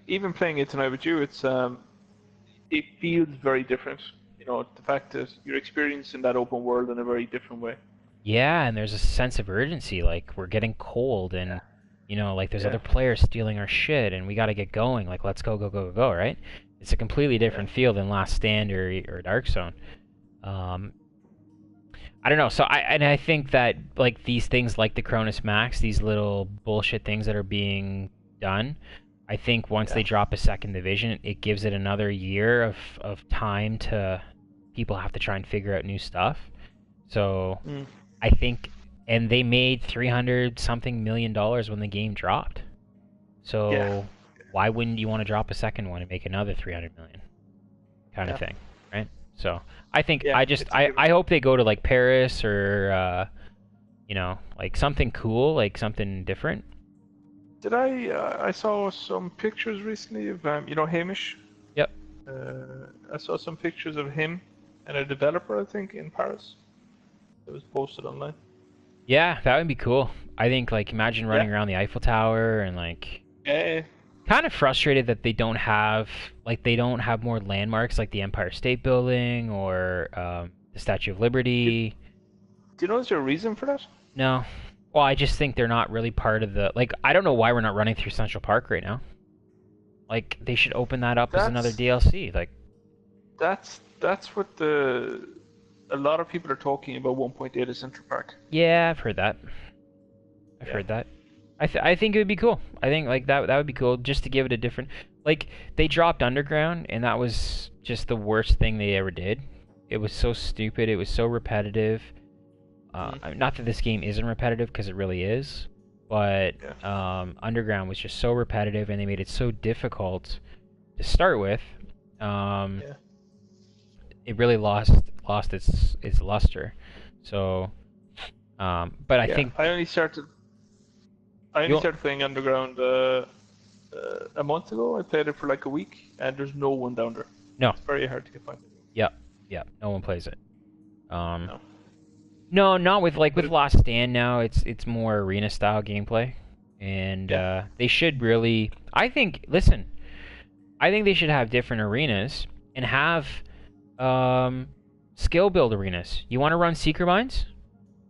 Even playing it tonight with you, it feels very different. You know, the fact that you're experiencing that open world in a very different way. Yeah, and there's a sense of urgency. Like, we're getting cold, and, there's other players stealing our shit, and we gotta get going. Like, let's go, right? It's a completely different feel than Last Stand or Dark Zone. I don't know. So I think that, like, these things like the Cronus Max, these little bullshit things that are being done, I think once they drop a second division, it gives it another year of time to people have to try and figure out new stuff. So I think, and they made $300-something million when the game dropped. So why wouldn't you want to drop a second one and make another $300 million kind of thing, right? So I think I hope they go to like Paris or like something cool, like something different. Did I saw some pictures recently of Hamish? Yep. I saw some pictures of him and a developer, I think, in Paris. It was posted online. Yeah, that would be cool. I think, like, imagine running around the Eiffel Tower and, like... Kind of frustrated that they don't have more landmarks like the Empire State Building or the Statue of Liberty. Do you know is there a reason for that? No. Well, I just think they're not really part of the... Like, I don't know why we're not running through Central Park right now. Like, they should open that up as another DLC. Like, that's what a lot of people are talking about 1.8 of Central Park. Yeah, I've heard that. I've heard that. I think it would be cool. I think, like, that would be cool just to give it a different... Like, they dropped Underground, and that was just the worst thing they ever did. It was so stupid. It was so repetitive. Not that this game isn't repetitive, because it really is. But Underground was just so repetitive, and they made it so difficult to start with. It really lost its luster. So, but I think I only started playing Underground a month ago. I played it for like a week, and there's no one down there. No, it's very hard to get find. Yeah, no one plays it. No, not with Last Stand now. It's more arena style gameplay, and they should really. I think they should have different arenas and have skill build arenas. You want to run Seeker Mines?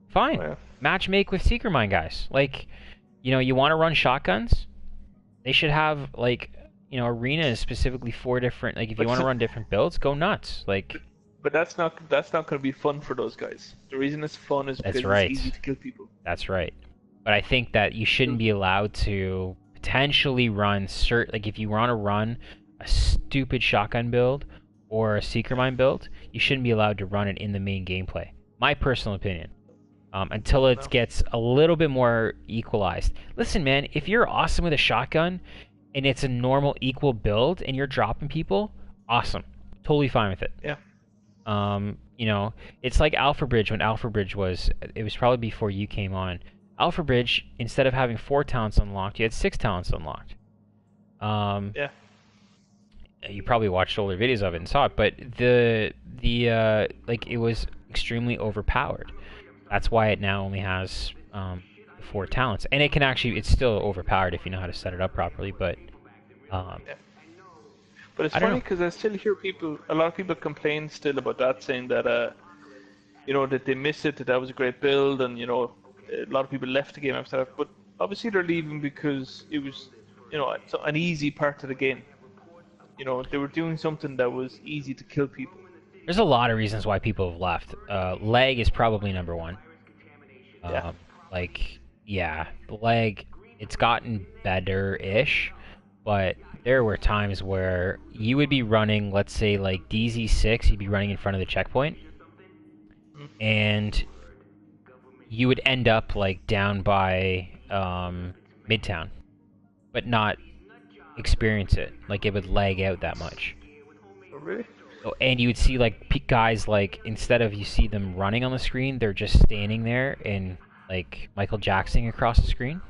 Fine. Match make with Seeker Mine guys. Like, you want to run shotguns? They should have arenas specifically for different. Like, if you want to run different builds, go nuts. Like. But that's not going to be fun for those guys. The reason it's fun is because it's easy to kill people. That's right. But I think that you shouldn't be allowed to potentially run if you want to run a stupid shotgun build or a Seeker Mine build, you shouldn't be allowed to run it in the main gameplay. My personal opinion. Until it gets a little bit more equalized. Listen, man, if you're awesome with a shotgun and it's a normal equal build and you're dropping people, awesome. Totally fine with it. Yeah. It's like Alpha Bridge when Alpha Bridge it was probably before you came on. Alpha Bridge, instead of having 4 talents unlocked, you had 6 talents unlocked. you probably watched older videos of it and saw it, but like it was extremely overpowered. That's why it now only has 4 talents, and it's still overpowered if you know how to set it up properly. But yeah. But it's funny because I still hear a lot of people complain still about that, saying that that they miss it, that was a great build, and a lot of people left the game after that. But obviously they're leaving because it was an easy part of the game. They were doing something that was easy to kill people. There's a lot of reasons why people have left. Lag is probably number one. The lag, it's gotten better-ish, but there were times where you would be running, let's say, like DZ6, you'd be running in front of the checkpoint, and you would end up, like, down by Midtown, but not experience it. Like, it would lag out that much. Oh, really? And you would see, like, guys, like, instead of you see them running on the screen, they're just standing there and, like, Michael Jackson across the screen.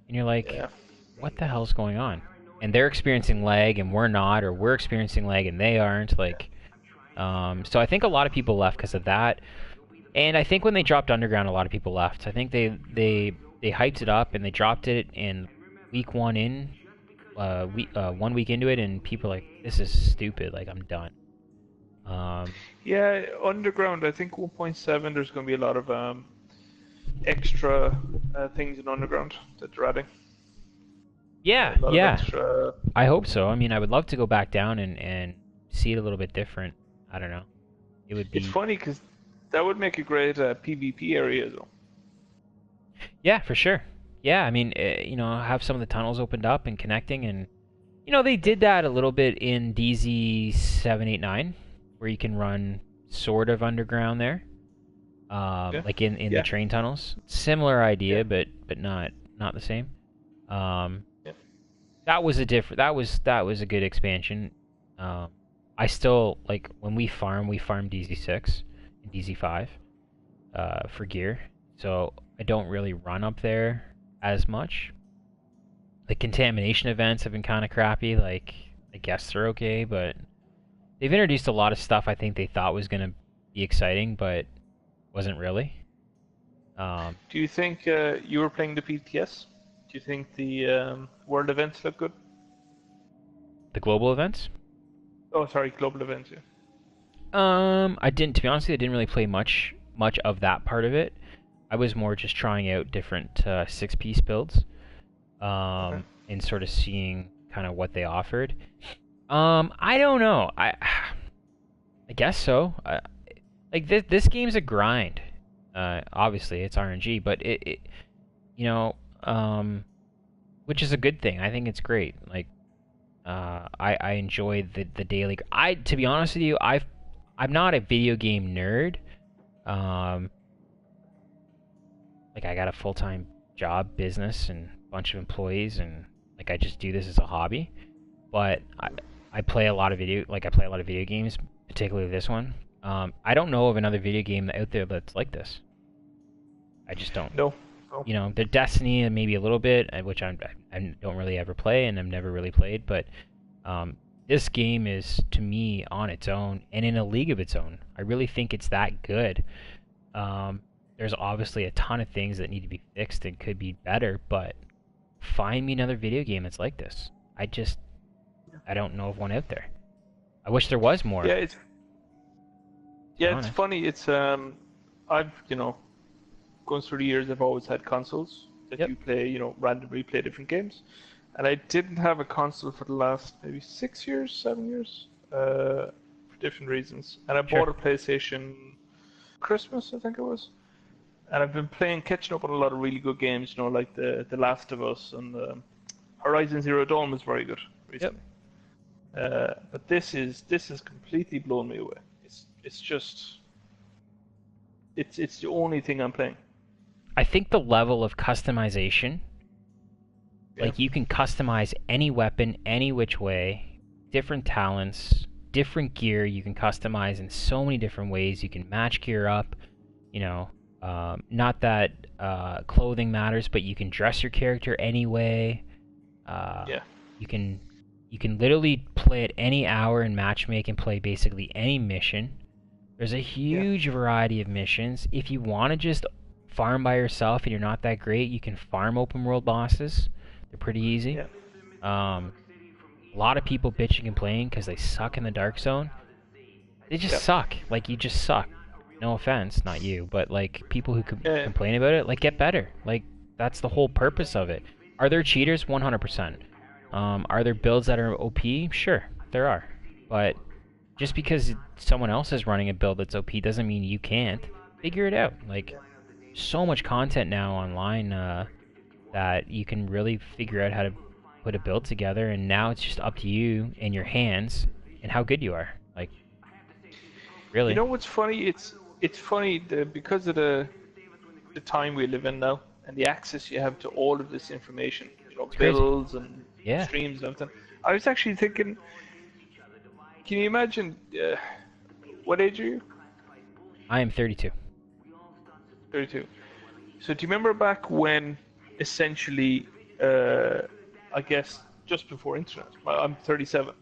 And you're like, what the hell's going on? And they're experiencing lag and we're not, or we're experiencing lag and they aren't. Like, so I think a lot of people left because of that. And I think when they dropped Underground, a lot of people left. I think they hyped it up and they dropped it in week 1 in, 1 week into it, and people are like, this is stupid, like, I'm done. Yeah, Underground, I think 1.7, there's going to be a lot of extra things in Underground that they're adding. Yeah. I hope so. I mean, I would love to go back down and see it a little bit different. I don't know. It would be... It's funny because that would make a great PvP area, though. Yeah, for sure. Yeah, I mean, have some of the tunnels opened up and connecting, and they did that a little bit in DZ 789, where you can run sort of underground there, like in the train tunnels. Similar idea, but not the same. That was a a good expansion. I still like when we farm DZ6 and DZ5 for gear, so I don't really run up there as much. The contamination events have been kind of crappy. Like, I guess they're okay, but they've introduced a lot of stuff I think they thought was going to be exciting, but wasn't really. Do you think you were playing the PTS? Do you think the world events look good? The global events? Oh, sorry, global events, yeah. I didn't, to be honest with you, I didn't really play much of that part of it. I was more just trying out different 6-piece builds, and sort of seeing kind of what they offered. I don't know. I guess so. Like this game's a grind. Obviously, it's RNG, but it which is a good thing. I think it's great. Like, I enjoy the daily. To be honest with you, I'm not a video game nerd. Like, I got a full-time job, business, and a bunch of employees, and like I just do this as a hobby. But I play a lot of video games, particularly this one. I don't know of another video game out there that's like this. I just don't. No. The Destiny and maybe a little bit, which I don't really ever play, and I've never really played. But this game is, to me, on its own and in a league of its own. I really think it's that good. There's obviously a ton of things that need to be fixed and could be better, but find me another video game that's like this. I don't know of one out there. I wish there was more. Yeah, it's funny. It's I've going through the years, I've always had consoles that you play, randomly play different games, and I didn't have a console for the last maybe 6 years, 7 years, for different reasons. And I bought a PlayStation Christmas, I think it was. And I've been catching up on a lot of really good games, like the Last of Us, and Horizon Zero Dawn was very good recently. But this has completely blown me away. It's just it's the only thing I'm playing. I think the level of customization, like you can customize any weapon, any which way, different talents, different gear you can customize in so many different ways. You can match gear up, not that clothing matters, but you can dress your character anyway. You can You can literally play at any hour and matchmake and play basically any mission. There's a huge variety of missions. If you want to just farm by yourself and you're not that great, you can farm open world bosses. They're pretty easy. A lot of people bitch and complain because they suck in the Dark Zone. They just suck. Like, you just suck. No offense, not you, but like people who complain about it, like, get better. Like, that's the whole purpose of it. Are there cheaters? 100%. Are there builds that are OP? Sure, there are. But just because someone else is running a build that's OP doesn't mean you can't. Figure it out. Like, so much content now online that you can really figure out how to put a build together, and now it's just up to you and your hands and how good you are. Like, really. You know what's funny? It's funny because of the time we live in now and the access you have to all of this information, you know, builds and streams and everything. I was actually thinking, can you imagine, what age are you? I am 32. 32. So do you remember back when, essentially, I guess just before internet, I'm 37,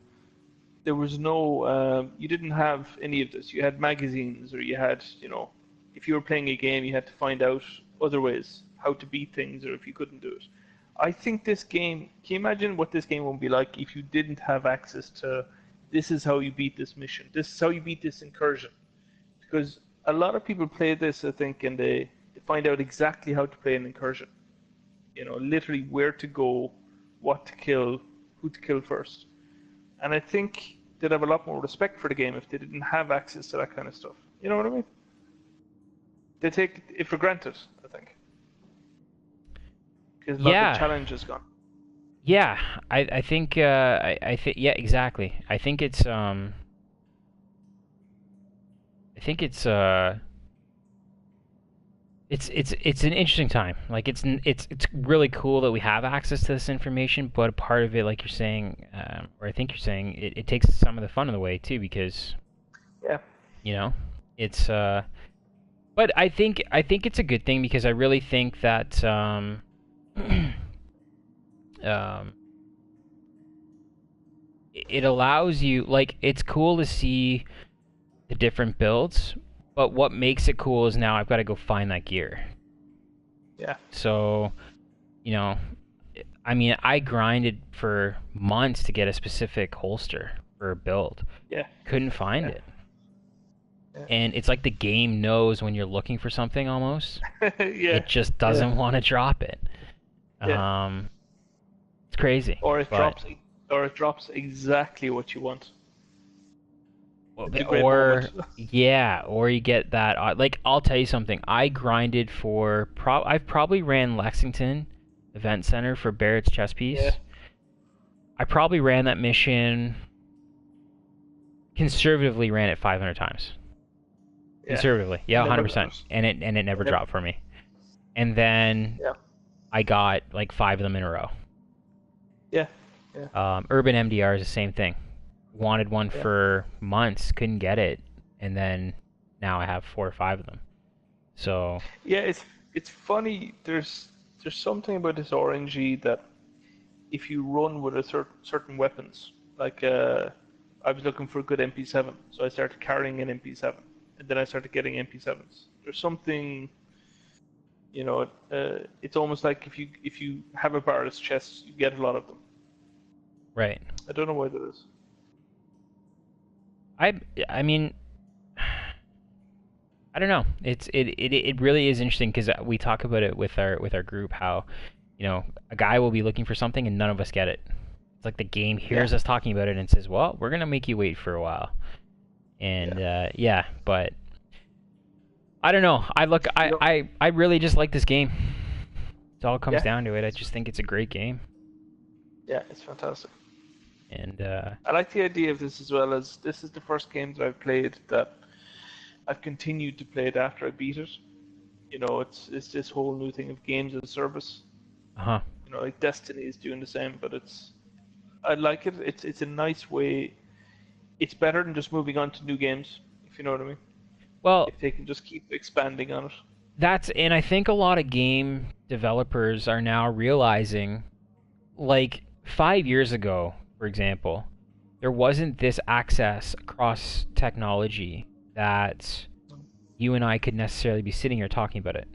there was no, you didn't have any of this. You had magazines, or you had, you know, if you were playing a game, you had to find out other ways how to beat things, or if you couldn't do it. I think this game, can you imagine what this game would be like if you didn't have access to, this is how you beat this mission, this is how you beat this incursion? Because a lot of people play this, I think, and they find out exactly how to play an incursion. You know, literally where to go, what to kill, who to kill first. And I think they'd have a lot more respect for the game if they didn't have access to that kind of stuff. You know what I mean? They take it for granted, I think. Because a lot of the challenge is gone. Yeah, I think, I think, yeah, exactly. I think it's an interesting time. Like, it's really cool that we have access to this information, but a part of it, like you're saying, or I think you're saying, it takes some of the fun of the way too, because, you know, it's. But I think it's a good thing, because I really think that it allows you, like, it's cool to see the different builds. But what makes it cool is now I've got to go find that gear. Yeah. So, you know, I mean, I grinded for months to get a specific holster for a build. Yeah. Couldn't find it. Yeah. And it's like the game knows when you're looking for something almost. It just doesn't want to drop it. Yeah. It's crazy. Or it drops exactly what you want. Or you get that, like, I'll tell you something, I grinded for, I've probably ran Lexington Event Center for Barrett's chess piece. Yeah. I probably ran that mission, conservatively ran it 500 times. Yeah. Conservatively, 100%. And it never dropped for me. And then I got like 5 of them in a row. Yeah. Urban MDR is the same thing. Wanted one for months, couldn't get it, and then now I have 4 or 5 of them. So it's funny. There's something about this RNG that if you run with a certain weapons, like I was looking for a good MP7, so I started carrying an MP7, and then I started getting MP7s. There's something, you know, it's almost like if you have a Barrett's chest, you get a lot of them. Right. I don't know why that is. I mean, I don't know. It really is interesting, because we talk about it with our group, how, you know, a guy will be looking for something and none of us get it. It's like the game hears us talking about it and says, "Well, we're gonna make you wait for a while." And but I don't know. I really just like this game. It all comes down to it. I just think it's a great game. Yeah, it's fantastic. And I like the idea of this as well, as this is the first game that I've played that I've continued to play it after I beat it. You know, it's this whole new thing of games as a service. Uh-huh. You know, like Destiny is doing the same, but I like it. It's a nice way. It's better than just moving on to new games, if you know what I mean. Well, if they can just keep expanding on it. And I think a lot of game developers are now realizing, like, 5 years ago, for example, there wasn't this access across technology that you and I could necessarily be sitting here talking about it.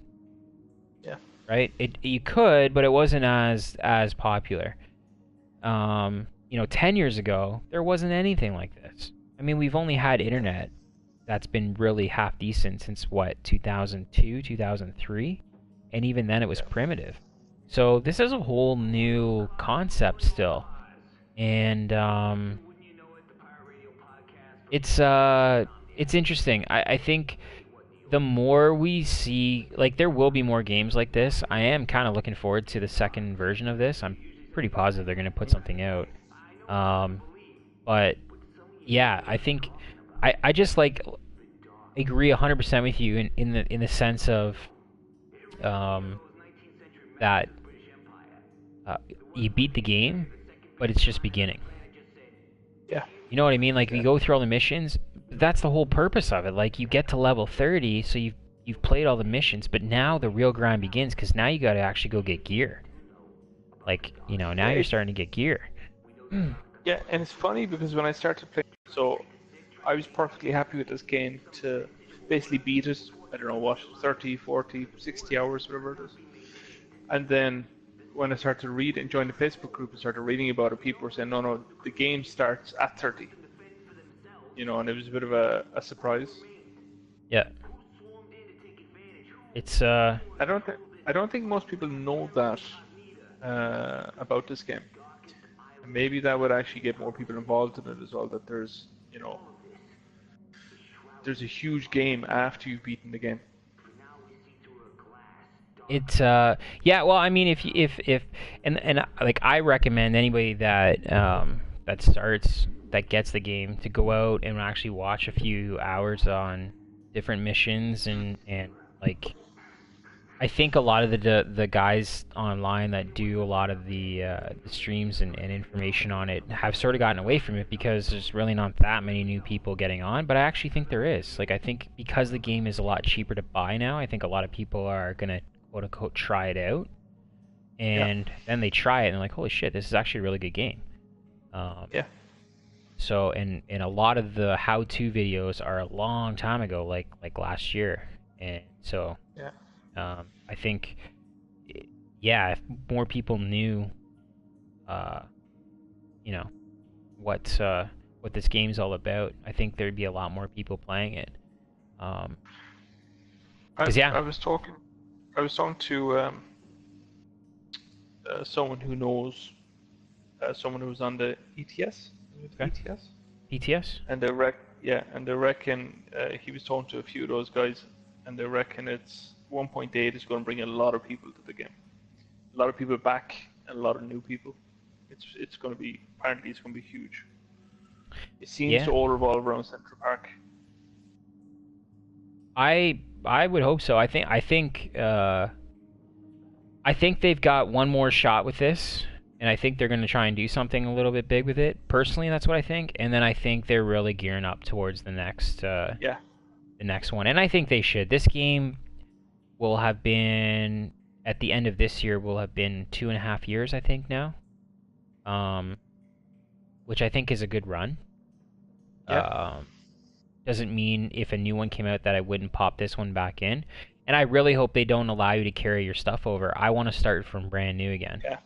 Yeah. Right? You could, but it wasn't as popular. 10 years ago, there wasn't anything like this. I mean, we've only had internet that's been really half decent since, 2002, 2003? And even then it was primitive. So this is a whole new concept still. And it's interesting. I think the more we see, like, there will be more games like this. I am kind of looking forward to the second version of this. I'm pretty positive they're going to put something out. But yeah, I think I just agree 100% with you in the sense of that you beat the game, but it's just beginning. Yeah. You know what I mean? Like, if you go through all the missions, that's the whole purpose of it. Like, you get to level 30, so you've played all the missions, but now the real grind begins, because now you got to actually go get gear. Like, now you're starting to get gear. Yeah, and it's funny because when I started playing, so I was perfectly happy with this game to basically beat it, I don't know what, 30, 40, 60 hours, whatever it is. And then when I started to read and join the Facebook group and started reading about it, people were saying, no, the game starts at 30. And it was a bit of a surprise. Yeah. It's I don't think most people know that about this game. And maybe that would actually get more people involved in it as well, that there's a huge game after you've beaten the game. It's well, I mean, if like, I recommend anybody that gets the game to go out and actually watch a few hours on different missions and like, I think a lot of the guys online that do a lot of the streams and information on it have sort of gotten away from it because there's really not that many new people getting on. But I actually think there is. Like, I think because the game is a lot cheaper to buy now, I think a lot of people are gonna, quote unquote, try it out, and then they try it and they're like, holy shit, this is actually a really good game. Yeah. So and a lot of the how-to videos are a long time ago, like last year, and so yeah. I think, if more people knew, what this game's all about, I think there'd be a lot more people playing it. I was talking to someone who knows someone who's on the ETS. Okay. ETS. And they reckon he was talking to a few of those guys, and they reckon it's 1.8 is going to bring a lot of people to the game. A lot of people back and a lot of new people. It's going to be, apparently it's going to be huge. It seems to all revolve around Central Park. I would hope so. I think they've got one more shot with this, and I think they're going to try and do something a little bit big with it. Personally, that's what I think. And then I think they're really gearing up towards the next the next one. And I think they should. This game will have been, at the end of this year, will have been 2.5 years, I think, now. Which I think is a good run. Yeah. Doesn't mean if a new one came out that I wouldn't pop this one back in. And I really hope they don't allow you to carry your stuff over. I want to start from brand new again. Yeah.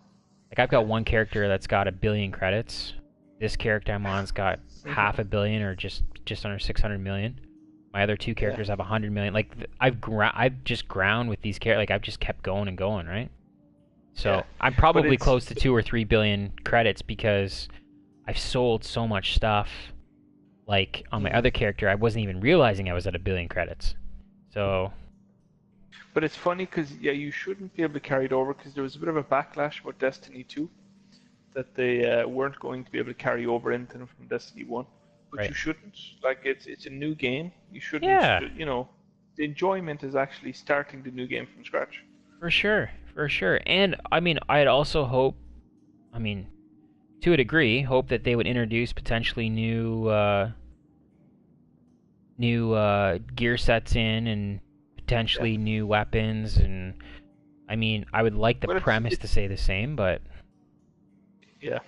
Like, I've got one character that's got 1 billion credits. This character I'm on's got 500 million, or just under 600 million. My other two characters have 100 million. Like, I've just ground with these characters. Like, I've just kept going and going, right? So I'm probably close to 2 or 3 billion credits because I've sold so much stuff. Like, on my other character, I wasn't even realizing I was at 1 billion credits. So. But it's funny because, you shouldn't be able to carry it over, because there was a bit of a backlash about Destiny 2 that they weren't going to be able to carry over into them from Destiny 1. But you shouldn't. Like, it's a new game. You shouldn't. Yeah. The enjoyment is actually starting the new game from scratch. For sure. And, I mean, I'd also hope, to a degree, hope that they would introduce potentially new gear sets in, and potentially new weapons, and I mean, I would like the premise to say the same, but yeah,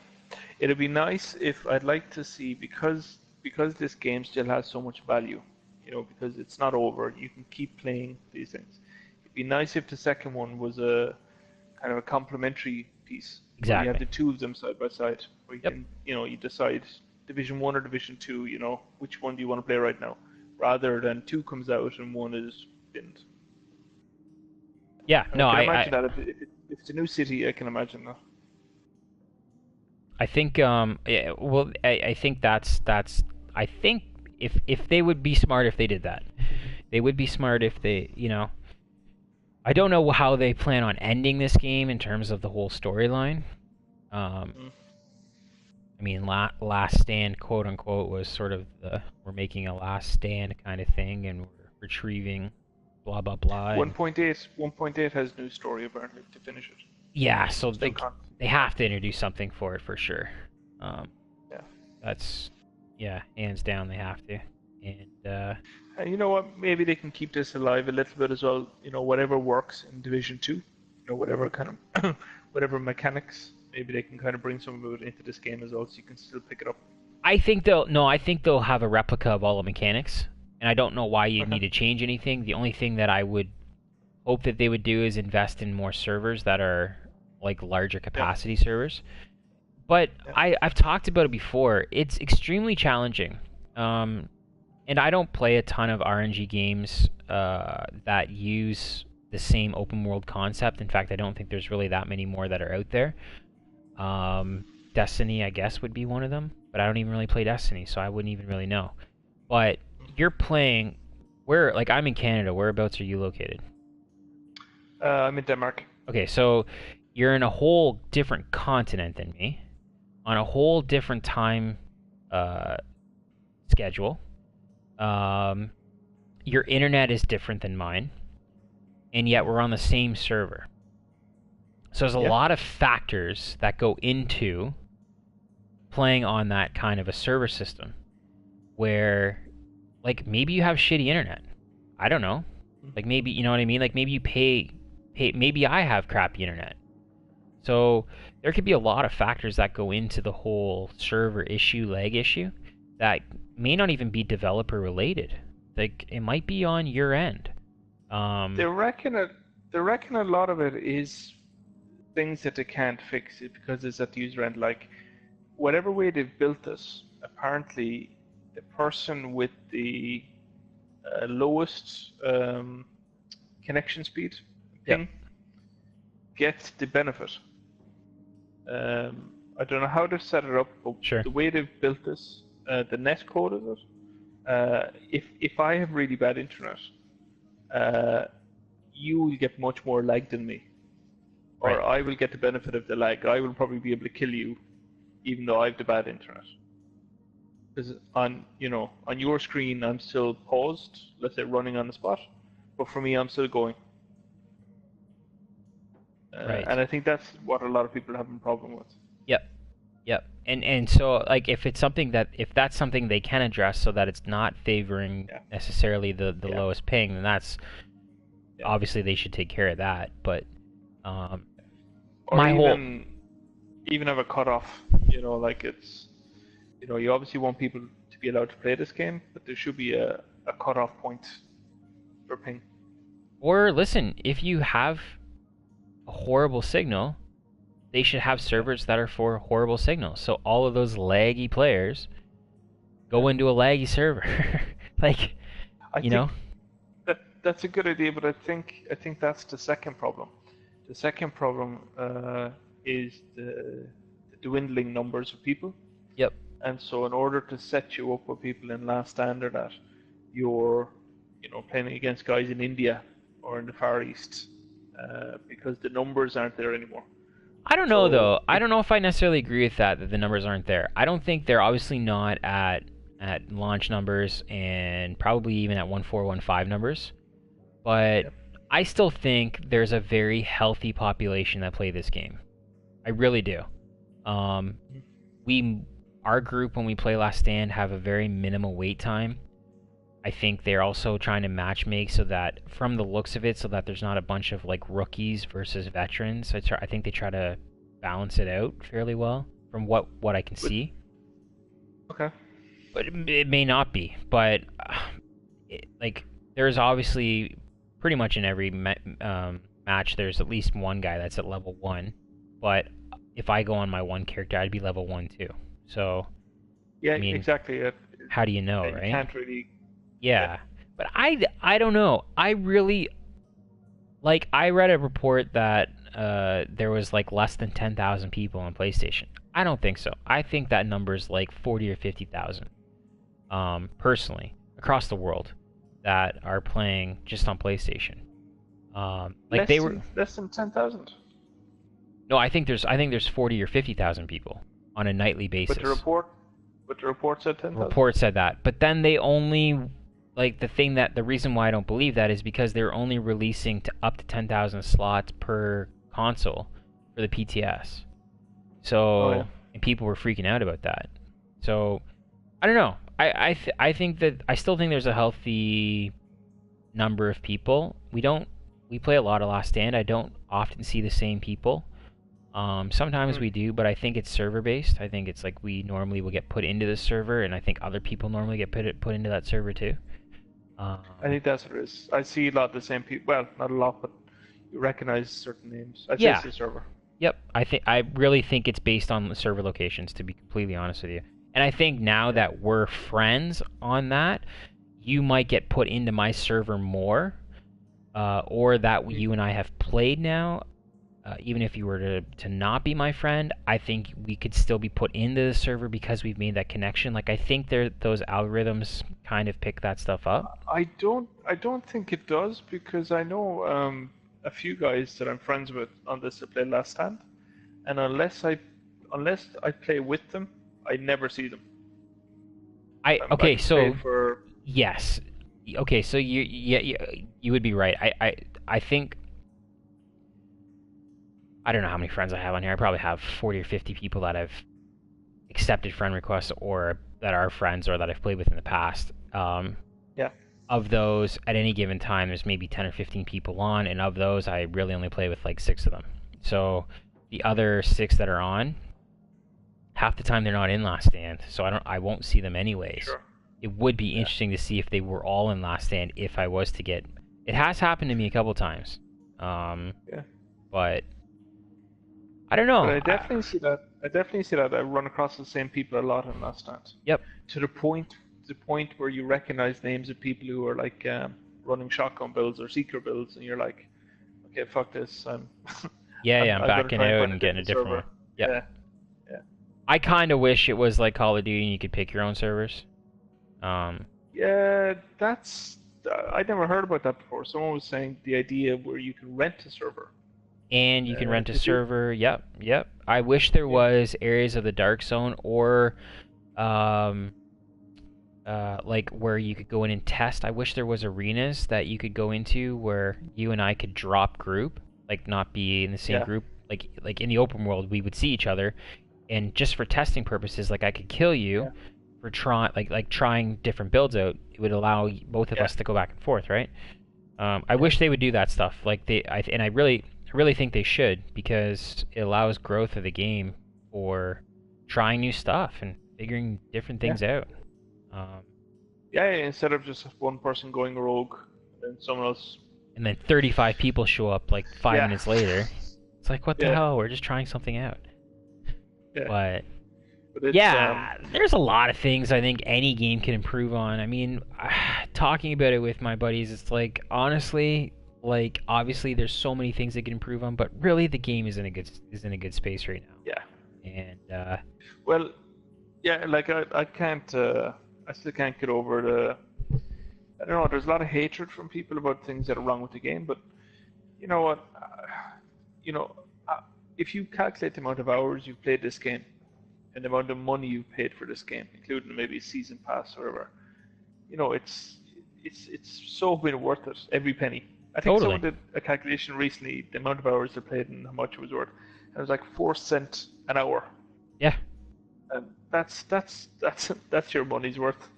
It'd be nice if I'd like to see because this game still has so much value, because it's not over. You can keep playing these things. It'd be nice if the second one was a kind of a complementary piece. Exactly. Where you have the two of them side by side, where you Yep. can, you decide Division 1 or Division 2, which one do you want to play right now, rather than 2 comes out and 1 is binned. Yeah, no, I can imagine that if it's a new city, I can imagine that. I think, yeah, well, I think that's, I think if they would be smart if they did that. They would be smart if they, I don't know how they plan on ending this game in terms of the whole storyline. I mean, Last Stand, quote unquote, was sort of we're making a last stand kind of thing, and we're retrieving, blah blah blah. 1.8 has new story apparently to finish it. Yeah, so they have to introduce something for it for sure. Yeah. That's hands down they have to. And you know what? Maybe they can keep this alive a little bit as well. Whatever works in Division 2, whatever kind of whatever mechanics. Maybe they can kind of bring some of it into this game as well, so you can still pick it up. I think they'll have a replica of all the mechanics, and I don't know why you need to change anything. The only thing that I would hope that they would do is invest in more servers that are like larger capacity servers. But I've talked about it before. It's extremely challenging, and I don't play a ton of RNG games that use the same open world concept. In fact, I don't think there's really that many more that are out there. Destiny, I guess, would be one of them, but I don't even really play Destiny, so I wouldn't even really know. But you're playing, I'm in Canada, whereabouts are you located? I'm in Denmark. Okay, so you're in a whole different continent than me, on a whole different time schedule. Your internet is different than mine, and yet we're on the same server. So there's a lot of factors that go into playing on that kind of a server system where, maybe you have shitty internet. I don't know. Maybe, you know what I mean? Maybe you pay, maybe I have crappy internet. So there could be a lot of factors that go into the whole server issue, lag issue, that may not even be developer related. It might be on your end. They reckon a lot of it is things that they can't fix it because it's at the user end. Whatever way they've built this, apparently the person with the lowest connection speed ping gets the benefit. I don't know how they've set it up, but the way they've built this, the net code of it, if I have really bad internet, you will get much more lag than me. Or I will get the benefit of the lag. I will probably be able to kill you, even though I have the bad internet. Because on your screen, I'm still paused, let's say running on the spot, but for me, I'm still going. And I think that's what a lot of people have a problem with. Yep. And so if that's something they can address so that it's not favoring necessarily the lowest ping, then that's obviously they should take care of that. But even have a cutoff, it's, you obviously want people to be allowed to play this game, but there should be a cutoff point for ping. Or listen, if you have a horrible signal, they should have servers that are for horrible signals. So all of those laggy players go into a laggy server. That's a good idea, but I think that's the second problem. The second problem is the dwindling numbers of people. Yep. And so in order to set you up with people in Last Stand or that, you're playing against guys in India or in the Far East because the numbers aren't there anymore. I don't know, though. I don't know if I necessarily agree with that the numbers aren't there. I don't think they're obviously not at launch numbers and probably even at 1.4, 1.5 numbers. But I still think there's a very healthy population that play this game. I really do. Our group, when we play Last Stand, have a very minimal wait time. I think they're also trying to matchmake so that, from the looks of it, so that there's not a bunch of rookies versus veterans. I think they try to balance it out fairly well. from what I can see. Okay. But it may not be. But like, there's obviously pretty much in every match there's at least one guy that's at level 1. But if I go on my one character, I'd be level 1 too. So yeah, I mean, exactly. How do you know, you right? Can't really. Yeah. But I don't know. I really, like, I read a report that there was like less than 10,000 people on PlayStation. I don't think so. I think that number's like 40 or 50,000. Personally, across the world, that are playing just on PlayStation. Like less than 10,000. No, I think there's 40 or 50,000 people on a nightly basis. But the report said 10,000. Report said that, but then they only, like, the reason why I don't believe that is because they're only releasing up to 10,000 slots per console for the PTS. So, and people were freaking out about that. So, I don't know. I think that I still think there's a healthy number of people. We play a lot of Last Stand. I don't often see the same people. Sometimes we do, but I think it's server based. I think it's like we normally will get put into the server, and I think other people normally get put into that server too. I think that's what it is. I see a lot of the same people. Well, not a lot, but you recognize certain names. I think it's the server. Yep, I really think it's based on the server locations, to be completely honest with you. And I think now that we're friends on that, you might get put into my server more, or that you and I have played now. Even if you were to not be my friend, I think we could still be put into the server because we've made that connection. Like, I think those algorithms kind of pick that stuff up. I don't think it does, because I know a few guys that I'm friends with on this that play Last Stand, and unless I play with them, I never see them. Yes. Okay, so you would be right. I think, I don't know how many friends I have on here. I probably have 40 or 50 people that have accepted friend requests, or that are friends, or that I've played with in the past. Of those, at any given time, there's maybe 10 or 15 people on, and of those, I really only play with like 6 of them. So the other 6 that are on, half the time they're not in Last Stand, so I won't see them anyways. Sure. It would be interesting to see if they were all in Last Stand, if I was to get... It has happened to me a couple times. But I don't know. But I definitely see that. I run across the same people a lot in Last Stand. Yep. To the point where you recognize names of people who are like running shotgun builds or seeker builds, and you're like, okay, fuck this. I'm backing out and getting a different one. Yeah. I kind of wish it was like Call of Duty and you could pick your own servers. Yeah, I never heard about that before. Someone was saying the idea where you can rent a server. And you can rent a server. Yep. I wish there was areas of the Dark Zone, or like where you could go in and test. I wish there was arenas that you could go into where you and I could drop group, like not be in the same group. Like in the open world, we would see each other, and just for testing purposes, like I could kill you for trying different builds out. It would allow both of us to go back and forth, right? I wish they would do that stuff. Like I really think they should, because it allows growth of the game for trying new stuff and figuring different things out. Instead of just one person going rogue and someone else, and then 35 people show up like 5 minutes later. It's like, what the hell? We're just trying something out. But there's a lot of things I think any game can improve on. I mean, talking about it with my buddies, it's like, honestly, like, obviously there's so many things they can improve on, but really the game is in a good space right now. And like I still can't get over the, I don't know, there's a lot of hatred from people about things that are wrong with the game, but you know what, if you calculate the amount of hours you've played this game and the amount of money you've paid for this game, including maybe season pass or whatever, it's so been worth it, every penny. I think someone did a calculation recently, the amount of hours they played and how much it was worth. And it was like 4 cents an hour. Yeah. And that's your money's worth.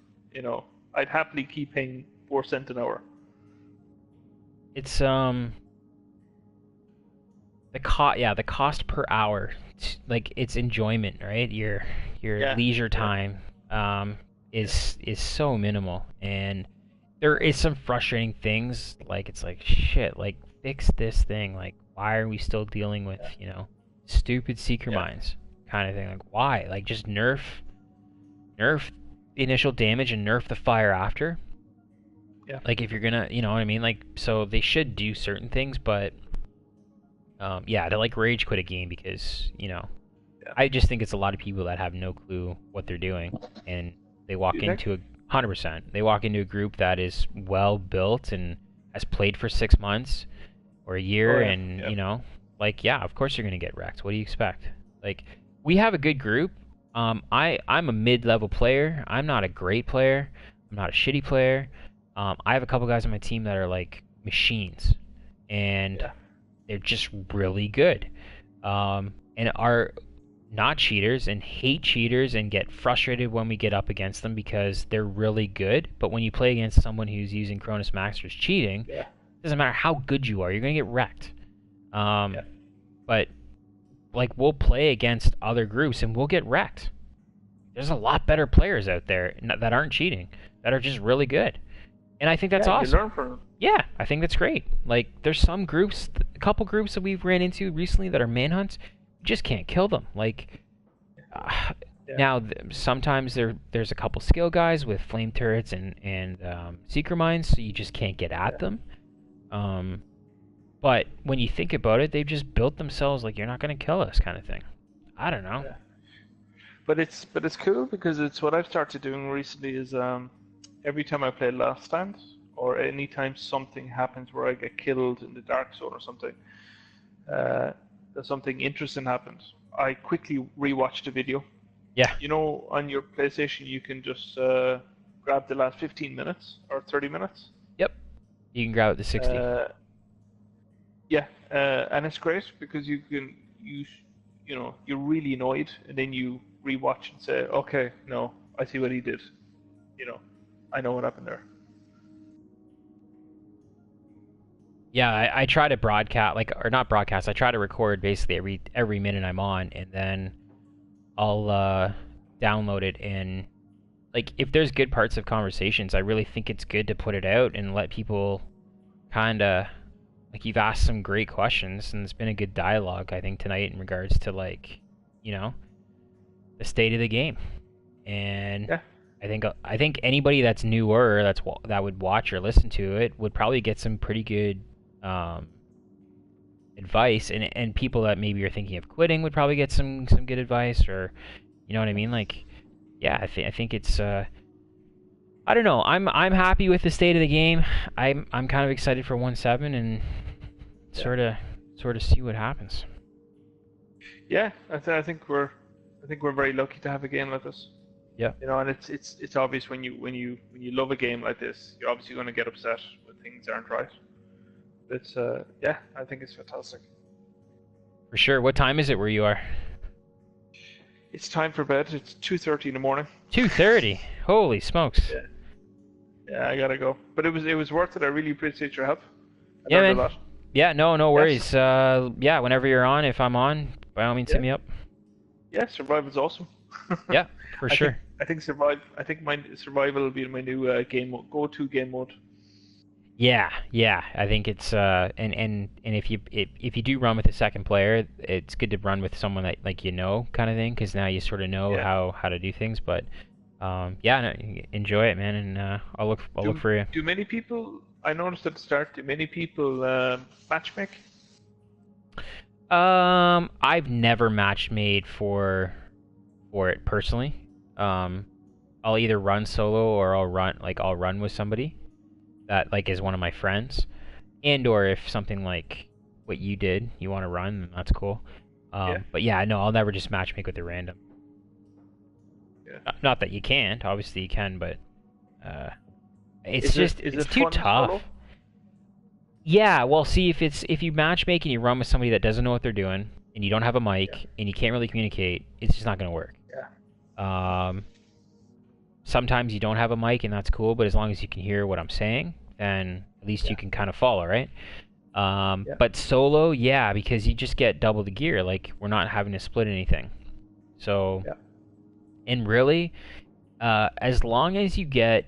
I'd happily keep paying 4 cents an hour. It's the cost per hour, like it's enjoyment, right? Your leisure time is so minimal, and there is some frustrating things. Like it's like shit. Like fix this thing. Like why are we still dealing with stupid seeker mines kind of thing? Like why? Like just nerf the initial damage and nerf the fire after. Yeah. Like if you're gonna, you know what I mean? Like so they should do certain things, but to like rage quit a game because I just think it's a lot of people that have no clue what they're doing, and they walk into 100%. They walk into a group that is well built and has played for 6 months or a year, of course you're gonna get wrecked. What do you expect? Like we have a good group. I'm a mid-level player. I'm not a great player. I'm not a shitty player. I have a couple guys on my team that are like machines, and they're just really good, and are not cheaters and hate cheaters and get frustrated when we get up against them because they're really good. But when you play against someone who's using Cronus Max or is cheating, it doesn't matter how good you are, you're gonna get wrecked. But like we'll play against other groups and we'll get wrecked. There's a lot better players out there that aren't cheating, that are just really good. And I think that's awesome. You learn from them. Yeah, I think that's great. Like, there's some groups, a couple groups that we've ran into recently that are manhunts, you just can't kill them. Like, now, sometimes there's a couple skill guys with flame turrets and seeker mines, so you just can't get at them. But when you think about it, they've just built themselves like, you're not going to kill us kind of thing. I don't know. Yeah. But it's cool because it's what I've started doing recently is every time I play Last Stand, or any time something happens where I get killed in the Dark Zone or something, something interesting happens, I quickly rewatch the video. Yeah. You know, on your PlayStation, you can just grab the last 15 minutes or 30 minutes. Yep. You can grab it to 60. And it's great because you can you're really annoyed, and then you rewatch and say, okay, no, I see what he did. I know what happened there. Yeah, I try to broadcast, or not broadcast, I try to record basically every minute I'm on, and then I'll download it, and like if there's good parts of conversations, I really think it's good to put it out and let people kinda, like, you've asked some great questions, and it's been a good dialogue, I think, tonight in regards to, like, the state of the game. And I think anybody that's newer that would watch or listen to it would probably get some pretty good advice, and people that maybe are thinking of quitting would probably get some good advice, or you know what I mean? Like, yeah, I think it's I don't know. I'm happy with the state of the game. I'm kind of excited for 1.7 and sort of see what happens. Yeah, I think we're very lucky to have a game like this. Yeah. And it's obvious when you love a game like this, you're obviously going to get upset when things aren't right. It's I think it's fantastic. For sure. What time is it where you are? It's time for bed. It's 2:30 in the morning. 2:30. Holy smokes. Yeah, I gotta go. But it was worth it. I really appreciate your help. Yeah, man. Yeah, no worries. Yes. Whenever you're on, if I'm on, by all means, hit me up. Yeah, Survival's awesome. Yeah, for sure. I think my survival will be my new go-to game mode. Yeah. I think it's and if you do run with a second player, it's good to run with someone that kind of thing, because now you sort of know how to do things. But enjoy it, man, and I'll look for you. Do many people? I noticed at the start. Do many people matchmake? I've never matchmade for it personally. I'll either run solo or I'll run with somebody that is one of my friends, and or if something like what you did, you want to run, then that's cool. But yeah, no, I'll never just matchmake with a random. Yeah. Not that you can't, obviously you can, but it's too tough. Solo? Yeah, well, see, if you matchmake and you run with somebody that doesn't know what they're doing, and you don't have a mic, and you can't really communicate, it's just not going to work. Yeah. Sometimes you don't have a mic, and that's cool, but as long as you can hear what I'm saying, then at least you can kind of follow, right? But solo, yeah, because you just get double the gear. Like, we're not having to split anything. So, and really, as long as you get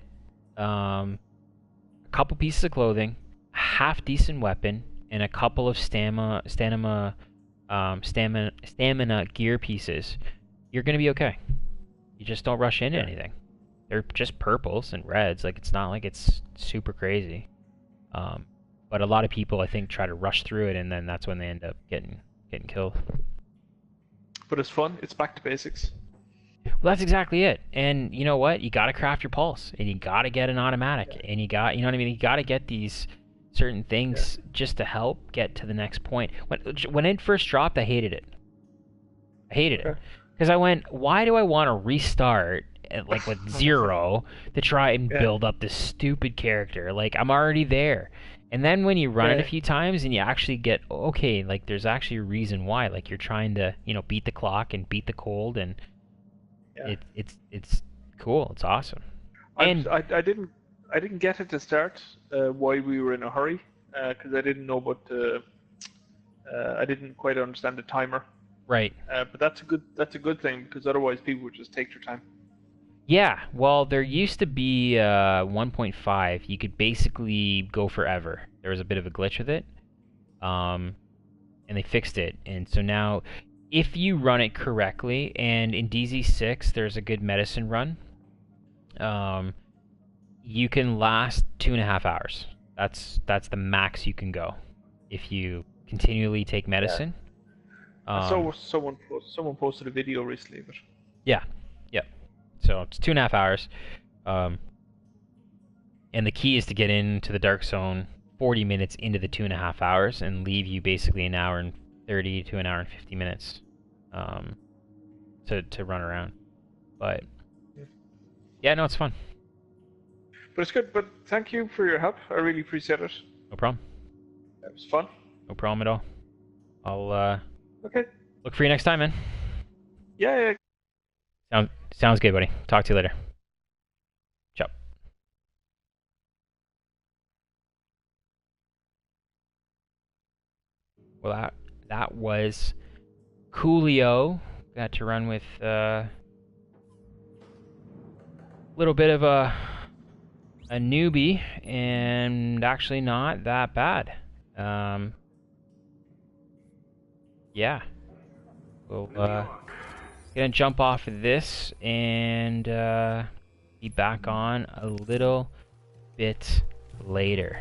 a couple pieces of clothing, a half decent weapon, and a couple of stamina gear pieces, you're gonna be okay. You just don't rush into anything. They're just purples and reds. Like, it's not like it's super crazy. But a lot of people, I think, try to rush through it, and then that's when they end up getting killed. But it's fun. It's back to basics. Well, that's exactly it. And you know what? You got to craft your pulse, and you got to get an automatic, and you know what I mean? You got to get these certain things just to help get to the next point. When it first dropped, I hated it. Because I went, why do I want to restart at, like, with 0 to try and build up this stupid character? Like, I'm already there. And then when you run it a few times and you actually get, okay, like, there's actually a reason why. Like, you're trying to, beat the clock and beat the cold, and it's cool. It's awesome. And I didn't get it to start. Why we were in a hurry? Because I didn't know about I didn't quite understand the timer. Right. But that's a good thing, because otherwise people would just take their time. Yeah, well, there used to be 1.5. You could basically go forever. There was a bit of a glitch with it, and they fixed it. And so now, if you run it correctly, and in DZ6 there's a good medicine run, you can last 2.5 hours. That's the max you can go if you continually take medicine. So someone posted a video recently, but yeah. So it's 2.5 hours, and the key is to get into the dark zone 40 minutes into the 2.5 hours and leave you basically an hour and 30 to an hour and 50 minutes to run around. But yeah, no, it's fun. But it's good. But thank you for your help. I really appreciate it. No problem. It was fun. No problem at all. I'll okay. Look for you next time, man. Yeah. Sounds good, buddy. Talk to you later. Ciao. Well, that was Coolio. Got to run with a little bit of a newbie, and actually not that bad. Yeah. We'll gonna jump off of this and be back on a little bit later.